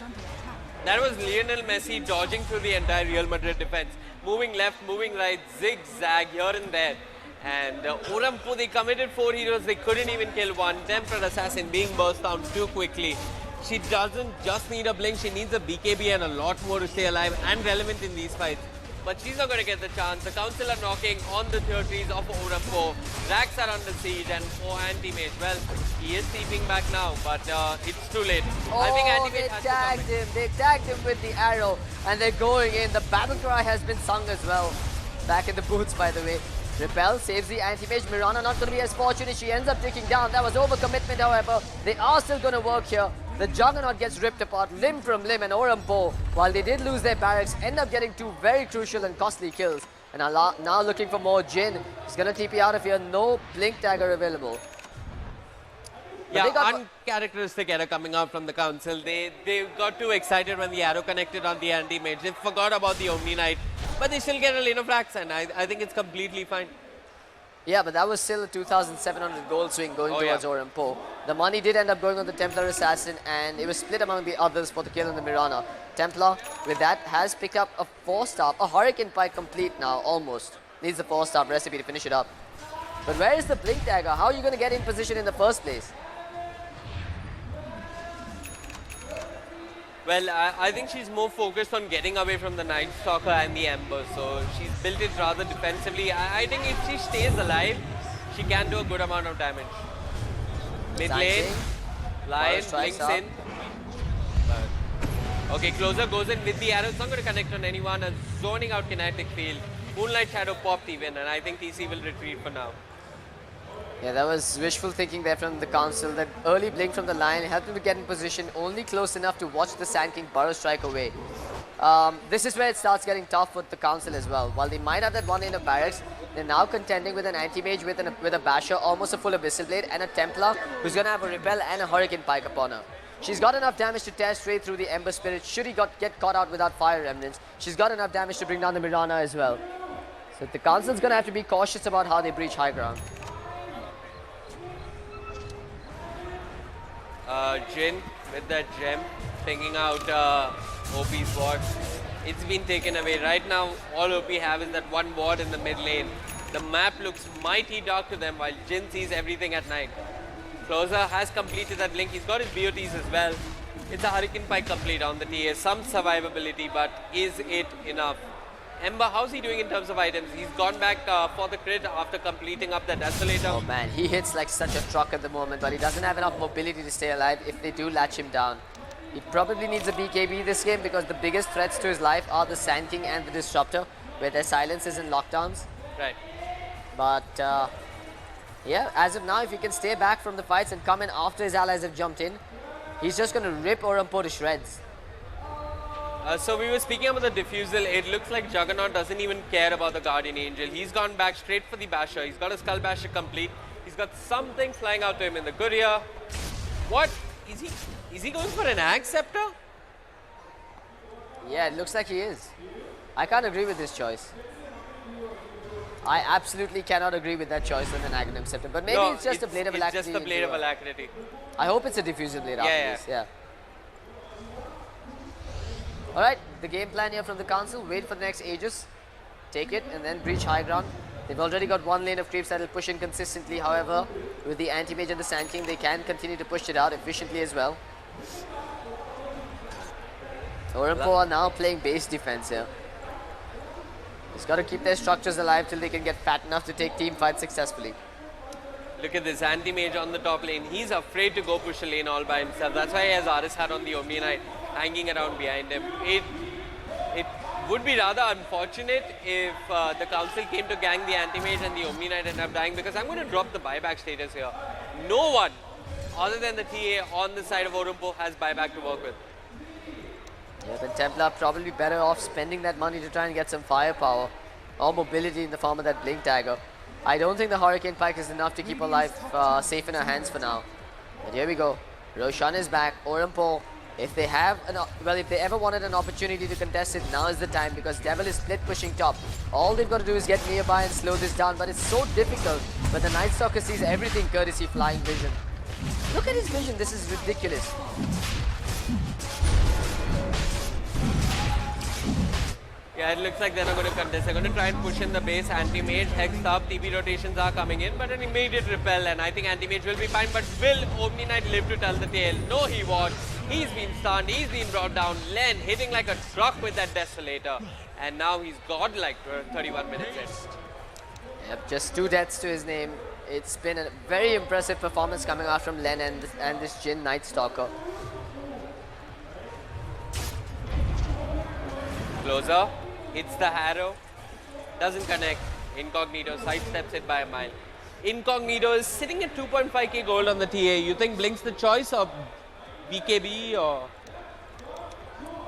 was Lionel Messi dodging through the entire Real Madrid defense. Moving left, moving right, zigzag here and there. And Orampo, they committed 4 heroes, they couldn't even kill one. Tempered Assassin being burst down too quickly. She doesn't just need a blink, she needs a BKB and a lot more to stay alive and relevant in these fights. But she's not going to get the chance. The Council are knocking on the tier 3s of Orampo. Racks are under siege, and for Anti-Mage, well, he is steeping back now, but it's too late. I think Anti-Mage has to come in. They tagged him with the arrow, and they're going in. The battle cry has been sung as well. Back in the boots, by the way. Repel saves the Anti-Mage. Mirana not going to be as fortunate. She ends up ticking down. That was overcommitment, however. They are still going to work here. The Juggernaut gets ripped apart limb from limb, and Orampo, while they did lose their barracks, end up getting 2 very crucial and costly kills. And are now looking for more Jin. He's going to TP out of here. No Blink Dagger available. Yeah, uncharacteristic error coming out from the Council. They got too excited when the arrow connected on the Anti-Mage. They forgot about the Omni Knight, but they still get a lane of racks, and I think it's completely fine. Yeah, but that was still a 2,700 gold swing going towards Orampo. The money did end up going on the Templar Assassin, and it was split among the others for the kill on the Mirana. Templar, with that, has picked up a 4-star, a Hurricane Pike complete now, almost. Needs a 4-star recipe to finish it up. But where is the Blink Dagger? How are you going to get in position in the first place? Well, I think she's more focused on getting away from the Night Stalker and the Ember, so she's built it rather defensively. I think if she stays alive, she can do a good amount of damage. Mid lane, Lion blinks in. Okay, closer goes in with the arrow. It's not going to connect on anyone. A zoning out kinetic field. Moonlight Shadow popped even, and I think TC will retreat for now. Yeah, that was wishful thinking there from the Council. That early blink from the Lion helped him to get in position only close enough to watch the Sand King Burrow strike away. This is where it starts getting tough with the Council as well. While they might have that one lane of barracks, they're now contending with an anti-mage, with a basher, almost a full Abyssal Blade, and a Templar who's going to have a repel and a Hurricane Pike upon her. She's got enough damage to tear straight through the Ember Spirit should he get caught out without Fire Remnants. She's got enough damage to bring down the Mirana as well. So the Council's going to have to be cautious about how they breach high ground. Jin with that gem, picking out OP's ward. It's been taken away. Right now, all OP have is that one ward in the mid lane. The map looks mighty dark to them while Jin sees everything at night. Closer has completed that blink. He's got his BOTs as well. It's a Hurricane Pike complete on the TA. Some survivability, but is it enough? Ember, how's he doing in terms of items? He's gone back for the crit after completing up that Desolator. Oh man, he hits like such a truck at the moment, but he doesn't have enough mobility to stay alive if they do latch him down. He probably needs a BKB this game because the biggest threats to his life are the Sand King and the Disruptor, where their silences and lockdowns. Right. But yeah, as of now, if he can stay back from the fights and come in after his allies have jumped in, he's just going to rip Orampo to shreds. So we were speaking about the Diffusal. It looks like Juggernaut doesn't even care about the Guardian Angel. He's gone back straight for the Basher. He's got a Skull Basher complete. He's got something flying out to him in the Courier. What? Is he going for an Axe Scepter? Yeah, it looks like he is. I can't agree with this choice. I absolutely cannot agree with that choice with an Aghanim Scepter. But maybe it's just a Blade of Alacrity. It's just a Blade of Alacrity. I hope it's a Diffusal Blade after this. Yeah. Alright, the game plan here from the Council, wait for the next Aegis, take it and then breach high ground. They've already got one lane of creeps that will push in consistently. However, with the Anti-Mage and the Sand King, they can continue to push it out efficiently as well. Orampo are now playing base defense here. He's got to keep their structures alive till they can get fat enough to take team fights successfully. Look at this Anti-Mage on the top lane. He's afraid to go push a lane all by himself. That's why he has Aris Hat on the Omni Knight hanging around behind him. It would be rather unfortunate if the Council came to gang the Anti-Mage and the Omni Knight ended up dying, because I'm going to drop the buyback status here. No one other than the TA on the side of Orampo has buyback to work with. Yeah, the Templar probably better off spending that money to try and get some firepower or mobility in the form of that Blink Dagger. I don't think the Hurricane Pike is enough to keep her life safe in her hands for now. But here we go. Roshan is back. Orampo, if they have if they ever wanted an opportunity to contest it, now is the time, because Devil is split pushing top. All they've got to do is get nearby and slow this down, but it's so difficult. But the Night Stalker sees everything courtesy Flying Vision. Look at his vision. This is ridiculous. Yeah, it looks like they're not going to contest. They're going to try and push in the base. Anti-Mage, Hex up, TP rotations are coming in, but an immediate repel, and I think Anti-Mage will be fine. But will Omni Knight live to tell the tale? No, he won't. He's been stunned, he's been brought down. Len hitting like a truck with that Desolator, and now he's got like 31 minutes left. Yep, just 2 deaths to his name. It's been a very impressive performance coming out from Len and this Jin Night Stalker. Closer, hits the Harrow, doesn't connect. Incognito sidesteps it by a mile. Incognito is sitting at 2.5k gold on the TA. You think Blink's the choice, or BKB, or?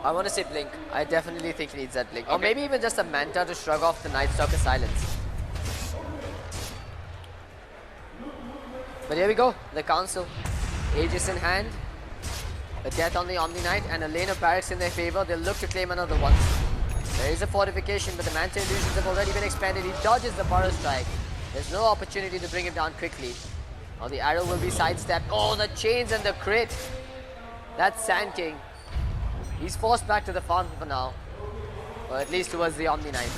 I want to say Blink. I definitely think he needs that Blink. Okay. Or maybe even just a Manta to shrug off the Night Stalker silence. But here we go, the Council. Aegis in hand, a death on the Omni Knight, and a lane of barracks in their favor. They'll look to claim another one. There is a fortification, but the Manta illusions have already been expanded. He dodges the Burrow Strike. There's no opportunity to bring him down quickly. Now the arrow will be sidestepped. Oh, the chains and the crit. That's Sand King. He's forced back to the farm for now. Or at least towards the Omni Knight.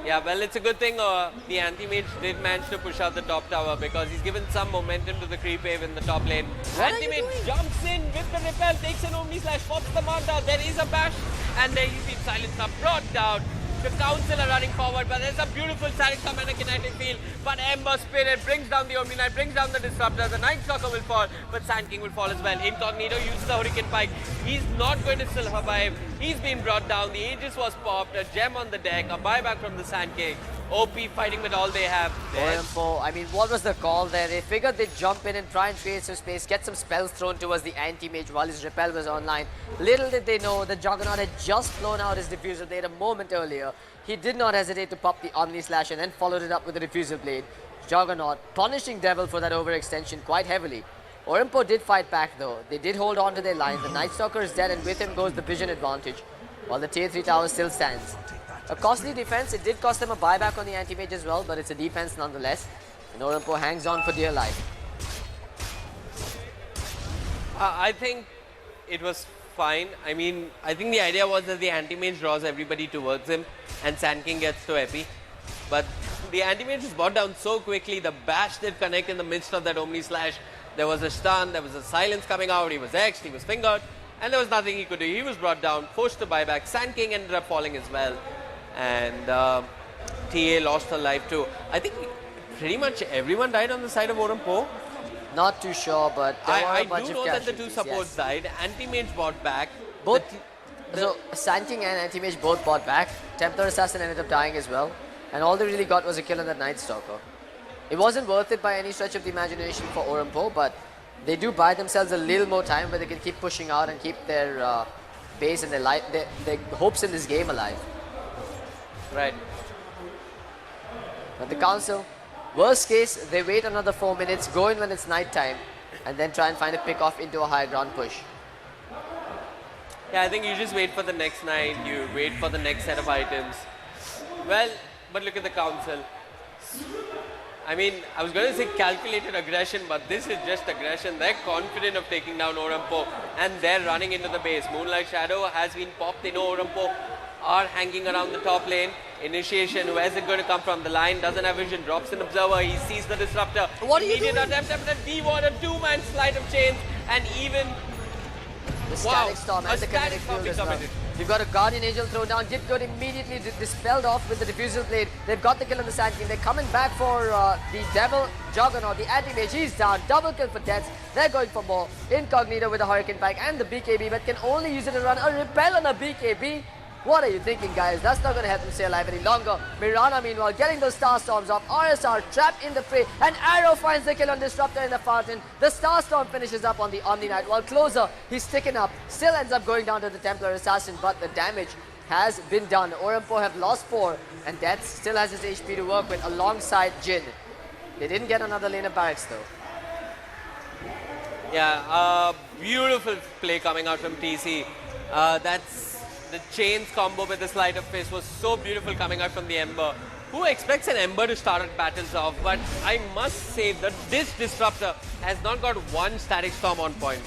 Yeah, well, it's a good thing the Anti-Mage did manage to push out the top tower, because he's given some momentum to the creep wave in the top lane. Anti-Mage jumps in with the repel, takes an Omni Slash, pops the Manta. There is a bash, and there he's been silenced up, brought down. The Council are running forward, but there's a beautiful Sanctum and a kinetic field. But Ember Spirit brings down the Omni Knight, brings down the Disruptor. The Night Stalker will fall, but Sand King will fall as well. Incognito uses the Hurricane Pike. He's not going to still survive. He's been brought down. The Aegis was popped, a gem on the deck, a buyback from the Sand King. OP fighting with all they have. Orampo, I mean, what was the call there? They figured they'd jump in and try and create some space, get some spells thrown towards the anti-mage while his repel was online. Little did they know that Juggernaut had just blown out his diffuser blade a moment earlier. He did not hesitate to pop the Omni Slash and then followed it up with the diffuser blade. Juggernaut punishing Devil for that overextension quite heavily. Orampo did fight back though. They did hold on to their line. The Night Stalker is dead and with him goes the vision advantage, while the tier 3 tower still stands. A costly defense. It did cost them a buyback on the anti-mage as well, but it's a defense nonetheless. And Orampo hangs on for dear life. I think it was fine. I mean, I think the idea was that the anti-mage draws everybody towards him and Sand King gets to Epi. But the anti-mage was brought down so quickly. The bash did connect in the midst of that Omni Slash. There was a stun, there was a silence coming out. He was X'd, he was fingered, and there was nothing he could do. He was brought down, forced to buyback. Sand King ended up falling as well. And TA lost her life too. I think pretty much everyone died on the side of Orampo. Not too sure, but there were a bunch do of know that the two casualties, supports died. Anti-mage bought back. Both, so Sand King and anti-mage both bought back. Templar Assassin ended up dying as well. And all they really got was a kill on that Night Stalker. It wasn't worth it by any stretch of the imagination for Orampo, but they do buy themselves a little more time where they can keep pushing out and keep their base and their hopes in this game alive. Right. But the council, worst case, they wait another 4 minutes, go in when it's night time, and then try and find a pick off into a high ground push. Yeah, I think you just wait for the next night, you wait for the next set of items. Well, but look at the council. I mean, I was going to say calculated aggression, but this is just aggression. They're confident of taking down Orampo, and they're running into the base. Moonlight Shadow has been popped. They know Orampo are hanging around the top lane. Initiation, where's it going to come from? The line doesn't have vision, drops an Observer, he sees the Disruptor. What are you doing? Attempt at a D-Ward, a two-man slide of chains, and even... The Static Storm and the Kinetic Field as well. You've got a Guardian Angel thrown down. Git got immediately dispelled off with the Diffusal Blade. They've got the kill on the Sand King. They're coming back for the Devil Juggernaut, the Anti-Mage. He's down. Double kill for Deaths. They're going for more. Incognito with the Hurricane Pike and the BKB, but can only use it to run a repel on a BKB. What are you thinking, guys? That's not going to help them stay alive any longer. Mirana, meanwhile, getting those Star Storms off. RSR trapped in the fray. And Arrow finds the kill on Disruptor in the fountain. The Star Storm finishes up on the Omni Knight. While Closer, he's sticking up. Still ends up going down to the Templar Assassin. But the damage has been done. Orampo have lost 4. And Death still has his HP to work with alongside Jin. They didn't get another lane of barracks, though. Yeah, beautiful play coming out from TC. That's... The chains combo with the Sleight of Fist was so beautiful coming out from the Ember. Who expects an Ember to start at battles off? But I must say that this Disruptor has not got one Static Storm on point.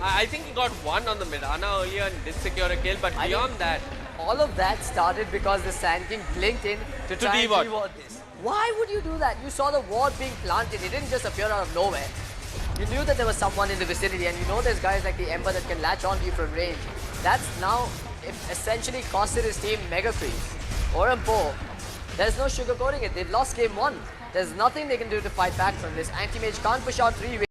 I think he got one on the Mirana earlier and did secure a kill, but beyond that... All of that started because the Sand King blinked in to try and de-ward this. Why would you do that? You saw the ward being planted. It didn't just appear out of nowhere. You knew that there was someone in the vicinity, and you know there's guys like the Ember that can latch onto you from range. That's now essentially costed his team mega creeps. Orampo, there's no sugarcoating it. They've lost game 1. There's nothing they can do to fight back from this. Anti-Mage can't push out 3 waves.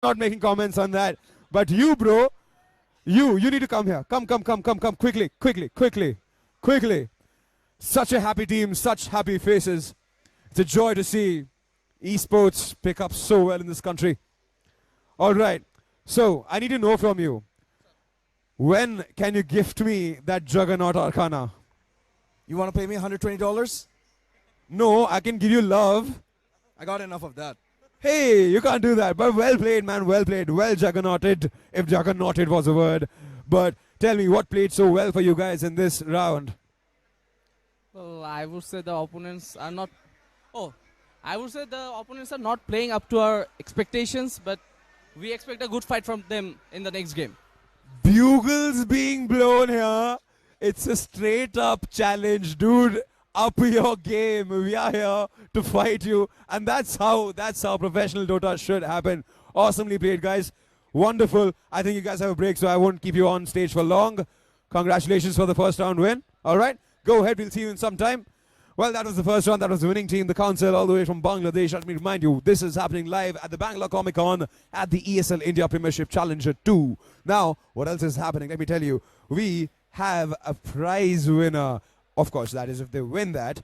not making comments on that. But you, bro, you need to come here. Come, quickly, quickly. Such a happy team, such happy faces. It's a joy to see esports pick up so well in this country. All right, so I need to know from you, when can you gift me that Juggernaut Arcana? You want to pay me $120? No, I can give you love. I got enough of that. Hey, you can't do that. But well played, man. Well played. Well juggernauted, if juggernauted was a word. But tell me, what played so well for you guys in this round? Well, I would say the opponents are not. Oh, I would say the opponents are not playing up to our expectations, but we expect a good fight from them in the next game. Bugles being blown here. It's a straight up challenge, dude. Up your game. We are here to fight you, and that's how professional Dota should happen. Awesomely played, guys. Wonderful. I think you guys have a break, so I won't keep you on stage for long. Congratulations for the first round win. All right, go ahead. We'll see you in some time. Well, that was the first round. That was the winning team, the council, all the way from Bangladesh. Let me remind you, this is happening live at the Bangalore Comic Con at the ESL India Premiership Challenger 2. Now, what else is happening? Let me tell you, we have a prize winner. Of course, that is if they win that,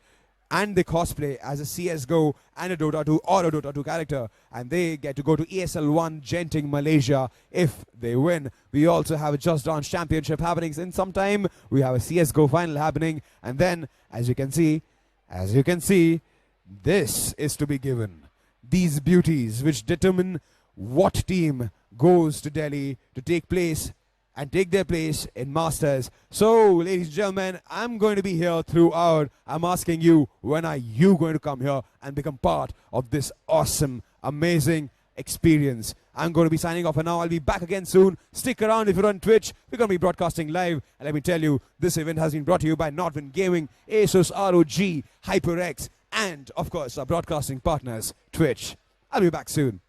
and they cosplay as a CSGO and a Dota 2 or a Dota 2 character, and they get to go to ESL 1 Genting, Malaysia if they win. We also have a Just Dance Championship happening in some time. We have a CSGO final happening, and then, as you can see, this is to be given. These beauties which determine what team goes to Delhi to take place and take their place in Masters. So, ladies and gentlemen, I'm going to be here throughout. I'm asking you, when are you going to come here and become part of this awesome, amazing experience? I'm going to be signing off for now. I'll be back again soon. Stick around if you're on Twitch. We're going to be broadcasting live. And let me tell you, this event has been brought to you by Nordwind Gaming, Asus ROG, HyperX, and, of course, our broadcasting partners, Twitch. I'll be back soon.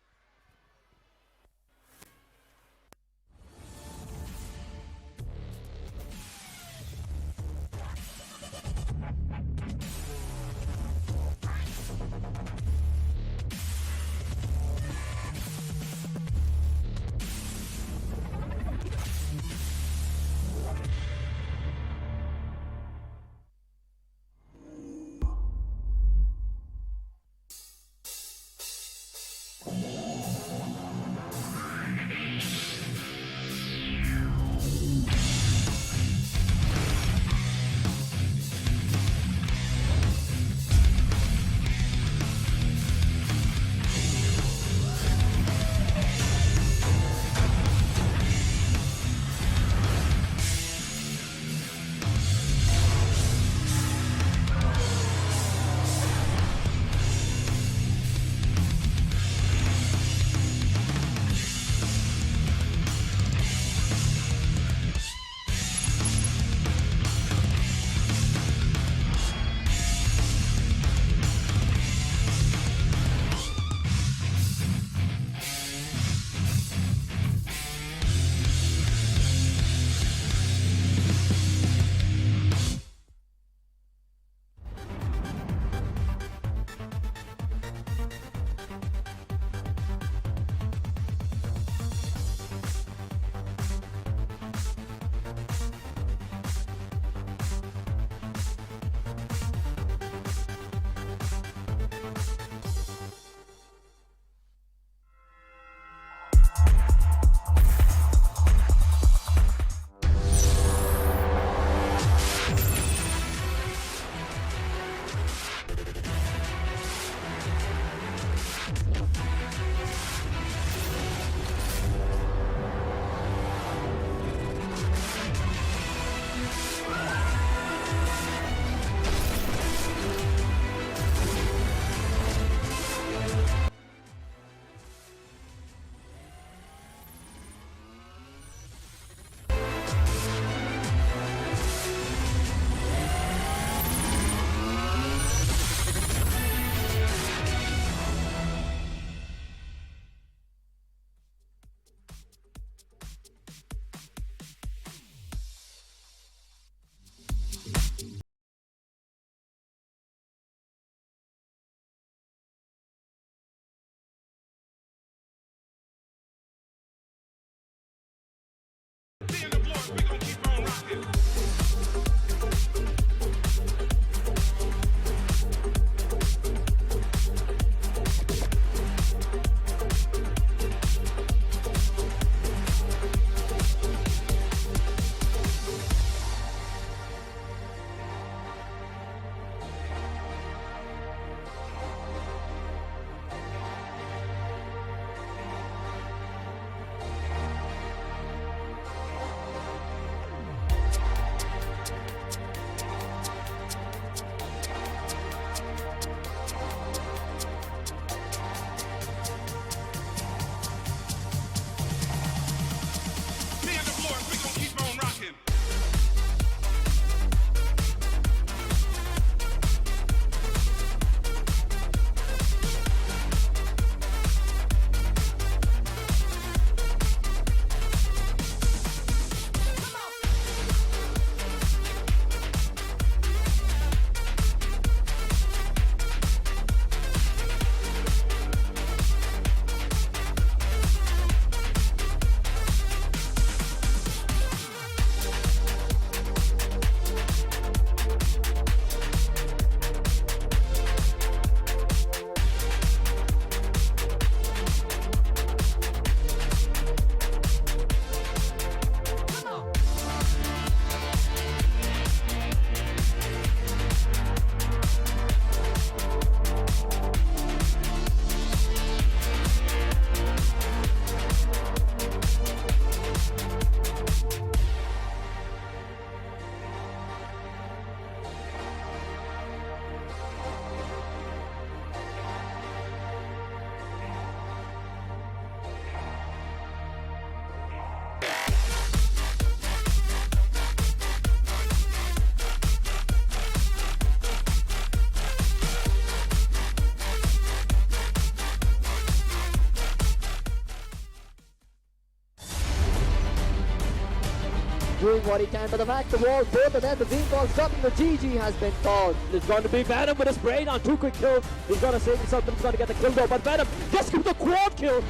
doing what he can, but the fact the wall, both of them, the green ball's dropping, the GG has been called. It's going to be Venom with a spray down. 2 quick kills. He's going to save himself, but he's going to get the kill though. But Venom just gives the quad kill.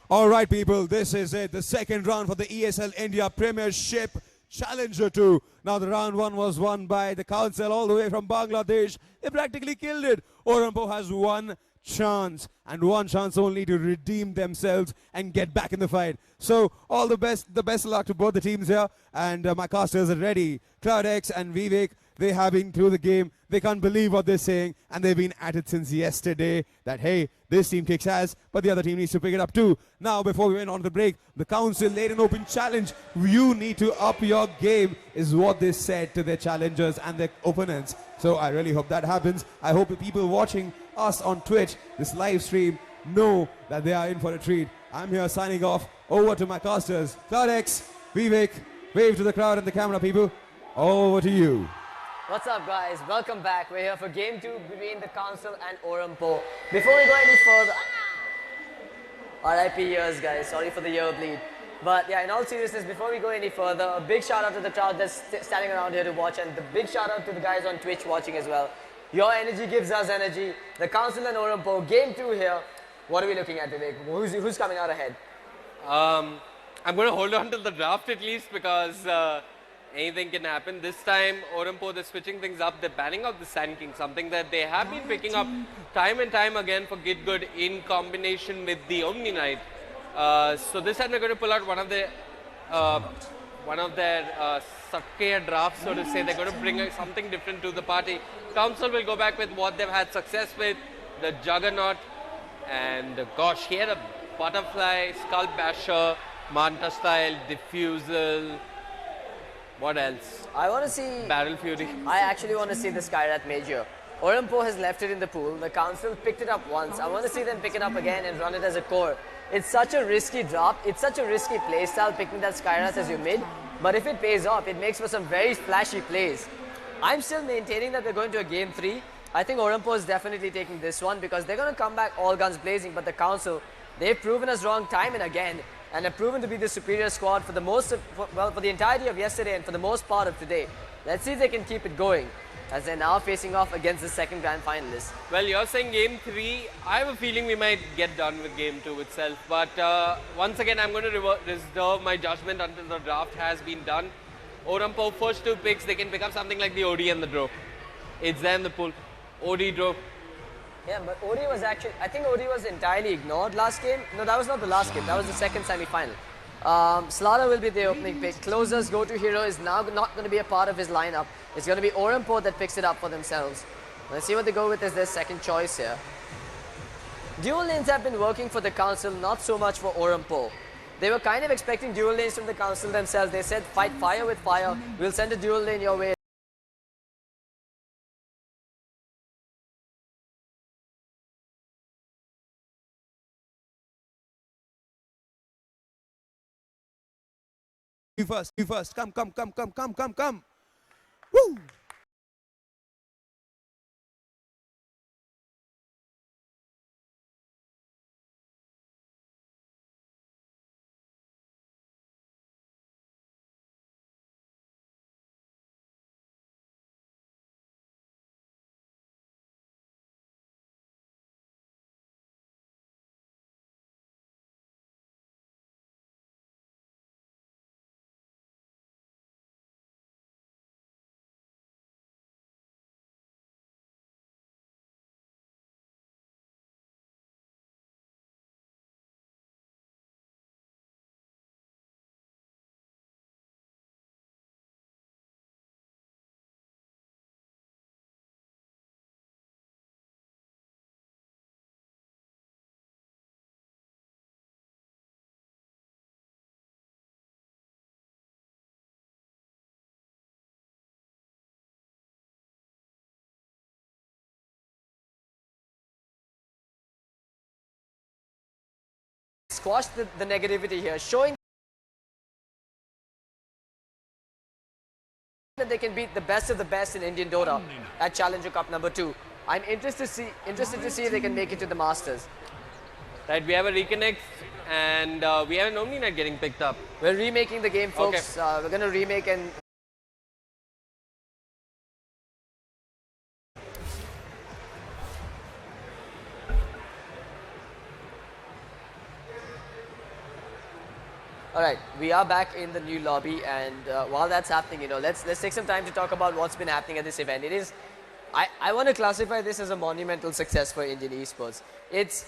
All right, people, this is it. The second round for the ESL India Premiership Challenger 2. Now, the round 1 was won by the council all the way from Bangladesh. They practically killed it. Orampo has one chance, and one chance only to redeem themselves and get back in the fight. So, all the best of luck to both the teams here. And my casters are ready. CloudX and Vivek, they have been through the game. They can't believe what they're saying, and they've been at it since yesterday that, hey, this team kicks ass, but the other team needs to pick it up too. Now, before we went on to the break, the council laid an open challenge. You need to up your game, is what they said to their challengers and their opponents. So I really hope that happens. I hope the people watching us on Twitch, this live stream, know that they are in for a treat. I'm here signing off. Over to my casters. CloudX, Vivek, wave to the crowd and the camera, people. Over to you. What's up, guys? Welcome back. We're here for game 2 between the council and Orampo. Before we go any further, RIP ears, guys. Sorry for the ear bleed. But yeah, in all seriousness, before we go any further, a big shout out to the crowd that's standing around here to watch, and the big shout out to the guys on Twitch watching as well. Your energy gives us energy. The council and Orampo, game 2 here. What are we looking at today? Who's coming out ahead? I'm going to hold on till the draft at least, because anything can happen. This time, Orampo, they're switching things up. They're banning out the Sand King, something that they have been picking up time and time again for Git Good in combination with the Omni Knight. So this time they're going to pull out one of their Satya drafts, so to say. They're going to bring something different to the party. Council will go back with what they've had success with, the Juggernaut, and gosh, he had a Butterfly, Skull Basher, Manta Style, Diffusal. What else? I want to see... Barrel Fury. I actually want to see the Skyrath Major. Orampo has left it in the pool. The council picked it up once. I want to see them pick it up again and run it as a core. It's such a risky drop. It's such a risky playstyle picking that Skyrath as your mid. But if it pays off, it makes for some very flashy plays. I'm still maintaining that they're going to a game 3. I think Orampo is definitely taking this one because they're going to come back all guns blazing. But the council, they've proven us wrong time and again, and have proven to be the superior squad for the for the entirety of yesterday and for the most part of today. Let's see if they can keep it going, as they're now facing off against the second grand finalist. Well, you're saying game 3. I have a feeling we might get done with game 2 itself. But once again, I'm going to reserve my judgment until the draft has been done. Orampo, first 2 picks, they can pick up something like the OD and the Draw. It's there in the pool. OD, Draw. Yeah, but OD was actually, I think OD was entirely ignored last game. No, that was not the last game. That was the second semi-final. Slaughter will be the opening pick. Closers go-to hero is now not going to be a part of his lineup. It's going to be Orampo that picks it up for themselves. Let's see what they go with as their second choice here. Dual lanes have been working for the council, not so much for Orampo. They were kind of expecting dual lanes from the council themselves. They said, fight fire with fire. We'll send a dual lane your way. You first. Come. Woo! squash the negativity here, showing that they can beat the best of the best in Indian Dota at Challenger Cup number 2. I'm interested to see if they can make it to the Masters. Right, we have a reconnect and we have an Omni Knight getting picked up. We're remaking the game, folks. We're going to remake and... All right, we are back in the new lobby, and while that's happening, let's take some time to talk about what's been happening at this event. It is, I want to classify this as a monumental success for Indian esports. It's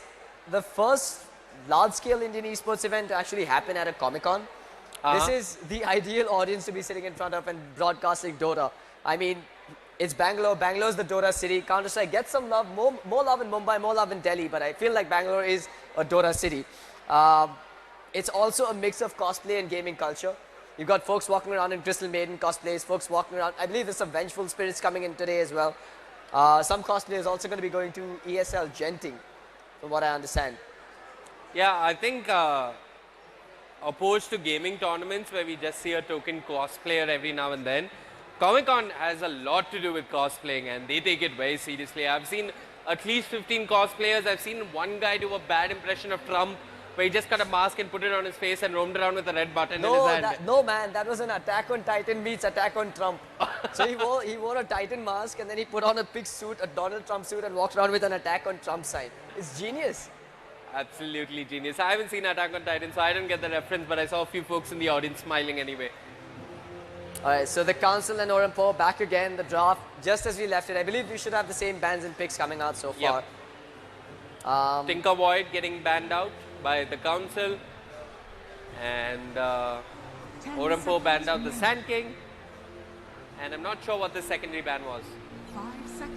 the first large-scale Indian esports event to actually happen at a Comic-Con. This is the ideal audience to be sitting in front of and broadcasting Dota. I mean, it's Bangalore. Bangalore's the Dota city. Counter-Strike gets some love, more love in Mumbai, more love in Delhi, but I feel like Bangalore is a Dota city. It's also a mix of cosplay and gaming culture. You've got folks walking around in Crystal Maiden cosplays, folks walking around. I believe there's some Vengeful Spirits coming in today as well. Some cosplayers also going to be going to ESL Genting, from what I understand. Yeah, I think opposed to gaming tournaments where we just see a token cosplayer every now and then, Comic-Con has a lot to do with cosplaying and they take it very seriously. I've seen at least 15 cosplayers. I've seen one guy do a bad impression of Trump, where he just cut a mask and put it on his face and roamed around with a red button in his hand. No, man, that was an Attack on Titan meets Attack on Trump. So he wore a Titan mask and then he put on a big suit, a Donald Trump suit, and walked around with an Attack on Trump sign. It's genius. Absolutely genius. I haven't seen Attack on Titan, so I didn't get the reference, but I saw a few folks in the audience smiling anyway. All right, so the Council and ORAM back again, the draft, just as we left it. I believe we should have the same bans and picks coming out so far. Yep. Tinker Void getting banned out by the Council, and ORAM banned out the Sand King, and I'm not sure what the secondary ban was.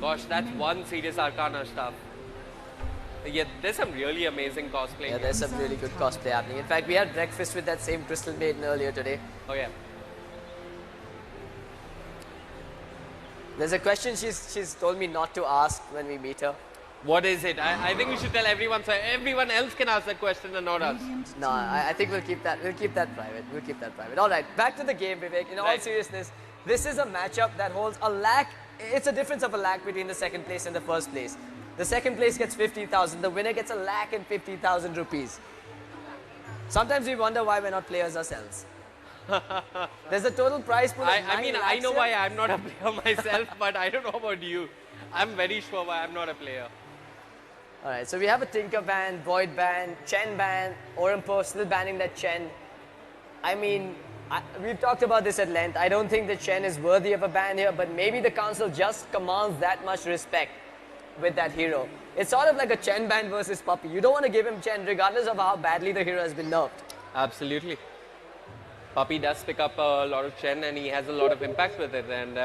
Gosh, that's one serious Arcana stuff. Yeah, there's some really amazing cosplay. Yeah, there's some really good cosplay happening. In fact, we had breakfast with that same Crystal Maiden earlier today. Oh yeah. There's a question she's told me not to ask when we meet her. What is it? I think we should tell everyone so everyone else can ask that question and not us. No, I think we'll keep that private. We'll keep that private. All right, back to the game, Vivek. In all seriousness, this is a matchup that holds a lakh. It's a difference of a lakh between the second place and the first place. The second place gets 50,000. The winner gets 1,50,000 rupees. Sometimes we wonder why we're not players ourselves. There's a total prize pool of 9 I mean, lakhs I know here. why I'm not a player myself, but I don't know about you. I'm very sure why I'm not a player. All right, so we have a Tinker ban, Void ban, Chen ban, ORAM still banning that Chen. I mean, we've talked about this at length. I don't think that Chen is worthy of a ban here, but maybe the council just commands that much respect with that hero. It's sort of like a Chen ban versus Puppy. You don't want to give him Chen regardless of how badly the hero has been nerfed. Absolutely. Puppy does pick up a lot of Chen and he has a lot of impact with it. And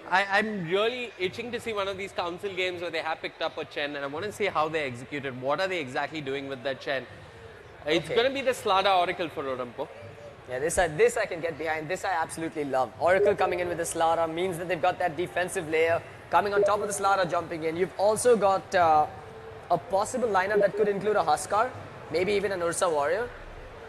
I'm really itching to see one of these council games where they have picked up a Chen, and I want to see how they execute it. What are they exactly doing with that Chen? It's going to be the Slada Oracle for ORAM. Yeah, this I can get behind. This I absolutely love. Oracle coming in with the Slada means that they've got that defensive layer coming on top of the Slada jumping in. You've also got a possible lineup that could include a Huskar, maybe even an Ursa Warrior.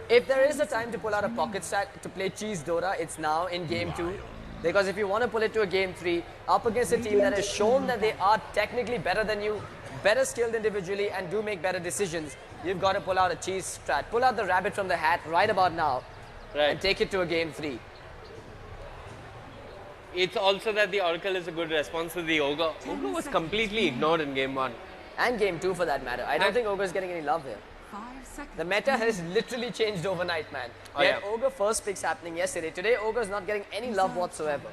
If there is a time to pull out a pocket stack to play Cheese Dota, it's now in Game 2. Because if you want to pull it to a Game 3, up against a team that has shown that they are technically better than you, better skilled individually, and do make better decisions, you've got to pull out a Cheese strat. Pull out the rabbit from the hat right about now and take it to a Game 3. It's also that the Oracle is a good response to the Ogre. Ogre was completely ignored in Game 1. And Game 2 for that matter. I don't think Ogre is getting any love here. The meta has literally changed overnight, man. We had Ogre first picks happening yesterday. Today, Ogre is not getting any love whatsoever.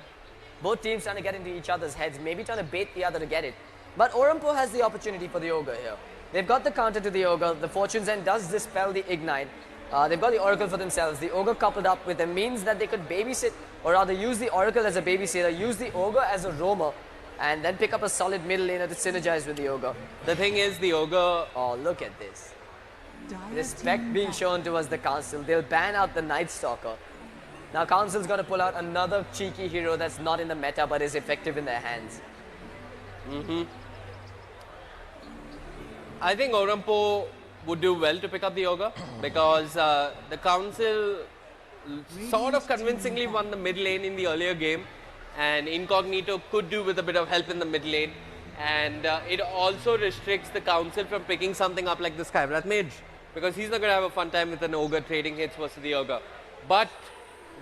Both teams trying to get into each other's heads, maybe trying to bait the other to get it. But ORAM has the opportunity for the Ogre here. They've got the counter to the Ogre. The Fortune's End does dispel the Ignite. They've got the Oracle for themselves. The Ogre coupled up with them means that they could babysit, or rather use the Oracle as a babysitter, use the Ogre as a roamer, and then pick up a solid middle laner to synergize with the Ogre. The thing is, the Ogre... Oh, look at this. Respect being shown towards the council. They'll ban out the Night Stalker. Now council's got to pull out another cheeky hero that's not in the meta but is effective in their hands. I think ORAM would do well to pick up the Ogre because the Council sort of convincingly won the mid lane in the earlier game, and Incognito could do with a bit of help in the mid lane, and it also restricts the Council from picking something up like the Skywrath Mage because he's not going to have a fun time with an Ogre trading hits versus the Ogre. But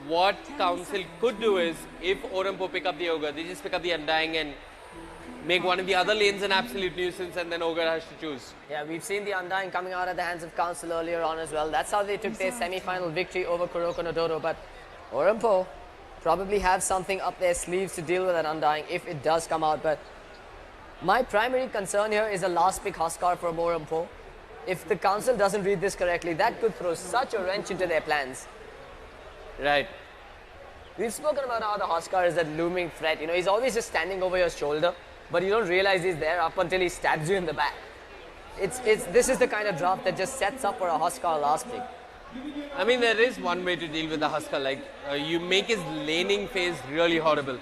what Council could do is, if Orampo pick up the Ogre, they just pick up the Undying and make one of the other lanes an absolute nuisance, and then Ogre has to choose. Yeah, we've seen the Undying coming out at the hands of Council earlier on as well. That's how they took their semi-final victory over Kuroko no Dodo. But Orampo probably have something up their sleeves to deal with that Undying if it does come out. But my primary concern here is a last pick Huskar from Orampo. If the Council doesn't read this correctly, that could throw such a wrench into their plans. Right. We've spoken about how the Huskar is that looming threat. You know, he's always just standing over your shoulder, but you don't realize he's there up until he stabs you in the back. This is the kind of draft that just sets up for a Huskar last pick. I mean, there is one way to deal with the Huskar, like you make his laning phase really horrible.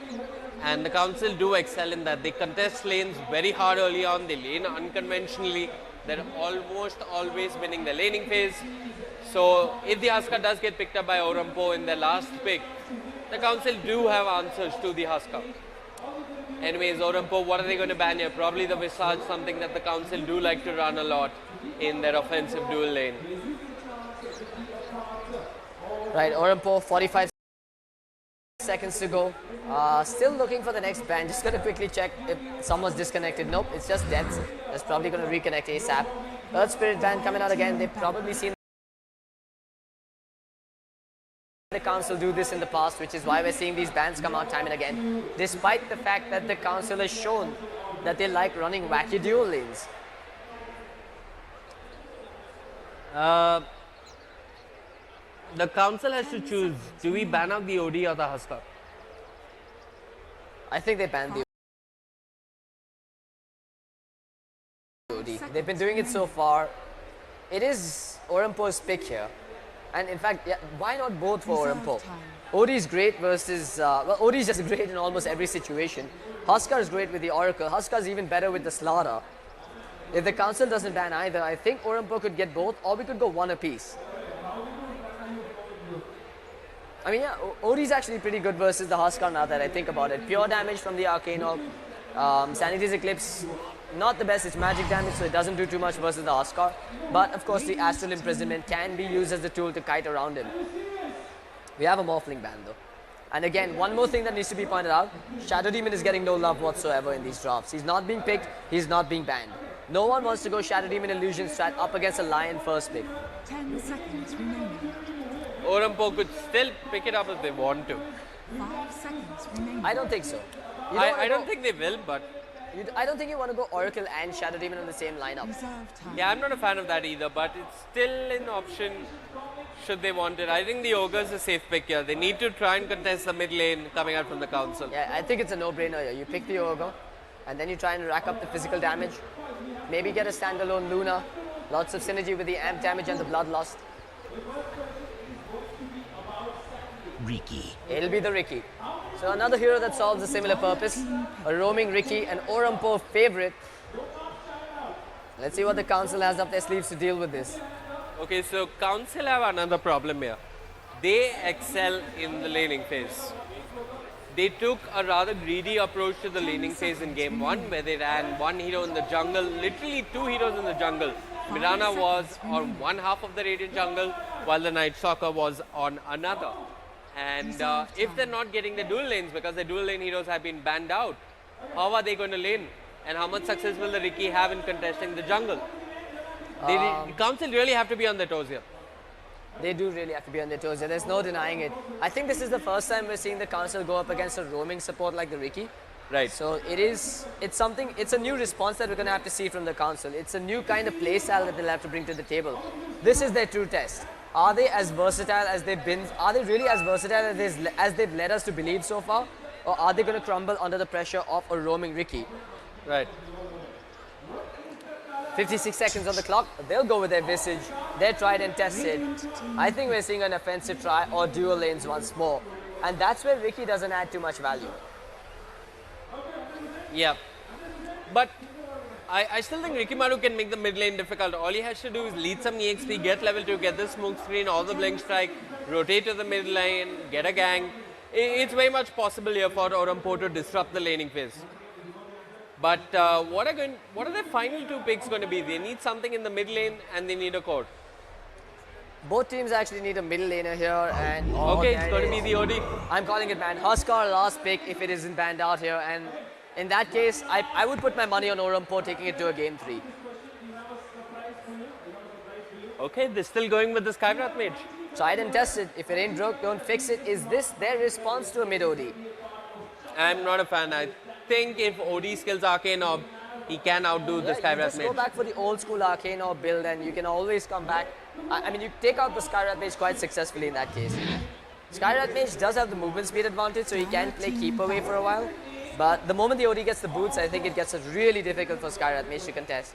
And the Council do excel in that. They contest lanes very hard early on, they lane unconventionally, they're almost always winning the laning phase. So if the Huskar does get picked up by Orampo in their last pick, the Council do have answers to the Huskar. Anyways, Orampo, what are they going to ban here? Probably the Visage, something that the Council do like to run a lot in their offensive dual lane. Right, Orampo, 45 seconds to go. Still looking for the next ban. Just going to quickly check if someone's disconnected. Nope, it's just Debs. That's probably going to reconnect ASAP. Earth Spirit ban coming out again. They've probably seen the Council do this in the past, which is why we're seeing these bans come out time and again, despite the fact that the Council has shown that they like running wacky dual lanes. The Council has to choose, do we ban out the OD or the Huskar? I think they banned the OD. They've been doing it so far. It is Orampo's pick here. And in fact, yeah, why not both for Orampo? OD is great versus, well, OD is just great in almost every situation. Huskar is great with the Oracle. Huskar is even better with the Slaughter. If the Council doesn't ban either, I think Orampo could get both, or we could go one apiece. I mean, yeah, OD is actually pretty good versus the Huskar now that I think about it. Pure damage from the Arcane Orb. Sanity's Eclipse, not the best, it's magic damage, so it doesn't do too much versus the Huskar. But of course, the Astral Imprisonment can be used as the tool to kite around him. We have a Morphling ban though. And again, one more thing that needs to be pointed out, Shadow Demon is getting no love whatsoever in these drafts. He's not being picked, he's not being banned. No one wants to go Shadow Demon Illusion strat up against a Lion first pick. 10 seconds remaining. Orampo could still pick it up if they want to. 5 seconds remaining. I don't think so. I don't think they will, but I don't think you want to go Oracle and Shadow Demon on the same lineup. yeah, I'm not a fan of that either, but it's still an option should they want it. I think the Ogre is a safe pick here. They need to try and contest the mid lane coming out from the Council. Yeah, I think it's a no-brainer here. You pick the Ogre, and then you try and rack up the physical damage. Maybe get a standalone Luna. Lots of synergy with the amp damage and the bloodlust. Riki. It'll be the Riki. So another hero that solves a similar purpose. A roaming Riki, an Orampo favorite. Let's see what the Council has up their sleeves to deal with this. Okay, so Council have another problem here. They excel in the laning phase. They took a rather greedy approach to the laning phase in game 1, where they ran one hero in the jungle, literally 2 heroes in the jungle. Mirana was on one half of the Radiant jungle, while the Night Stalker was on another. And if they're not getting the dual lanes, because the dual lane heroes have been banned out, how are they going to lane? And how much success will the Riki have in contesting the jungle? Council really have to be on their toes here. They do really have to be on their toes. There's no denying it. I think this is the first time we're seeing the Council go up against a roaming support like the Riki. Right. So it's a new response that we're going to have to see from the Council. It's a new kind of play style that they'll have to bring to the table. This is their true test. Are they as versatile as they've been? Are they really as versatile as they've led us to believe so far? Or are they going to crumble under the pressure of a roaming Riki? Right. 56 seconds on the clock. They'll go with their Visage. They're tried and tested. I think we're seeing an offensive try or dual lanes once more. And that's where Riki doesn't add too much value. Yeah. But I still think Rikimaru can make the mid lane difficult. All he has to do is lead some EXP, get level 2, get the smoke screen, all the blink strike, rotate to the mid lane, get a gang. It's very much possible here for Orampo to disrupt the laning phase. But what are their final two picks going to be? They need something in the mid lane and they need a core. Both teams actually need a middle laner here, and okay, it's going to be the OD. I'm calling it, man. Huskar last pick if it isn't banned out here, and in that case, I would put my money on Orampo taking it to a game 3. Okay, they're still going with the Skywrath mage. Try it and test it. If it ain't broke, don't fix it. Is this their response to a mid OD? I'm not a fan. I think if OD skills Arcane Orb, he can outdo the Skywrath just mage. Go back for the old school Arcane Orb build, and you can always come back. I mean, you take out the Skywrath mage quite successfully in that case. Skywrath mage does have the movement speed advantage, so he can play keep away for a while. But the moment the OD gets the boots, I think it gets really difficult for Skywrath mage to contest.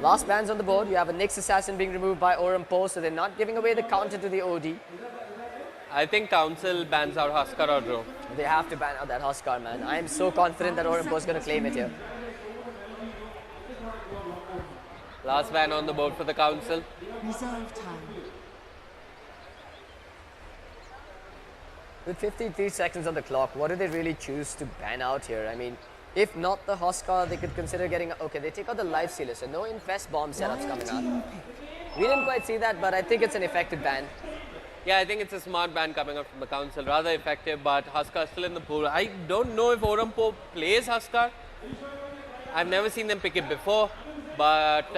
Last bans on the board. You have a Nyx Assassin being removed by Orampo, so they're not giving away the counter to the OD. I think Council bans out Huskar or Draw. They have to ban out that Huskar, man. I am so confident that Orampo is going to claim it here. Last ban on the board for the Council. Reserve time. With 53 seconds on the clock, what do they really choose to ban out here? I mean, if not the Huskar, they could consider getting... Okay, they take out the Life Sealer, so no Infest Bomb setups coming out. We didn't quite see that, but I think it's an effective ban. Yeah, I think it's a smart ban coming up from the Council. Rather effective, but Huskar still in the pool. I don't know if Orampo plays Huskar. I've never seen them pick it before, but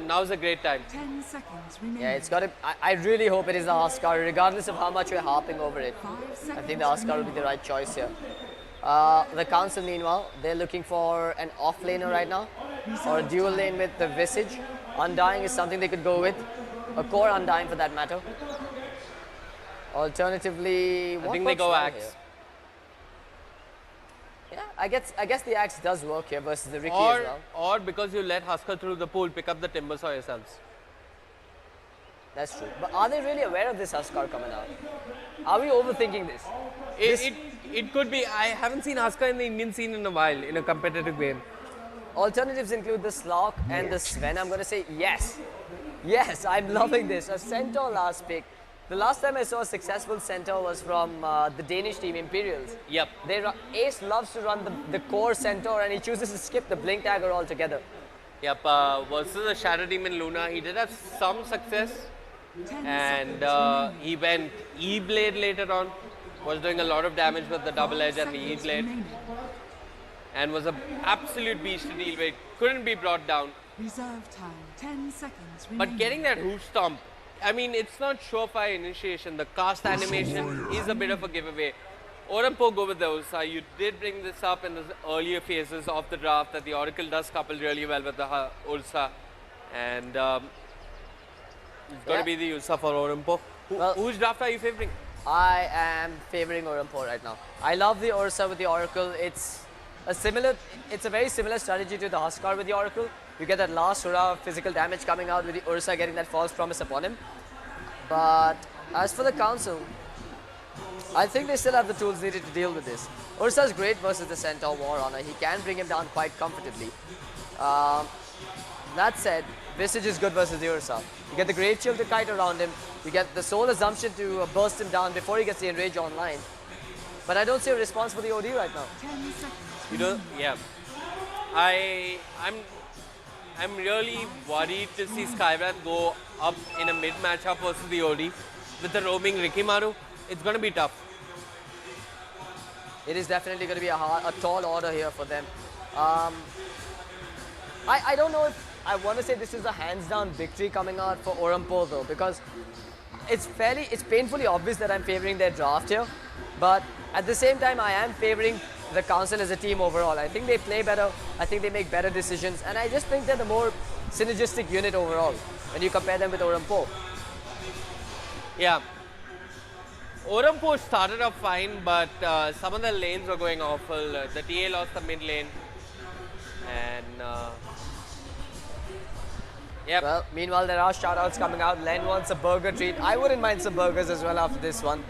now's a great time. 10 seconds remaining. Yeah, it's got to... I really hope it is the Huskar, regardless of how much we're harping over it. 5 seconds. I think the Huskar will be the right choice here. The Council, meanwhile, they're looking for an off laner right now, or a dual lane with the Visage. Undying is something they could go with, a core Undying for that matter. Alternatively, I think they go Axe. Here? Yeah, I guess the Axe does work here versus the Riki as well. Or because you let Huskar through the pool, pick up the Timbers for yourselves. That's true. But are they really aware of this Huskar coming out? Are we overthinking this? It could be. I haven't seen Huskar in the Indian scene in a while, in a competitive game. Alternatives include the Slock and the Sven. I'm going to say yes. Yes, I'm loving this. A Centaur last pick. The last time I saw a successful Centaur was from the Danish team, Imperials. Yep. Ace loves to run the core Centaur, and he chooses to skip the Blink Dagger altogether. Yep, versus the Shadow Demon Luna, he did have some success. And he went E-Blade later on. Was doing a lot of damage with the double edge and the E-Blade. And was an absolute beast to deal with. Couldn't be brought down. Reserve time. 10 seconds remaining. But getting that hoof stomp, I mean, it's not surefire initiation. The cast animation is a bit of a giveaway. Orampo go with those. You did bring this up in the earlier phases of the draft that the Oracle does couple really well with the Ursa. And it's going to be the Ursa for Orampo. Whose draft are you favoring? I am favoring Orampo right now. I love the Ursa with the Oracle. It's a very similar strategy to the Huskar with the Oracle. You get that last hurrah of physical damage coming out with the Ursa getting that false promise upon him. But as for the Council, I think they still have the tools needed to deal with this. Ursa is great versus the Centaur War Honor. He can bring him down quite comfortably. That said, Visage is good versus the Ursa. You get the Great Shield to kite around him. You get the Soul Assumption to burst him down before he gets the Enrage online. But I don't see a response for the OD right now. 10 seconds. You don't? Yeah. I'm really worried to see Skywrath go up in a mid matchup versus the OD. With the roaming Rikimaru, it's going to be tough. It is definitely going to be a tall order here for them. I don't know if I want to say this is a hands-down victory coming out for Orampo though, because it's painfully obvious that I'm favoring their draft here. But at the same time, I am favoring the Council as a team overall. I think they play better. I think they make better decisions. And I just think they're the more synergistic unit overall when you compare them with Orampo. Yeah. Orampo started off fine, but some of the lanes were going awful. The TA lost the mid lane. And yep. Well, meanwhile, there are shoutouts coming out. Len wants a burger treat. I wouldn't mind some burgers as well after this one.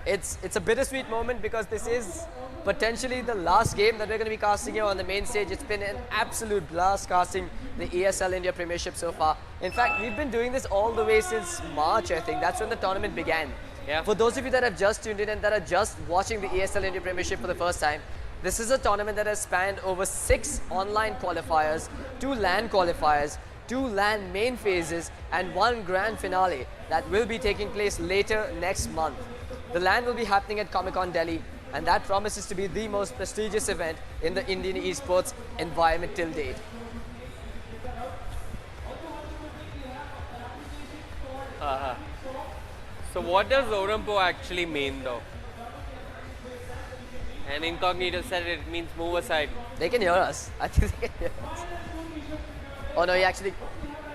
it's a bittersweet moment because this is potentially the last game that we're going to be casting here on the main stage. It's been an absolute blast casting the ESL India Premiership so far. In fact, we've been doing this all the way since March, I think. That's when the tournament began. Yeah. For those of you that have just tuned in and that are just watching the ESL India Premiership for the first time, this is a tournament that has spanned over 6 online qualifiers, 2 LAN qualifiers, 2 LAN main phases, and 1 grand finale that will be taking place later next month. The LAN will be happening at Comic-Con Delhi, and that promises to be the most prestigious event in the Indian esports environment till date. So what does Orampo actually mean though? And Incognito said it means move aside. They can hear us. I think they can hear us. Oh no, he actually...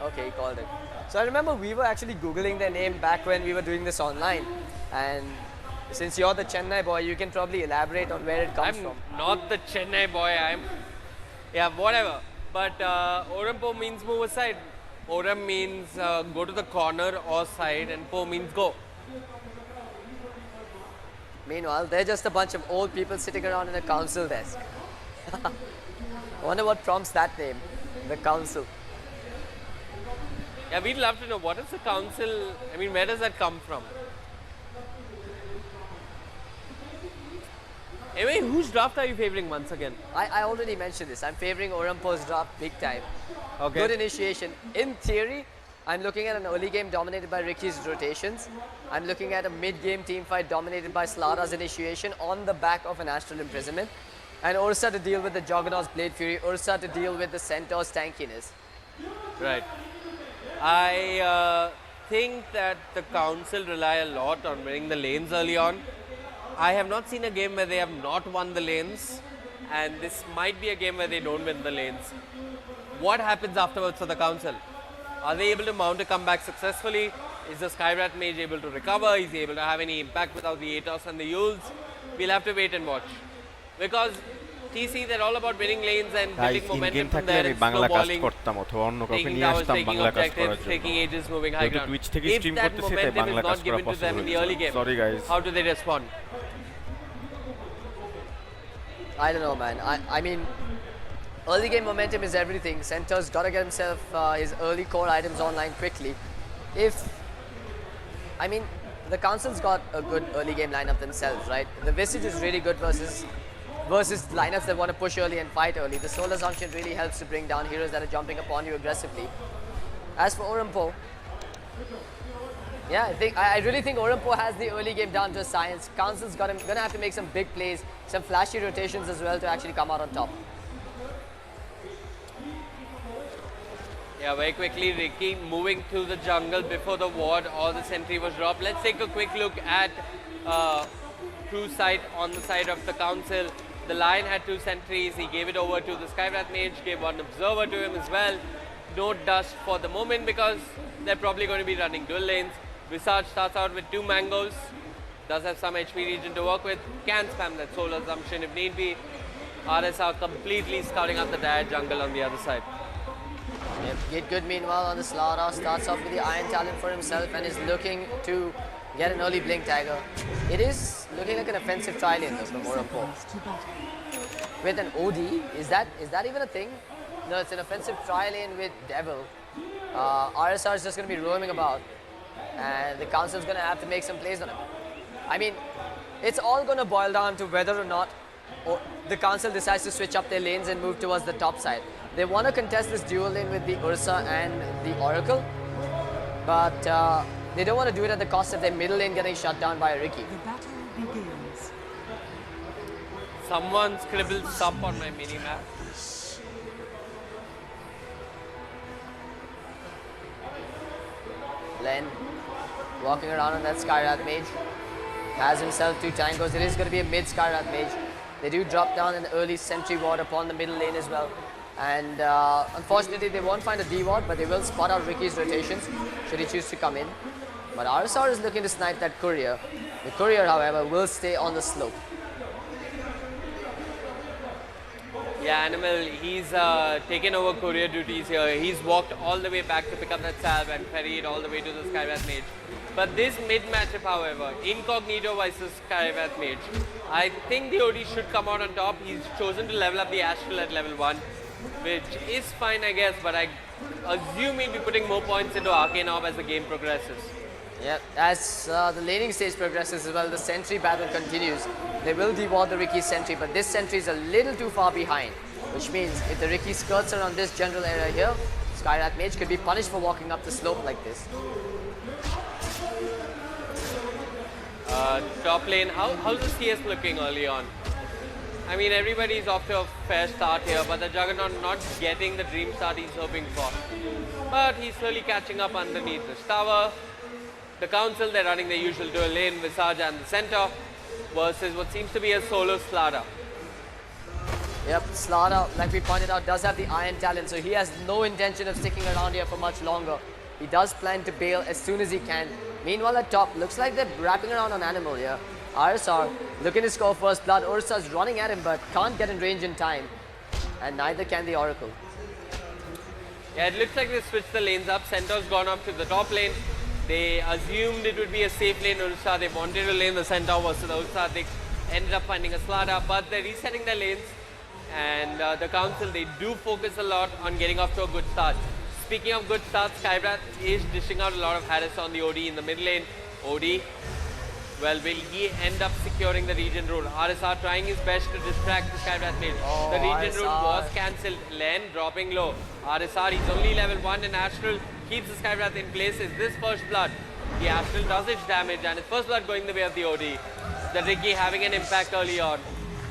Okay, he called it. So I remember we were actually Googling their name back when we were doing this online. And since you're the Chennai boy, you can probably elaborate on where it comes from. I'm not the Chennai boy, yeah, whatever. But Orampo means move aside. Oram means go to the corner or side, and Po means go. Meanwhile, they're just a bunch of old people sitting around in a council desk. I wonder what prompts that name, the council. Yeah, we'd love to know, what is the council, I mean, where does that come from? Anyway, whose draft are you favoring once again? I already mentioned this. I'm favoring Orampo's draft big time. Okay. Good initiation. In theory, I'm looking at an early game dominated by Ricky's rotations. I'm looking at a mid-game team fight dominated by Slara's initiation on the back of an Astral Imprisonment. And Ursa to deal with the Juggernaut's Blade Fury, Ursa to deal with the Centaur's tankiness. Right. I think that the council rely a lot on winning the lanes early on. I have not seen a game where they have not won the lanes, and this might be a game where they don't win the lanes. What happens afterwards for the council? Are they able to mount a comeback successfully? Is the Skyrat Mage able to recover? Is he able to have any impact without the Atos and the Yules? We'll have to wait and watch. Because TC, they're all about winning lanes and building momentum from there and snowballing, taking towers, taking objectives, taking ages, moving high ground. If that momentum is not given to them in the early game, how do they respond? I don't know, man. I mean, early game momentum is everything. Centaur's got to get himself his early core items online quickly. I mean, the council's got a good early game lineup themselves, right? The Visage is really good versus lineups that want to push early and fight early. The Soul Assumption really helps to bring down heroes that are jumping upon you aggressively. As for Orampo, yeah, I really think Orampo has the early game down to a science. Council's gonna have to make some big plays, some flashy rotations as well to actually come out on top. Yeah, very quickly, Ricky moving through the jungle before the ward or the sentry was dropped. Let's take a quick look at Crew's side on the side of the council. The Lion had 2 sentries. He gave it over to the Skyrat Mage, gave 1 observer to him as well. No dust for the moment because they're probably going to be running dual lanes. Visage starts out with 2 mangoes. Does have some HP region to work with. Can spam that Soul Assumption if need be. RSR completely scouting out the dire jungle on the other side. Yep, Get Good meanwhile on the Slara starts off with the Iron Talent for himself and is looking to get an early Blink Tiger. It is looking like an offensive tri-lane though from Orampo. With an OD, is that even a thing? No, it's an offensive tri-lane with Devil. RSR is just going to be roaming about and the council's going to have to make some plays on him. I mean, it's all going to boil down to whether or not the council decides to switch up their lanes and move towards the top side. They want to contest this dual lane with the Ursa and the Oracle, but they don't want to do it at the cost of their middle lane getting shut down by a Ricky. The battle begins. Someone scribbled sub on my mini-map. Len walking around on that Skyrat Mage. Has himself 2 tangos. It is going to be a mid Skyrat Mage. They do drop down an early sentry ward upon the middle lane as well. And unfortunately, they won't find a D ward, but they will spot out Ricky's rotations should he choose to come in. But RSR is looking to snipe that courier. The courier, however, will stay on the slope. Yeah, Animal, he's taken over courier duties here. He's walked all the way back to pick up that salve and ferry it all the way to the Skyrat Mage. But this mid matchup, however, Incognito versus Kaivat Mage, I think the OD should come out on top. He's chosen to level up the Astral at level 1, which is fine, I guess, but I assume he'll be putting more points into Arcane Orb as the game progresses. Yeah, as the laning stage progresses as well, the sentry battle continues. They will deward the Riki sentry, but this sentry is a little too far behind, which means if the Riki skirts around this general area here, Skyrat Mage could be punished for walking up the slope like this. Top lane, how's the CS looking early on? I mean, everybody's off to a fair start here, but the Juggernaut not getting the dream start he's hoping for. But he's slowly catching up underneath this tower. The Council, they're running their usual dual lane, Visage and the center, versus what seems to be a solo Slada. Yep, Slada, like we pointed out, does have the Iron Talent, so he has no intention of sticking around here for much longer. He does plan to bail as soon as he can. Meanwhile at top, looks like they're wrapping around on Animal here. RSR looking to score first blood. Ursa's running at him but can't get in range in time. And neither can the Oracle. Yeah, it looks like they switched the lanes up. Centaur's gone up to the top lane. They assumed it would be a safe lane Ursa. They wanted to lane the Centaur versus the Ursa. They ended up finding a Slada, but they're resetting their lanes. And the Council, they do focus a lot on getting off to a good start. Speaking of good starts, Skybrat is dishing out a lot of harass on the OD in the mid lane. OD, well, will he end up securing the region rule? RSR trying his best to distract the Skybrat mid. The region rule was cancelled. Len dropping low. RSR, he's only level 1 and Astral keeps the Skybrat in place. Is this first blood? The Astral does its damage and it's first blood going the way of the OD. The Riki having an impact early on.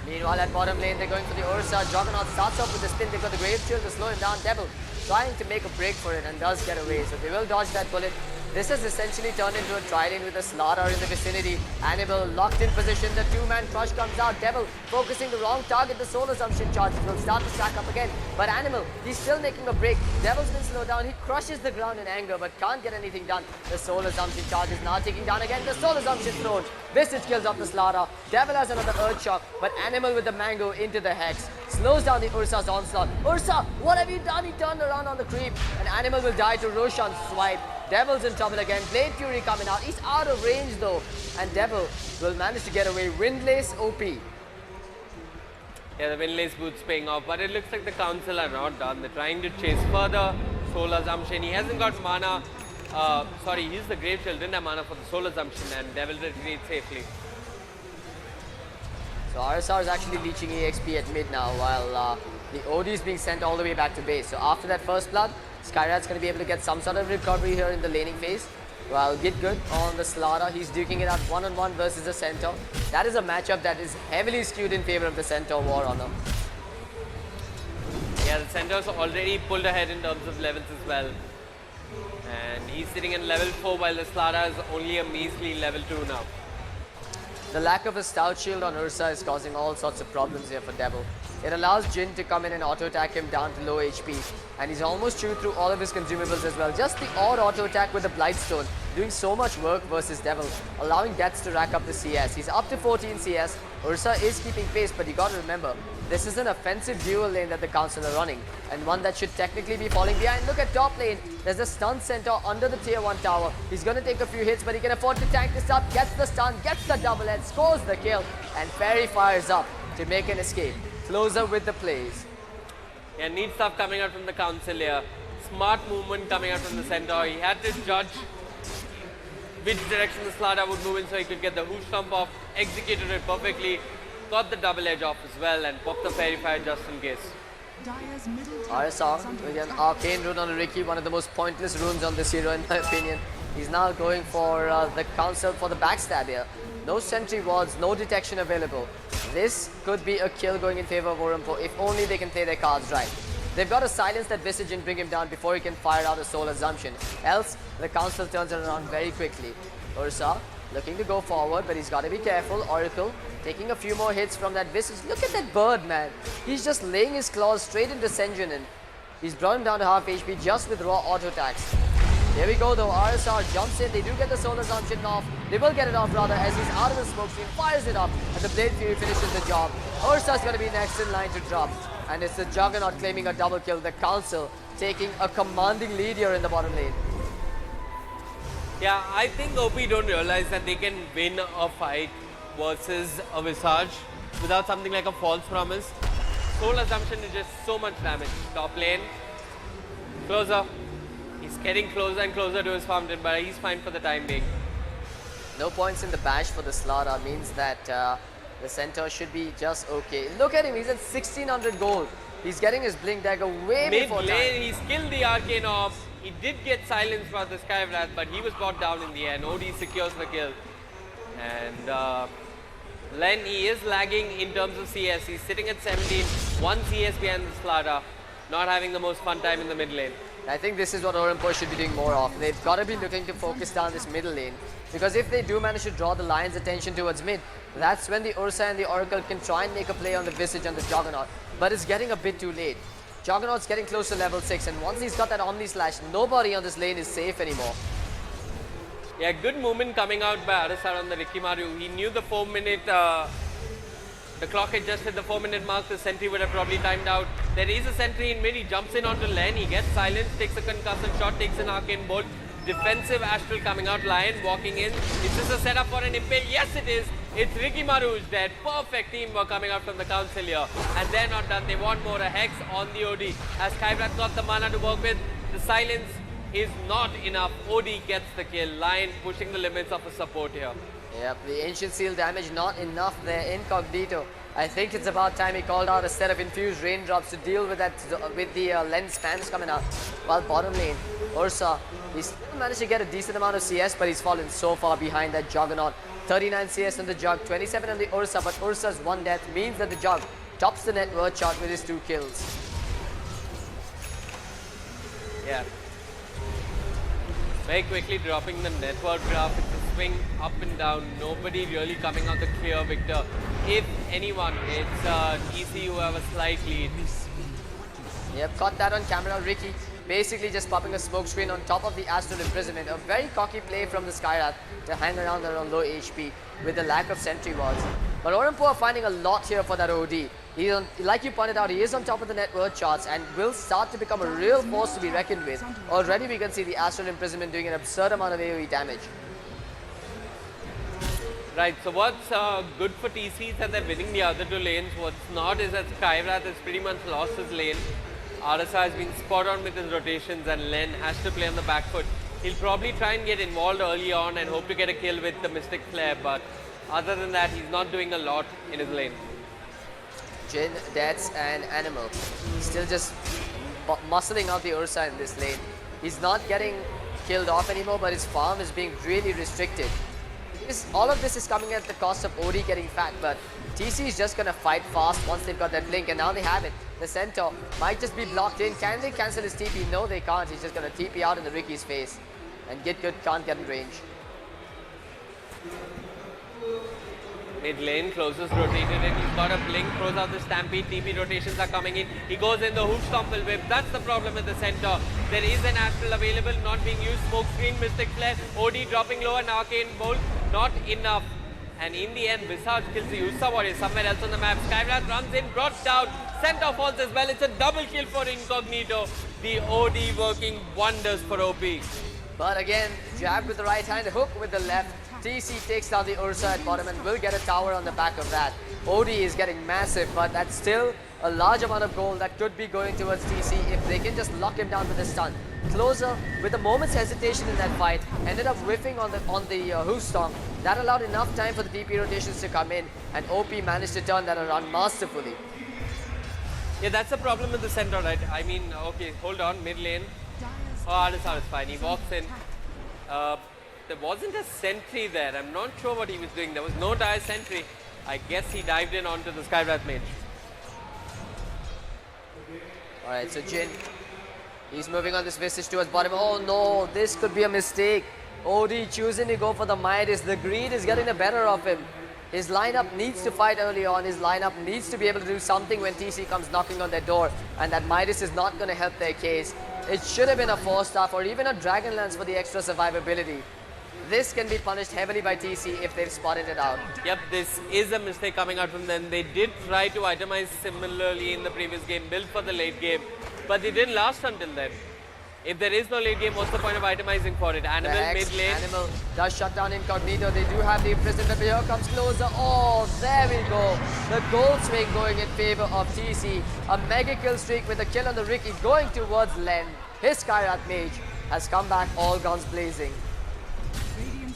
Meanwhile at bottom lane, they're going for the Ursa. Juggernaut starts off with the spin. They've got the Grave Shield to slow him down. Devil trying to make a break for it and does get away. So they will dodge that bullet. This has essentially turned into a tri-lane with a Slaughter in the vicinity. Annibal locked in position. The two-man crush comes out. Devil focusing the wrong target. The soul assumption charges will start to stack up again. But Animal, he's still making a break. Devil's been slowed down. He crushes the ground in anger but can't get anything done. The soul assumption charge is now taking down again. The soul assumption thrown. Visage kills off the Slaughter. Devil has another Earth Shock, but Animal with the Mango into the Hex. Slows down the Ursa's onslaught. Ursa, what have you done? He turned around on the creep. And Animal will die to Roshan's swipe. Devil's in trouble again. Blade Fury coming out. He's out of range though. And Devil will manage to get away. Windlace OP. Yeah, the Windlace boot's paying off, but it looks like the Council are not done. They're trying to chase further. Soul Assumption. He hasn't got mana. Sorry, he used the Grave Shield, didn't have mana for the Soul Assumption, and Devil retreats safely. So RSR is actually leeching EXP at mid now, while the OD is being sent all the way back to base. So after that first blood, Skyrat's going to be able to get some sort of recovery here in the laning phase. While Get Good on the Slaughter, he's duking it out one-on-one versus the Centaur. That is a matchup that is heavily skewed in favor of the Centaur War Honor. Yeah, the Centaur's already pulled ahead in terms of levels as well. And he's sitting in level 4 while the Slaughter is only a measly level 2 now. The lack of a stout shield on Ursa is causing all sorts of problems here for Devil. It allows Jin to come in and auto-attack him down to low HP. And he's almost chewed through all of his consumables as well. Just the odd auto-attack with the Blightstone, doing so much work versus Devil, allowing deaths to rack up the CS. He's up to 14 CS. Ursa is keeping pace, but you got to remember, this is an offensive dual lane that the Council are running, and one that should technically be falling behind. Look at top lane. There's a stun Centaur under the tier 1 tower. He's going to take a few hits, but he can afford to tank this up. Gets the stun, gets the double head, scores the kill, and Fairy fires up to make an escape. Closer with the plays. Yeah, neat stuff coming out from the Council here. Smart movement coming out from the Centaur. He had to judge which direction the Slaughter would move in so he could get the hoof stomp off. Executed it perfectly. Got the double edge off as well and popped the Fairy Fire just in case. RSR with an Arcane rune on Riki, one of the most pointless runes on this hero in my opinion. He's now going for the Council for the backstab here. No sentry wards, no detection available. This could be a kill going in favor of ORAM if only they can play their cards right. They've got to silence that Visage and bring him down before he can fire out a Soul Assumption. Else, the Council turns it around very quickly. Ursa looking to go forward, but he's got to be careful. Oracle taking a few more hits from that Visage. Look at that bird, man. He's just laying his claws straight into Senjun, and he's brought him down to half HP just with raw auto attacks. Here we go though, RSR jumps in, they do get the Soul Assumption off. They will get it off rather as he's out of the smoke screen, fires it up, and the Blade Fury finishes the job. Ursa's going to be next in line to drop. And it's the Juggernaut claiming a double kill, the Council taking a commanding lead here in the bottom lane. Yeah, I think OP don't realize that they can win a fight versus a Visage without something like a false promise. Soul Assumption is just so much damage. Top lane, closer. He's getting closer and closer to his fountain, but he's fine for the time being. No points in the bash for the slaughter means that the center should be just okay. Look at him, he's at 1600 gold. He's getting his Blink Dagger way before Mid time. lane, he's killed the Arcane off. He did get silenced by the Skywrath, but he was brought down in the end. OD secures the kill. And Len, he is lagging in terms of CS. He's sitting at 17, 1 CS behind the slaughter, not having the most fun time in the mid lane. I think this is what ORAM should be doing more of. They've got to be looking to focus down this middle lane. Because if they do manage to draw the Lion's attention towards mid, that's when the Ursa and the Oracle can try and make a play on the Visage and the Juggernaut. But it's getting a bit too late. Juggernaut's getting close to level 6, and once he's got that Omni Slash, nobody on this lane is safe anymore. Yeah, good movement coming out by Arasar on the Rikimaru. He knew the 4-minute, the clock had just hit the 4-minute mark. The sentry would have probably timed out. There is a sentry in mid. He jumps in onto Len. He gets silenced, takes a concussive shot, takes an Arcane Bolt. Defensive Astral coming out. Lion walking in. Is this a setup for an Impale? Yes, it is. It's Rikimaru who's dead. Perfect teamwork coming out from the council here. And they're not done. They want more. A Hex on the OD. As Skywrath got the mana to work with, the silence is not enough. OD gets the kill. Lion pushing the limits of a support here. Yep, the Ancient Seal damage not enough there. Incognito. I think it's about time he called out a set of infused raindrops to deal with that, with the lens spams coming out. While bottom lane, Ursa, he still managed to get a decent amount of CS, but he's fallen so far behind that Juggernaut. 39 CS on the Jug, 27 on the Ursa, but Ursa's one death means that the Jug tops the net worth chart with his 2 kills. Yeah. Very quickly dropping the network graph. It's a swing up and down. Nobody really coming out the clear victor. If anyone, it's TC who have a slight lead. Yep, caught that on camera. Ricky basically just popping a smoke screen on top of the Astral Imprisonment. A very cocky play from the Skywrath to hang around there on low HP with the lack of sentry wards. But ORAM are finding a lot here for that OD. He's on, like you pointed out, he is on top of the net worth charts and will start to become a real force to be reckoned with. Already we can see the Astral Imprisonment doing an absurd amount of AoE damage. Right, so what's good for TC is that they're winning the other 2 lanes. What's not is that Skywrath has pretty much lost his lane. Arasa has been spot on with his rotations and Len has to play on the back foot. He'll probably try and get involved early on and hope to get a kill with the Mystic Flare, but other than that, he's not doing a lot in his lane. Jin, Deaths and Animal. He's still just muscling out the Ursa in this lane. He's not getting killed off anymore, but his farm is being really restricted. All of this is coming at the cost of OD getting fat, but TC is just going to fight fast once they've got that blink, and now they have it. The Centaur might just be blocked in. Can they cancel his TP? No, they can't. He's just going to TP out in the Ricky's face. And Get Good can't get in range. Mid lane, closest rotated in. He's got a blink, throws out the Stampede. TP rotations are coming in. He goes in, the Hoof Stomp will whip. That's the problem with the Centaur. There is an Astral available, not being used. Smoke screen, Mystic Flare. OD dropping low, and Arcane Bolt. Not enough. And in the end, Visage kills the Ursa Warrior somewhere else on the map. Skywrath runs in, brought down. Centaur falls as well. It's a double kill for Incognito. The OD working wonders for OP. But again, jab with the right hand, hook with the left. TC takes down the Ursa at bottom and will get a tower on the back of that. OD is getting massive, but that's still a large amount of gold that could be going towards TC if they can just lock him down with a stun. Closer, with a moment's hesitation in that fight, ended up whiffing on the Hoof Stomp. That allowed enough time for the TP rotations to come in, and OP managed to turn that around masterfully. Yeah, that's the problem with the Centaur, right? I mean, okay, hold on, mid lane. Oh, Ardasar is fine. He walks in. There wasn't a sentry there. I'm not sure what he was doing. There was no dire sentry. I guess he dived in onto the Skywrath mage. Alright, so Jin, he's moving on this Visage towards bottom. Oh no, this could be a mistake. OD choosing to go for the Midas. The greed is getting the better of him. His lineup needs to fight early on. His lineup needs to be able to do something when TC comes knocking on their door. And that Midas is not going to help their case. It should have been a 4-star or even a Dragon Lance for the extra survivability. This can be punished heavily by TC if they've spotted it out. Yep, this is a mistake coming out from them. They did try to itemize similarly in the previous game, build for the late game, but they didn't last until then. If there is no late game, what's the point of itemizing for it? Animal mid lane. Animal does shut down Incognito. They do have the imprisonment, but here comes closer. Oh, there we go. The gold swing going in favor of TC. A mega kill streak with a kill on the Ricky going towards Len. His Kyrat Mage has come back all guns blazing.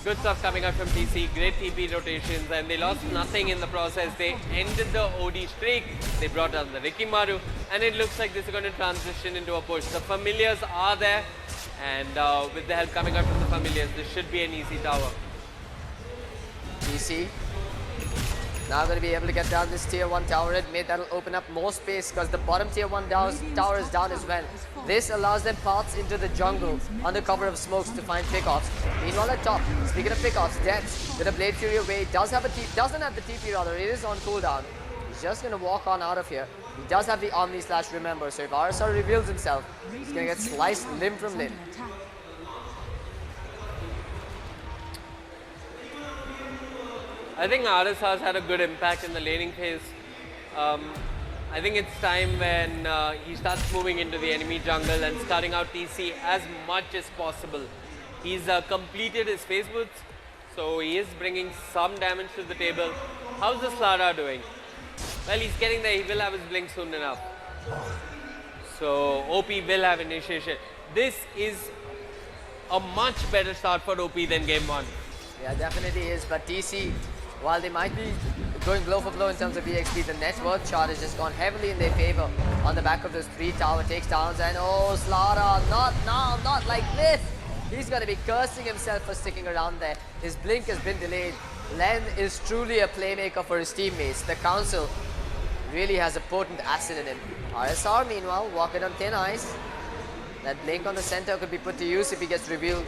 Good stuff coming out from TC. Great TP rotations, and they lost nothing in the process. They ended the OD streak. They brought down the Rikimaru, and it looks like this is going to transition into a push. The familiars are there, and with the help coming out from the familiars, this should be an easy tower. TC now going to be able to get down this tier 1 tower. That'll open up more space because the bottom tier 1 tower is down as well. This allows them paths into the jungle under cover of smokes to find pickoffs. Meanwhile at top, speaking of pickoffs, Depth with a Blade Fury away, doesn't have the TP rather, it is on cooldown. He's just going to walk on out of here. He does have the Omni Slash, remember, so if RSR reveals himself, he's going to get sliced limb from limb. I think RS has had a good impact in the laning phase. I think it's time when he starts moving into the enemy jungle and starting out TC as much as possible. He's completed his phase boots, so he is bringing some damage to the table. How's the Slara doing? Well, he's getting there. He will have his blink soon enough. So OP will have initiation. This is a much better start for OP than game 1. Yeah, definitely is, but TC, while they might be going blow for blow in terms of EXP, the net worth chart has just gone heavily in their favor on the back of this 3 tower takes downs, and oh, Slara, not now, not like this. He's going to be cursing himself for sticking around there. His blink has been delayed. Len is truly a playmaker for his teammates. The council really has a potent asset in him. RSR, meanwhile, walking on thin ice. That blink on the center could be put to use if he gets revealed.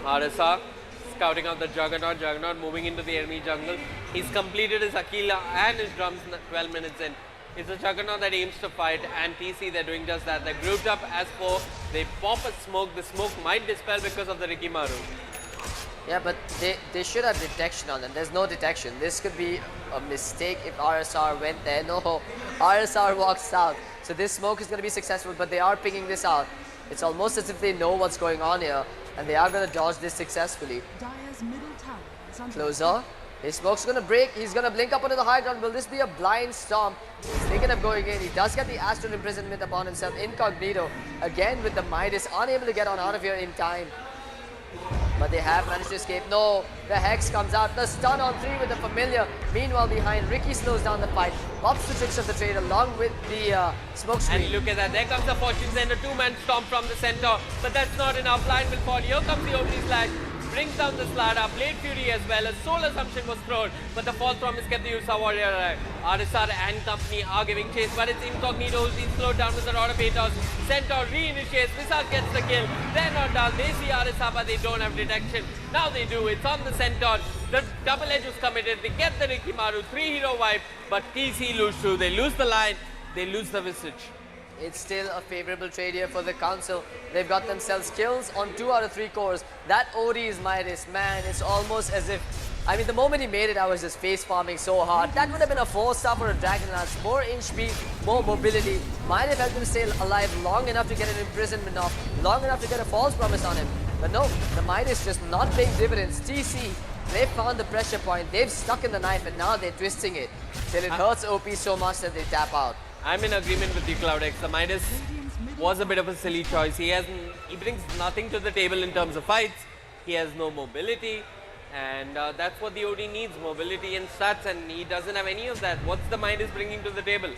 RSR scouting out the Juggernaut. Juggernaut moving into the enemy jungle. He's completed his Aquila and his drums 12 minutes in. It's a Juggernaut that aims to fight, and TC, they're doing just that. They're grouped up as 4. They pop a smoke. The smoke might dispel because of the Rikimaru. Yeah, but they should have detection on them. There's no detection. This could be a mistake if RSR went there. No, RSR walks out. So this smoke is going to be successful, but they are picking this out. It's almost as if they know what's going on here, and they are going to dodge this successfully. Dire's middle tower is under Closer. His smoke's going to break. He's going to blink up onto the high ground. Will this be a blind stomp? He's thinking of going in. He does get the Astral Imprisonment upon himself. Incognito, again with the Midas, unable to get on out of here in time. But they have managed to escape. No, the Hex comes out. The stun on 3 with the Familiar. Meanwhile, behind, Ricky slows down the fight. Pops the tricks of the trade along with the smoke screen. And look at that. There comes the Fortune Sender. 2-man stomp from the center. But that's not enough. Line will fall. Here comes the Omni Slash. Brings down the Slara. Blade Fury as well. A Soul Assumption was thrown. But the false promise kept the Usa Warrior alive. RSR and company are giving chase. But it's Incognito who's been slowed down with the Rod of Atos. Centaur reinitiates. Missile gets the kill. They're not down. They see RSR, but they don't have detection. Now they do. It's on the Centaur. The double edge was committed. They get the Rikimaru. 3-hero wipe. But TC lose through. They lose the line. They lose the Visage. It's still a favorable trade here for the council. They've got themselves kills on 2 out of 3 cores. That OD is Midas. Man, it's almost as if... I mean, the moment he made it, I was just face farming so hard. That would have been a 4-star for a Dragon Lance. More inch speed, more mobility. Might have helped him stay alive long enough to get an imprisonment off. Long enough to get a false promise on him. But no, the Midas just not paying dividends. TC, they've found the pressure point. They've stuck in the knife and now they're twisting it. Till it hurts OP so much that they tap out. I'm in agreement with you, CloudX. The Midas was a bit of a silly choice. He brings nothing to the table in terms of fights. He has no mobility, and that's what the OD needs, mobility and stats, and he doesn't have any of that. What's the Midas bringing to the table?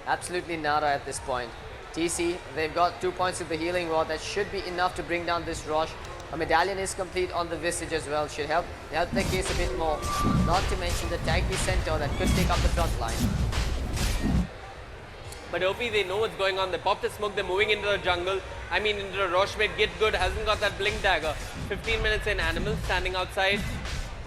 Absolutely nada at this point. TC, they've got 2 points of the healing rod. That should be enough to bring down this rush. A medallion is complete on the Visage as well. Should help their case a bit more. Not to mention the tanky Centaur that could take up the front line. But OP, they know what's going on. They popped the smoke. They're moving into the jungle. I mean, into the Rosh mid. Get good. Hasn't got that blink dagger. 15 minutes in. Animal standing outside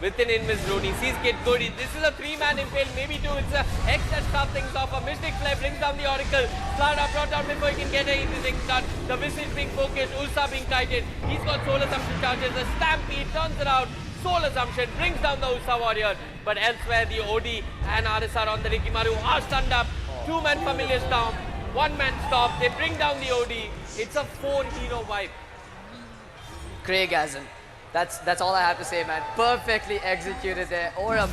with an Invis Rune. He sees Get good. This is a 3-man impale. Maybe 2. It's a Hex that starts things off. A Mystic Flare brings down the Oracle. Slara brought down before he can get anything done. The Visage being focused. Ursa being tightened. He's got Soul Assumption charges. The Stampede turns around. Soul Assumption brings down the Ursa Warrior. But elsewhere, the OD and RSR on the Rikimaru are stunned up. 2-man Familiar Storm. One man stop. They bring down the OD. It's a 4-hero wipe. Craigasm. That's all I have to say, man. Perfectly executed there. ORAM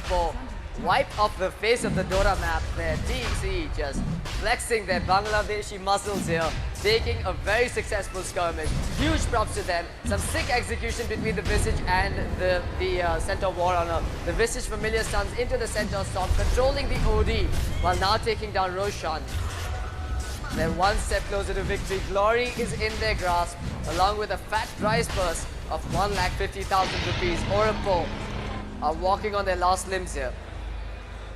wiped off the face of the Dota map there. Team C just flexing their Bangladeshi muscles here, taking a very successful skirmish. Huge props to them. Some sick execution between the Visage and the center Warrunner. The Visage familiar stuns into the center storm, controlling the OD while now taking down Roshan. They're one step closer to victory. Glory is in their grasp, along with a fat prize purse of 1,50,000 rupees. ORAM are walking on their last limbs here.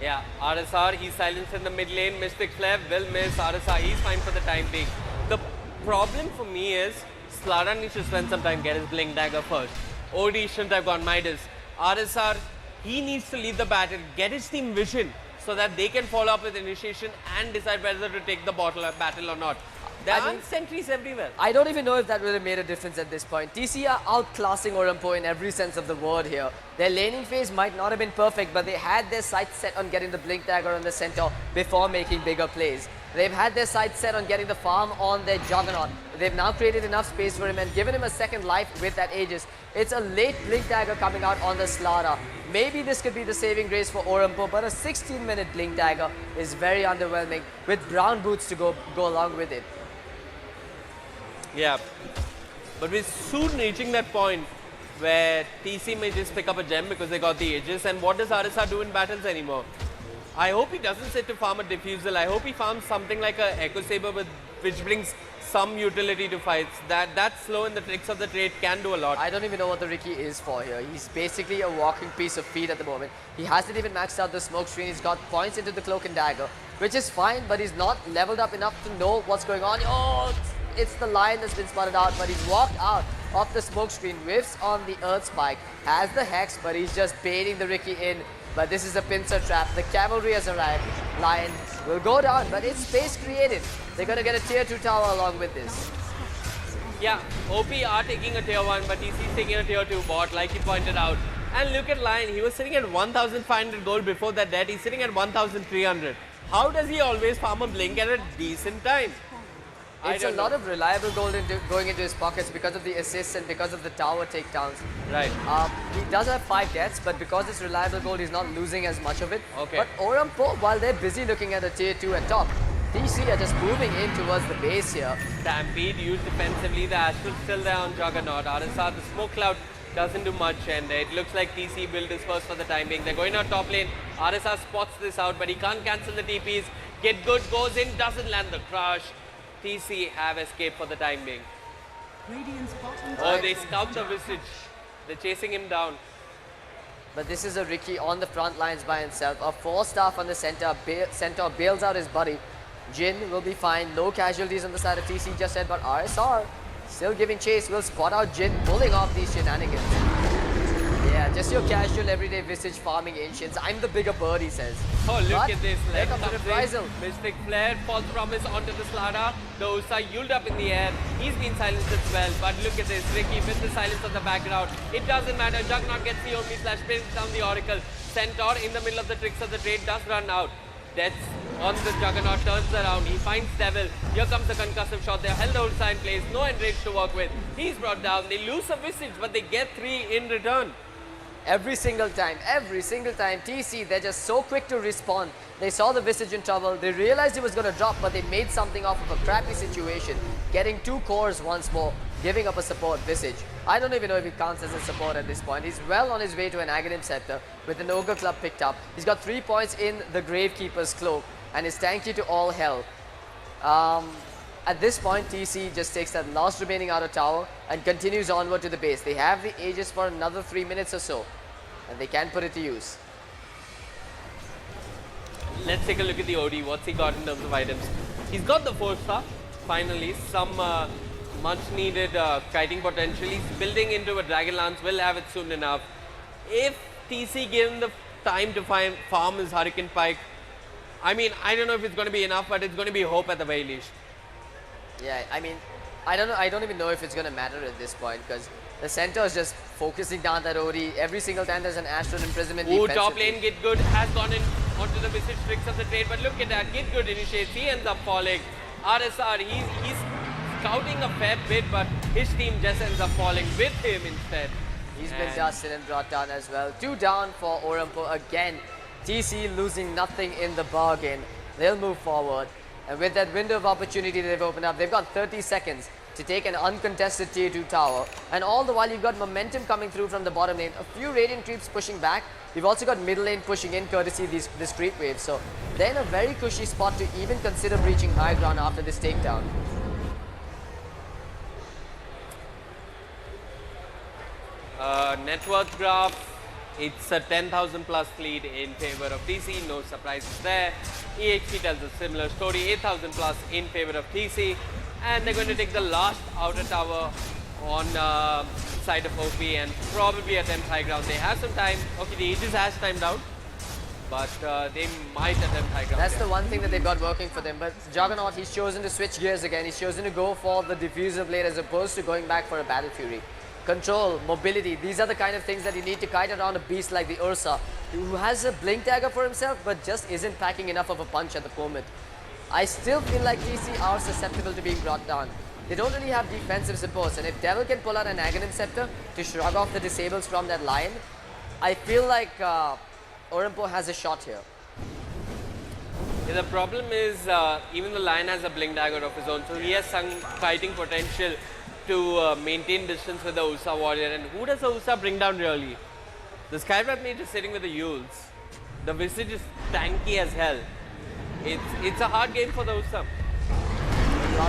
Yeah, RSR, he's silenced in the mid lane. Mystic Flare will miss. RSR, he's fine for the time being. The problem for me is Slara needs to spend some time, get his Blink Dagger first. OD shouldn't have gone Midas. RSR, he needs to lead the battle, get his team vision so that they can follow up with initiation and decide whether to take the battle or not. There are sentries everywhere. I don't even know if that really made a difference at this point. TC are outclassing ORAM in every sense of the word here. Their laning phase might not have been perfect, but they had their sights set on getting the Blink Dagger on the center before making bigger plays. They've had their sights set on getting the farm on their Juggernaut. They've now created enough space for him and given him a second life with that Aegis. It's a late Blink Dagger coming out on the Slara. Maybe this could be the saving grace for ORAM, but a 16-minute Blink Dagger is very underwhelming with brown boots to go along with it. Yeah, but we're soon reaching that point where TC may just pick up a gem because they got the Aegis. And what does RSR do in battles anymore? I hope he doesn't sit to farm a Diffusal. I hope he farms something like a Echo Saber which brings some utility to fights. That slow in the tricks of the trade can do a lot. I don't even know what the Ricky is for here. He's basically a walking piece of feed at the moment. He hasn't even maxed out the smoke screen. He's got points into the Cloak and Dagger, which is fine, but he's not leveled up enough to know what's going on. Oh, it's the Lion that's been spotted out, but he's walked out of the smoke screen, whiffs on the Earth Spike, has the Hex, but he's just baiting the Ricky in. But this is a pincer trap. The cavalry has arrived. Lion will go down, but it's space created. They're going to get a tier 2 tower along with this. Yeah, OP are taking a tier 1, but TC's taking a tier 2 bot, like he pointed out. And look at Lion. He was sitting at 1,500 gold before that dead. He's sitting at 1,300. How does he always farm a Blink at a decent time? It's a lot of reliable gold going into his pockets because of the assists and because of the tower takedowns. Right. He does have 5 deaths, but because it's reliable gold, he's not losing as much of it. Okay. But ORAM, while they're busy looking at a tier 2 at top, TC are just moving in towards the base here. Stampede used defensively. The Astral's still there on Juggernaut. RSR, the smoke cloud doesn't do much, and it looks like TC will disperse for the time being. They're going out top lane. RSR spots this out, but he can't cancel the TPs. Get good, goes in, doesn't land the crush. TC have escaped for the time being. They scout the Visage. They're chasing him down. But this is a Ricky on the front lines by himself. A 4-staff on the center. Centaur bails out his buddy. Jin will be fine. No casualties on the side of TC just said, but RSR still giving chase. Will spot out Jin pulling off these shenanigans. Yeah, just your casual everyday Visage farming Ancients. I'm the bigger bird, he says. Oh, look but at this. Here comes the reprisal. Mystic Flare, false promise onto the Slara. The Usa yuled up in the air. He's been silenced as well. But look at this. Ricky with the silence on the background. It doesn't matter. Juggernaut gets the Omni Slash, brings down the Oracle. Centaur in the middle of the tricks of the trade does run out. Deaths on the Juggernaut, turns around. He finds Devil. Here comes the concussive shot. They held the Ulsa in place. No enrage to work with. He's brought down. They lose a Visage, but they get 3 in return. Every single time, TC, they're just so quick to respond. They saw the Visage in trouble, they realized it was going to drop, but they made something off of a crappy situation, getting 2 cores once more, giving up a support Visage. I don't even know if he counts as a support at this point. He's well on his way to an Aghanim Scepter with an Ogre Club picked up. He's got 3 points in the Gravekeeper's Cloak and is tanky to all hell. At this point, TC just takes that last remaining outer tower and continues onward to the base. They have the Aegis for another 3 minutes or so, and they can put it to use. Let's take a look at the OD. What's he got in terms of items? He's got the 4-star, finally. Some much needed kiting potential. He's building into a Dragon Lance, will have it soon enough. If TC give him the time to farm his Hurricane Pike, I mean, I don't know if it's going to be enough, but it's going to be hope at the very least. Yeah, I mean, I don't know. I don't even know if it's going to matter at this point because the center is just focusing down that OD. Every single time there's an Astral Imprisonment. Ooh, top lane Get Good has gone in onto the Visage tricks of the trade, but look at that. Get Good initiates. He ends up falling. RSR, he's scouting a fair bit, but his team just ends up falling with him instead. He's been dusted and brought down as well. 2 down for Orampo again. TC losing nothing in the bargain. They'll move forward. And with that window of opportunity they've opened up, they've got 30 seconds to take an uncontested tier 2 tower. And all the while you've got momentum coming through from the bottom lane. A few Radiant creeps pushing back. You've also got middle lane pushing in courtesy of this creep wave. So they're in a very cushy spot to even consider breaching high ground after this takedown. Net worth graph, it's a 10,000 plus lead in favor of TC, no surprises there. EXP tells a similar story, 8,000 plus in favor of TC, and they're going to take the last outer tower on side of OP and probably attempt high ground. They have some time. Okay, the Aegis has timed out, but they might attempt high ground. That's the one thing that they've got working for them. But Juggernaut, he's chosen to switch gears again. He's chosen to go for the diffuser blade as opposed to going back for a Battle Fury. Control, mobility, these are the kind of things that you need to kite around a beast like the Ursa, who has a blink dagger for himself but just isn't packing enough of a punch at the moment. I still feel like TC are susceptible to being brought down. They don't really have defensive supports, and if Devil can pull out an Aghanim Scepter to shrug off the disables from that Lion, I feel like Orampo has a shot here. Yeah, the problem is even the Lion has a blink dagger of his own, so he has some fighting potential to maintain distance with the Usa warrior. And who does the Usa bring down really? The Skywrap Mage is sitting with the Yules. The Visage is tanky as hell. It's a hard game for the Usa.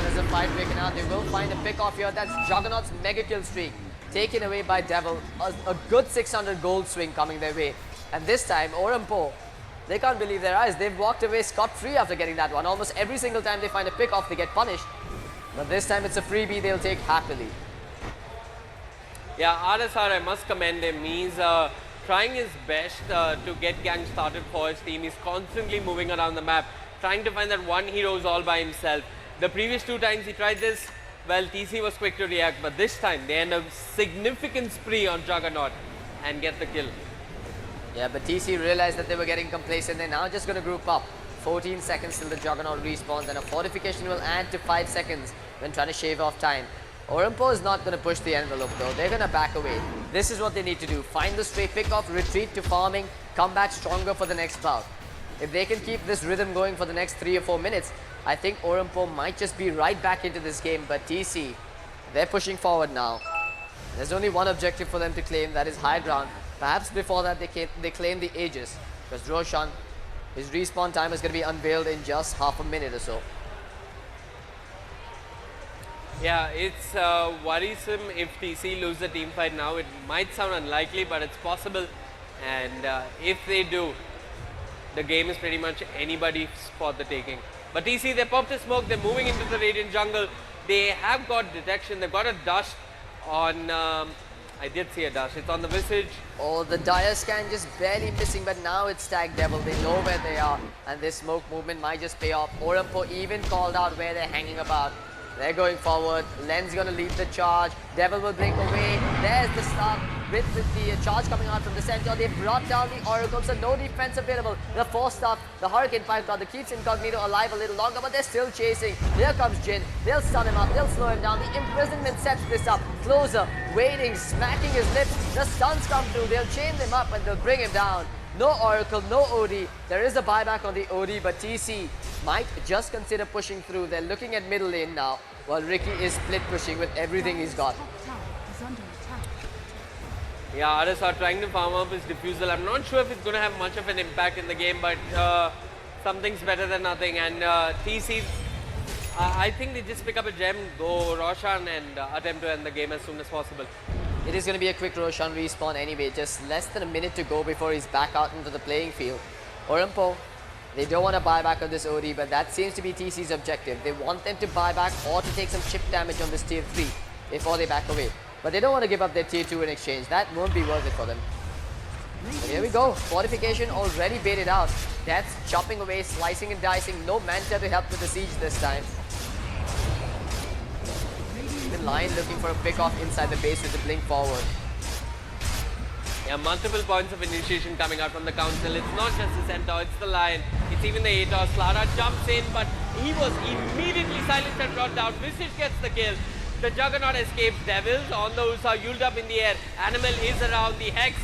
There's a fight breaking out. They will find a pick off here. That's Juggernaut's mega kill streak taken away by Devil. A good 600 gold swing coming their way. And this time, Orampo, they can't believe their eyes. They've walked away scot-free after getting that one. Almost every single time they find a pick off, they get punished. But this time it's a freebie they'll take happily. Yeah, RSR, I must commend him. He's trying his best to get gang started for his team. He's constantly moving around the map, trying to find that one hero is all by himself. The previous 2 times he tried this, well, TC was quick to react, but this time they end a significant spree on Juggernaut and get the kill. Yeah, but TC realized that they were getting complacent. They're now just going to group up. 14 seconds till the Juggernaut respawns, and a fortification will add to 5 seconds when trying to shave off time. Orampo is not going to push the envelope though. They're going to back away. This is what they need to do. Find the stray pick off, retreat to farming, come back stronger for the next bout. If they can keep this rhythm going for the next 3 or 4 minutes, I think Orampo might just be right back into this game. But TC, they're pushing forward now. There's only one objective for them to claim, that is high ground. Perhaps before that they claim the Aegis, because Roshan, his respawn time is going to be unveiled in just half a minute or so. Yeah, it's worrisome if TC lose the team fight now. It might sound unlikely, but it's possible. And if they do, the game is pretty much anybody's for the taking. But TC, they popped a smoke. They're moving into the Radiant jungle. They have got detection. They've got a dust on... I did see a dash. It's on the Visage. Oh, the dire scan just barely missing, but now it's Stag Devil. They know where they are, and this smoke movement might just pay off. Orampo even called out where they're hanging about. They're going forward. Len's going to lead the charge. Devil will blink away. There's the start with the charge coming out from the center. They brought down the Oracle, so no defense available. The 4-star, the Hurricane Python, that keeps Incognito alive a little longer, but they're still chasing. Here comes Jin. They'll stun him up. They'll slow him down. The imprisonment sets this up. Closer, waiting, smacking his lips. The stuns come through. They'll chain them up and they'll bring him down. No Oracle, no OD. There is a buyback on the OD, but TC might just consider pushing through. They're looking at middle lane now, while Ricky is split pushing with everything he's got. Yeah, RSR trying to farm up his diffusal. I'm not sure if it's going to have much of an impact in the game, but something's better than nothing. And TC, I think they just pick up a gem, go Roshan, and attempt to end the game as soon as possible. It is going to be a quick Roshan respawn anyway. Just less than a minute to go before he's back out into the playing field. Orampo, they don't want to buy back on this OD, but that seems to be TC's objective. They want them to buy back or to take some chip damage on this tier 3 before they back away. But they don't want to give up their tier 2 in exchange. That won't be worth it for them. But here we go. Fortification already baited out. Death's chopping away, slicing and dicing. No Manta to help with the siege this time. Even Lion looking for a pick off inside the base with the blink forward. Yeah, multiple points of initiation coming out from the council. It's not just the centaur, it's the lion. It's even the Atos. Clara jumps in, but he was immediately silenced and brought down. Visage gets the kill. The Juggernaut escapes. Devils on the Ursa, Yuled up in the air. Animal is around. The Hex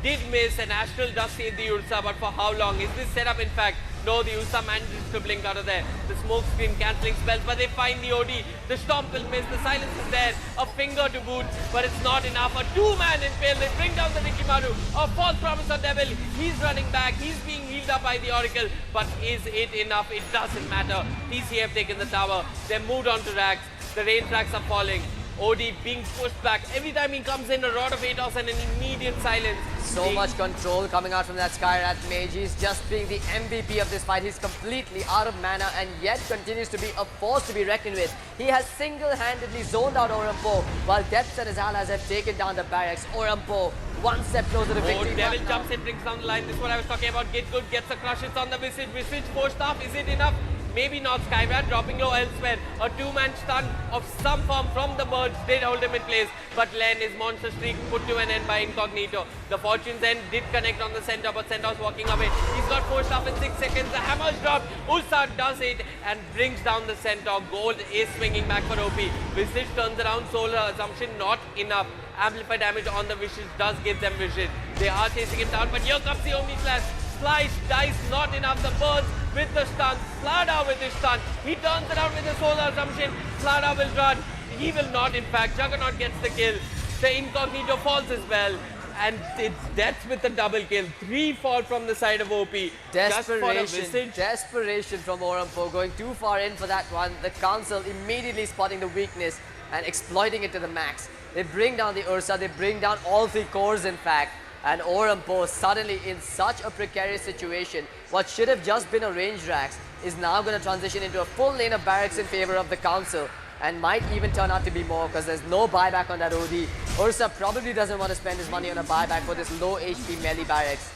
did miss, and Astral does save the Ursa, but for how long? Is this set up, in fact? No, the Ursa manages to blink out of there. The smoke screen cancelling spells, but they find the OD. The Stomp will miss. The silence is there. A finger to boot, but it's not enough. A two-man impale. They bring down the Rikimaru. A false promise on Devil. He's running back. He's being healed up by the Oracle, but is it enough? It doesn't matter. TC have taken the tower. They're moved on to racks. The rain tracks are falling. OD being pushed back. Every time he comes in, a rod of Atos and an immediate silence. So much control coming out from that Skyrat Mage. He's just being the MVP of this fight. He's completely out of mana and yet continues to be a force to be reckoned with. He has single-handedly zoned out Orampo while Depths and his allies have taken down the barracks. Orampo one step closer to victory. Oh, Devil jumps in, brings down the line. This is what I was talking about. Get good, gets a crush. It's on the Visage. Visage forced off. Is it enough? Maybe not. Skyrat dropping low elsewhere. A two-man stun of some form from the birds did hold him in place. But Len, his monster streak put to an end by Incognito. The Fortune's End did connect on the centaur, but Centaur's walking away. He's got forced off in 6 seconds. The hammer's dropped. Ursa does it and brings down the centaur. Gold is swinging back for OP. Visage turns around. Solar Assumption not enough. Amplify damage on the Visage does give them vision. They are chasing him down, but here comes the Omni Slash. Slice, dice, not enough. The birds with the stun. Slada with his stun. He turns around with the Solar Assumption. Slada will run. He will not, in fact. Juggernaut gets the kill. The Incognito falls as well. And it's Death with the double kill. 3 fall from the side of OP. Desperation from Orampo, going too far in for that one. The Council immediately spotting the weakness and exploiting it to the max. They bring down the Ursa. They bring down all 3 cores, in fact. And Orampo suddenly in such a precarious situation. What should have just been a range racks is now going to transition into a full lane of barracks in favor of the Council. And might even turn out to be more because there's no buyback on that OD. Ursa probably doesn't want to spend his money on a buyback for this low HP melee barracks.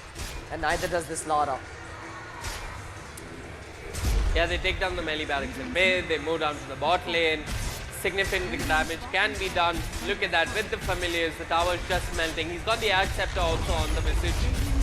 And neither does the Slaughter. Yeah, they take down the melee barracks in mid. They move down to the bot lane. Significant damage can be done. Look at that with the familiars. The tower is just melting. He's got the Axe Scepter also on the Visage.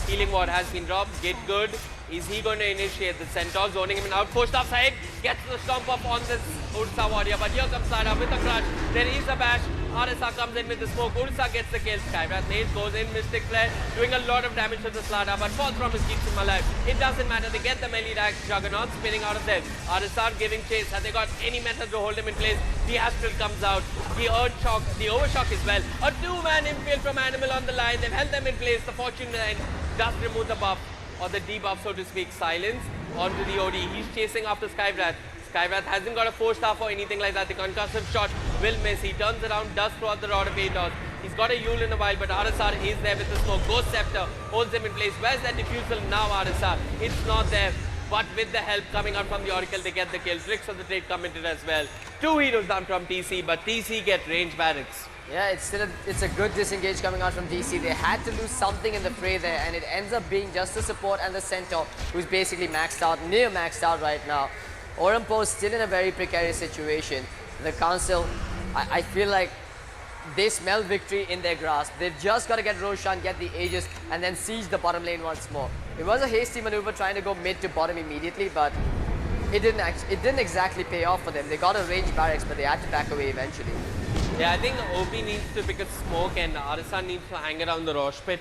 Healing ward has been dropped. Get good. Is he going to initiate the centaur? Zoning him in out. Pushed offside. Gets the stomp up on this Ursa warrior. But here comes Slada with a clutch. There is a bash. RSR comes in with the smoke. Ursa gets the kill. Skyrat Mage goes in. Mystic Flare doing a lot of damage to the Slada. But falls from his keeps him alive. It doesn't matter. They get the melee racks. Juggernaut spinning out of them. RSR giving chase. Have they got any method to hold him in place? The Astral comes out. The Earth Shock. The Overshock as well. A two-man impale from Animal on the line. They've held them in place. The Fortune line does remove the buff. Or the debuff, so to speak. Silence onto the OD. He's chasing after Skyrat. Skyrat hasn't got a 4-star or anything like that. The concussive shot will miss. He turns around, does throw out the Rod of Atos. He's got a Yule in a while, but RSR is there with the smoke. Ghost Scepter holds him in place. Where's that diffusal now, RSR? It's not there. But with the help coming out from the Oracle, they get the kill. Tricks of the trade come into it as well. 2 heroes down from TC, but TC get range barracks. Yeah, it's a good disengage coming out from DC. They had to lose something in the fray there, and it ends up being just the support and the centaur, who's basically maxed out, near maxed out right now. Orampo is still in a very precarious situation. The Council, I feel like they smell victory in their grasp. They've just got to get Roshan, get the Aegis, and then siege the bottom lane once more. It was a hasty maneuver trying to go mid to bottom immediately, but it didn't exactly pay off for them. They got a range barracks, but they had to back away eventually. Yeah, I think OP needs to pick a smoke and Arasan needs to hang around the Rosh pit,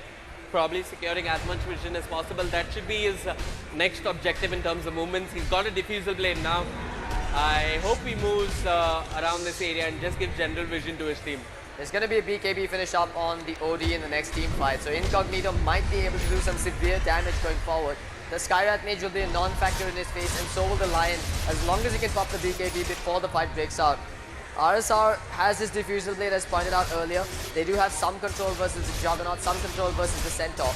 probably securing as much vision as possible. That should be his next objective in terms of movements. He's got a diffusal blade now. I hope he moves around this area and just gives general vision to his team. There's going to be a BKB finish up on the OD in the next team fight, so Incognito might be able to do some severe damage going forward. The Skyrat Mage will be a non-factor in his face, and so will the Lion, as long as he can pop the BKB before the fight breaks out. RSR has his diffusal blade, as pointed out earlier. They do have some control versus the Juggernaut, some control versus the Centaur.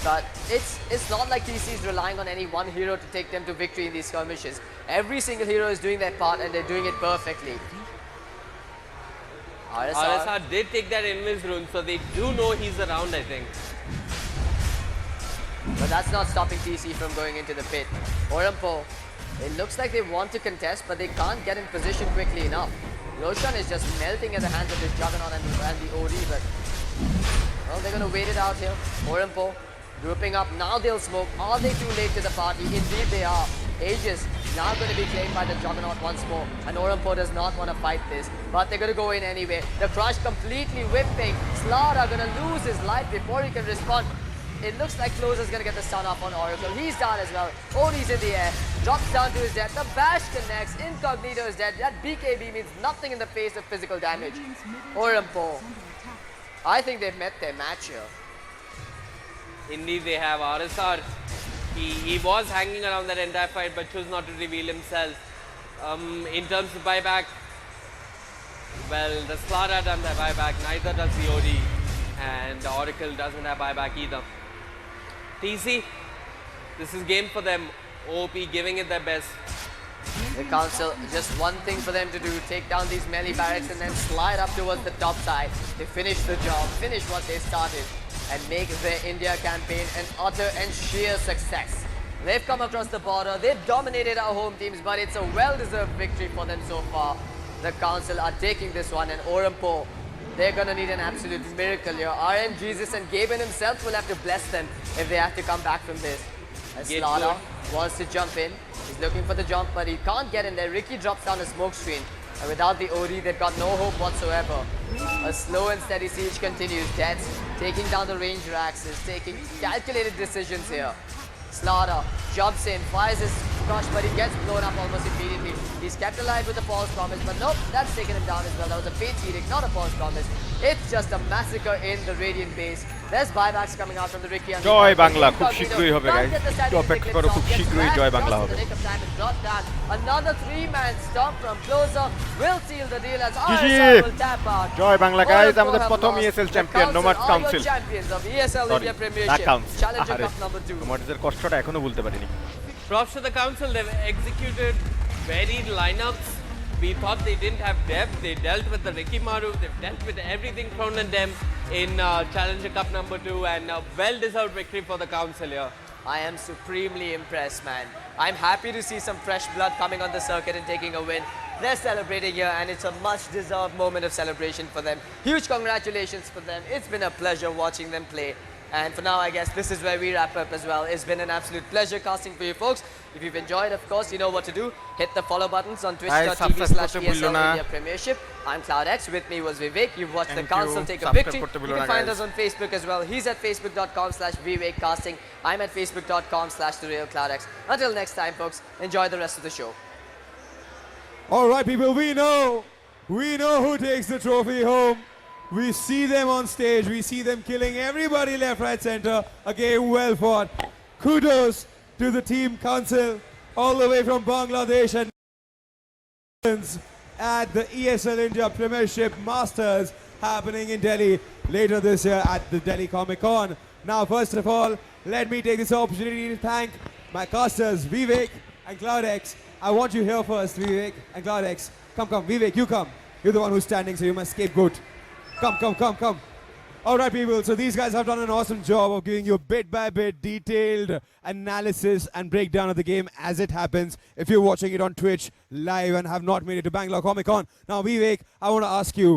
But it's not like TC is relying on any one hero to take them to victory in these skirmishes. Every single hero is doing their part and they're doing it perfectly. RSR did take that Invis rune, so they do know he's around, I think. But that's not stopping TC from going into the pit. Orampo, it looks like they want to contest, but they can't get in position quickly enough. Roshan is just melting at the hands of this Juggernaut and the OD, but Well, they're going to wait it out here. ORAM grouping up. Now they'll smoke. Are they too late to the party? Indeed they are. Aegis now going to be claimed by the Juggernaut once more. And ORAM does not want to fight this. But they're going to go in anyway. The Crush completely whipping. Slara going to lose his life before he can respond. It looks like Closer's going to get the stun off on Oracle. He's down as well. Oni's in the air. Drops down to his death. The bash connects. Incognito is dead. That BKB means nothing in the face of physical damage. ORAM, I think they've met their match here. Indeed they have. RSR, he was hanging around that entire fight but chose not to reveal himself. In terms of buyback, well, the Slara doesn't have buyback, neither does the OD, and the Oracle doesn't have buyback either. TC, this is game for them. OP giving it their best. The Council, just one thing for them to do, take down these melee barracks and then slide up towards the top side. They finish the job, finish what they started, and make their India campaign an utter and sheer success. They've come across the border, they've dominated our home teams, but it's a well-deserved victory for them so far. The Council are taking this one, and ORAM, they're going to need an absolute miracle here. RM, Jesus and Gaben himself will have to bless them if they have to come back from this. As Slada wants to jump in, he's looking for the jump, but he can't get in there. Ricky drops down a smoke screen, and without the OD, they've got no hope whatsoever. A slow and steady siege continues. Deads taking down the ranger axes, taking calculated decisions here. Slaughter jumps in, fires his crush, but he gets blown up almost immediately. He's kept alive with a false promise, but nope, that's taken him down as well. That was a fate edict, not a false promise. It's just a massacre in the Radiant base. There's buybacks coming out from the Ricky and জয় বাংলা খুব শীঘ্রই হবে guys একটু অপেক্ষা করো খুব শীঘ্রই জয় বাংলা হবে Another three-man stomp from Closer will seal the deal as GG RSR will tap out. জয় বাংলা গাইস আমাদের প্রথম ESL champion Nomad Council champions of ESL India Premiership Challenger Cup number 2. নোমাডের কষ্টটা এখনো ভুলতে পারিনি Props to the Council, they've executed varied lineups. We thought they didn't have depth. They dealt with the Ricky Maru. They've dealt with everything thrown at them in Challenger Cup number 2, and a well-deserved victory for the Council here. I am supremely impressed, man. I'm happy to see some fresh blood coming on the circuit and taking a win. They're celebrating here, and it's a much-deserved moment of celebration for them. Huge congratulations for them. It's been a pleasure watching them play. And for now, I guess this is where we wrap up as well. It's been an absolute pleasure casting for you folks. If you've enjoyed, of course, you know what to do. Hit the follow buttons on twitch.tv/ESL India Premiership. I'm CloudX. With me was Vivek. You've watched the Council take a victory. You can find us on Facebook as well. He's at facebook.com/VivekCasting. I'm at facebook.com/TheRealCloudX. Until next time, folks, enjoy the rest of the show. All right, people, we know who takes the trophy home. We see them on stage. We see them killing everybody left, right, center. A game well fought. Kudos to the team Council all the way from Bangladesh and at the ESL India Premiership Masters happening in Delhi later this year at the Delhi Comic Con. Now, first of all, let me take this opportunity to thank my casters, Vivek and CloudX. I want you here first, Vivek and CloudX. Come, Vivek, you come. You're the one who's standing, so you're my scapegoat. Come. All right, people. So these guys have done an awesome job of giving you bit-by-bit detailed analysis and breakdown of the game as it happens. If you're watching it on Twitch live and have not made it to Bangalore Comic Con. Now, Vivek, I want to ask you,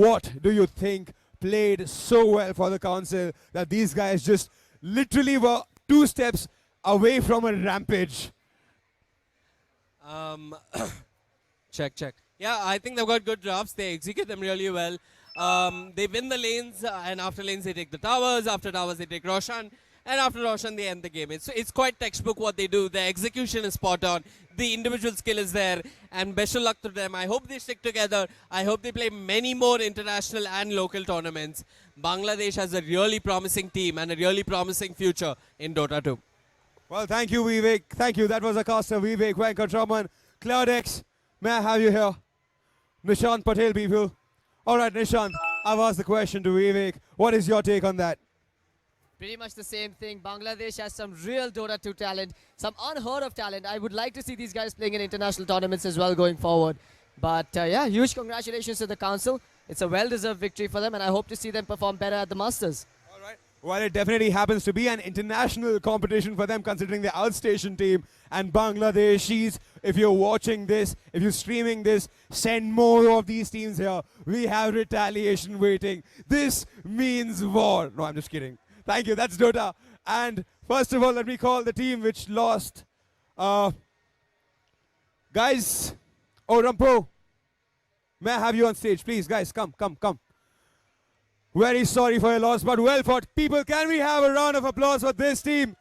what do you think played so well for the Council that these guys just literally were 2 steps away from a rampage? Check. Yeah, I think they've got good drafts. They execute them really well. They win the lanes, and after lanes they take the towers. After towers they take Roshan, and after Roshan they end the game. It's quite textbook what they do. The execution is spot on. The individual skill is there, and best of luck to them. I hope they stick together. I hope they play many more international and local tournaments. Bangladesh has a really promising team and a really promising future in Dota 2. Well, thank you, Vivek. Thank you. That was a caster, Vivek Venkatraman. CloudX, may I have you here? Nishant Patel, people. All right, Nishant, I've asked the question to Vivek. What is your take on that? Pretty much the same thing. Bangladesh has some real Dota 2 talent, some unheard of talent. I would like to see these guys playing in international tournaments as well going forward. But yeah, huge congratulations to the Council. It's a well-deserved victory for them, and I hope to see them perform better at the Masters. All right. Well, it definitely happens to be an international competition for them, considering the outstation team and Bangladeshis. If you're watching this, if you're streaming this, send more of these teams here. We have retaliation waiting. This means war. No, I'm just kidding. Thank you. That's Dota. And first of all, let me call the team which lost. Guys, ORAM Pro, may I have you on stage, please? Guys, come. Very sorry for your loss, but well fought. People, can we have a round of applause for this team?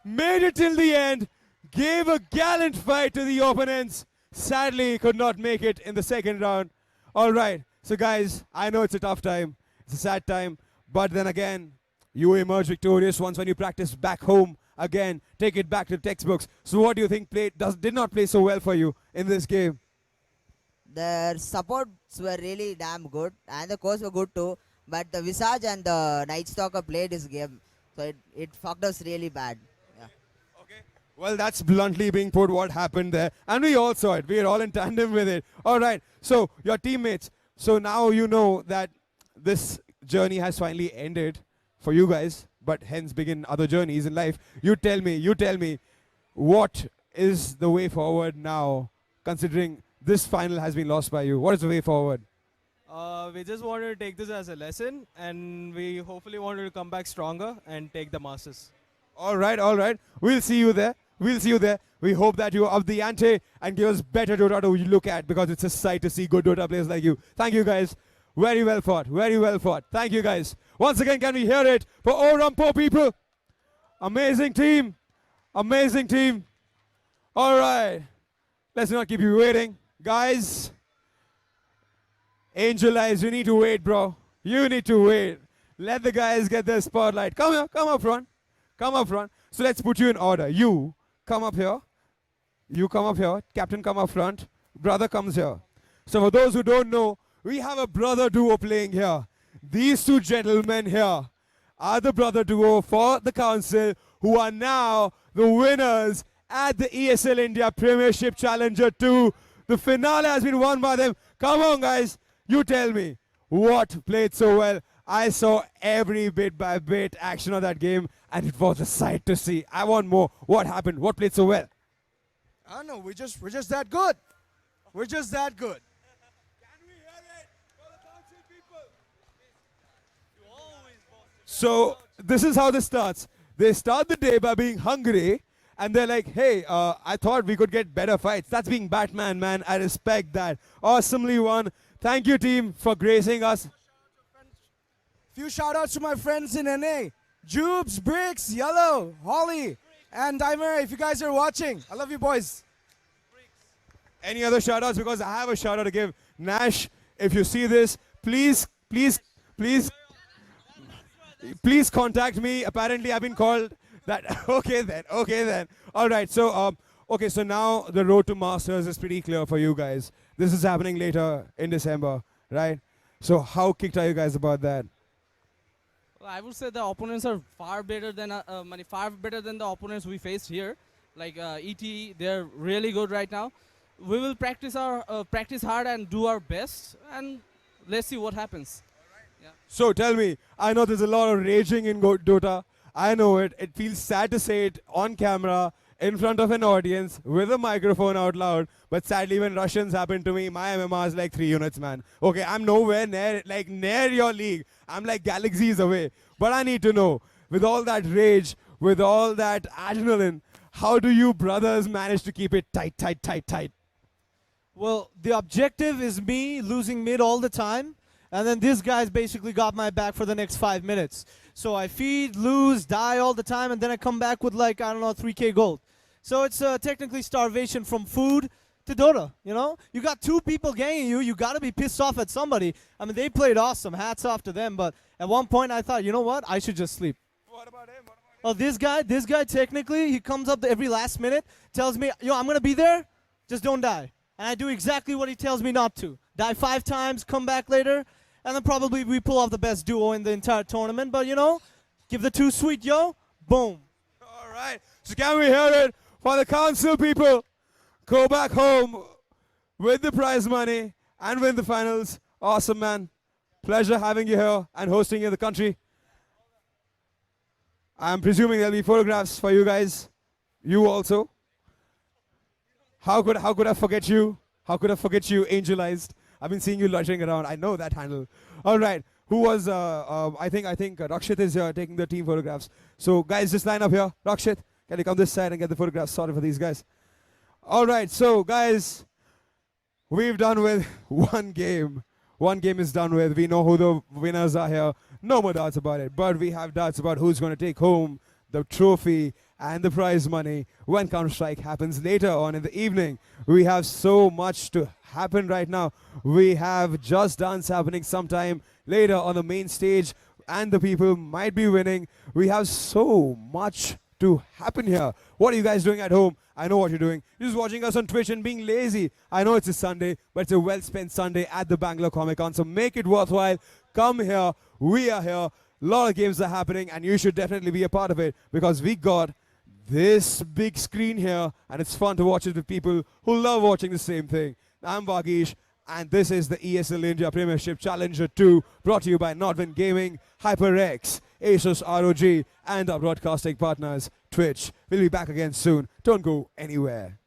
Made it till the end, gave a gallant fight to the opponents. Sadly, could not make it in the second round. All right, so guys, I know it's a tough time. It's a sad time, but then again, you emerge victorious once when you practice back home. Again, take it back to textbooks. So what do you think did not play so well for you in this game? Their supports were really damn good, and the coach were good too. But the Visage and the Night Stalker played this game, so it fucked us really bad. Yeah. Well, that's bluntly being put what happened there. And we all saw it. We are all in tandem with it. All right. So, your teammates. So, now you know that this journey has finally ended for you guys. But hence begin other journeys in life. You tell me, what is the way forward now, considering this final has been lost by you? What is the way forward? We just wanted to take this as a lesson, and we hopefully wanted to come back stronger and take the Masters. All right. We'll see you there. We hope that you up the ante and give us better Dota to look at, because it's a sight to see good Dota players like you. Thank you, guys. Very well fought. Thank you, guys. Once again, can we hear it for ORAM Pro people? Amazing team. All right. Let's not keep you waiting. Guys, Angel Eyes, you need to wait, bro. You need to wait. Let the guys get their spotlight. Come here, come up front. So let's put you in order. You come up here. Captain, come up front. Brother comes here. So for those who don't know, we have a brother duo playing here. These two gentlemen here are the brother duo for the council, who are now the winners at the ESL India Premiership Challenger 2. The finale has been won by them. Come on, guys. You tell me what played so well. I saw every bit by bit action of that game, and it was a sight to see. I want more. What happened? What played so well? I don't know. We're just that good. We're just that good. So this is how this starts. They start the day by being hungry, and they're like, hey, I thought we could get better fights. That's being Batman, man. I respect that. Awesomely won. Thank you, team, for gracing us. Few shout-outs to my friends in NA. Jubes, Bricks, Yellow, Holly, and Dimer, if you guys are watching. I love you, boys. Any other shout-outs? Because I have a shout-out to give. Nash, if you see this, please contact me. Apparently, I've been called that. Okay then. All right. So, so now the road to Masters is pretty clear for you guys. This is happening later in December, right? So, how kicked are you guys about that? Well, I would say the opponents are far better than the opponents we faced here. Like ET, they're really good right now. We will practice hard and do our best, and let's see what happens. Yeah. So tell me, I know there's a lot of raging in Dota. I know it. It feels sad to say it on camera, in front of an audience, with a microphone out loud. But sadly, when Russians happen to me, my MMR is like 3 units, man. Okay, I'm nowhere near your league. I'm like galaxies away. But I need to know, with all that rage, with all that adrenaline, how do you brothers manage to keep it tight? Well, the objective is me losing mid all the time, and then these guys basically got my back for the next 5 minutes. So I feed, lose, die all the time, and then I come back with like, I don't know, 3K gold. So it's technically starvation from food to Dota, you know? You got 2 people ganging you, you gotta be pissed off at somebody. I mean, they played awesome, hats off to them, but at one point I thought, you know what, I should just sleep. What about him? Oh, this guy technically, he comes up every last minute, tells me, yo, I'm gonna be there, just don't die. And I do exactly what he tells me not to. Die 5 times, come back later, and then probably we pull off the best duo in the entire tournament. But, you know, give the 2 sweet, yo, boom. All right. So can we hear it for the council people? Go back home with the prize money and win the finals. Awesome, man. Pleasure having you here and hosting you in the country. I'm presuming there'll be photographs for you guys. You also. How could I forget you? How could I forget you, Angelized? I've been seeing you loitering around. I know that handle. All right. Who was? I think Rakshit is here taking the team photographs. So guys, just line up here. Rakshit, can you come this side and get the photographs sorted for these guys? All right. So guys, we've done with one game. One game is done with. We know who the winners are here. No more doubts about it. But we have doubts about who's going to take home the trophy and the prize money when Counter-Strike happens later on in the evening. We have so much to happen right now. We have Just Dance happening sometime later on the main stage, and the people might be winning. We have so much to happen here. What are you guys doing at home? I know what you're doing. You're just watching us on Twitch and being lazy. I know it's a Sunday, but it's a well-spent Sunday at the Bangalore Comic Con, so make it worthwhile. Come here. We are here. A lot of games are happening, and you should definitely be a part of it, because we got this big screen here, and it's fun to watch it with people who love watching the same thing. I'm Vagish, and this is the ESL India Premiership Challenger 2, brought to you by Nodwin Gaming, HyperX, Asus ROG, and our broadcasting partners, Twitch. We'll be back again soon. Don't go anywhere.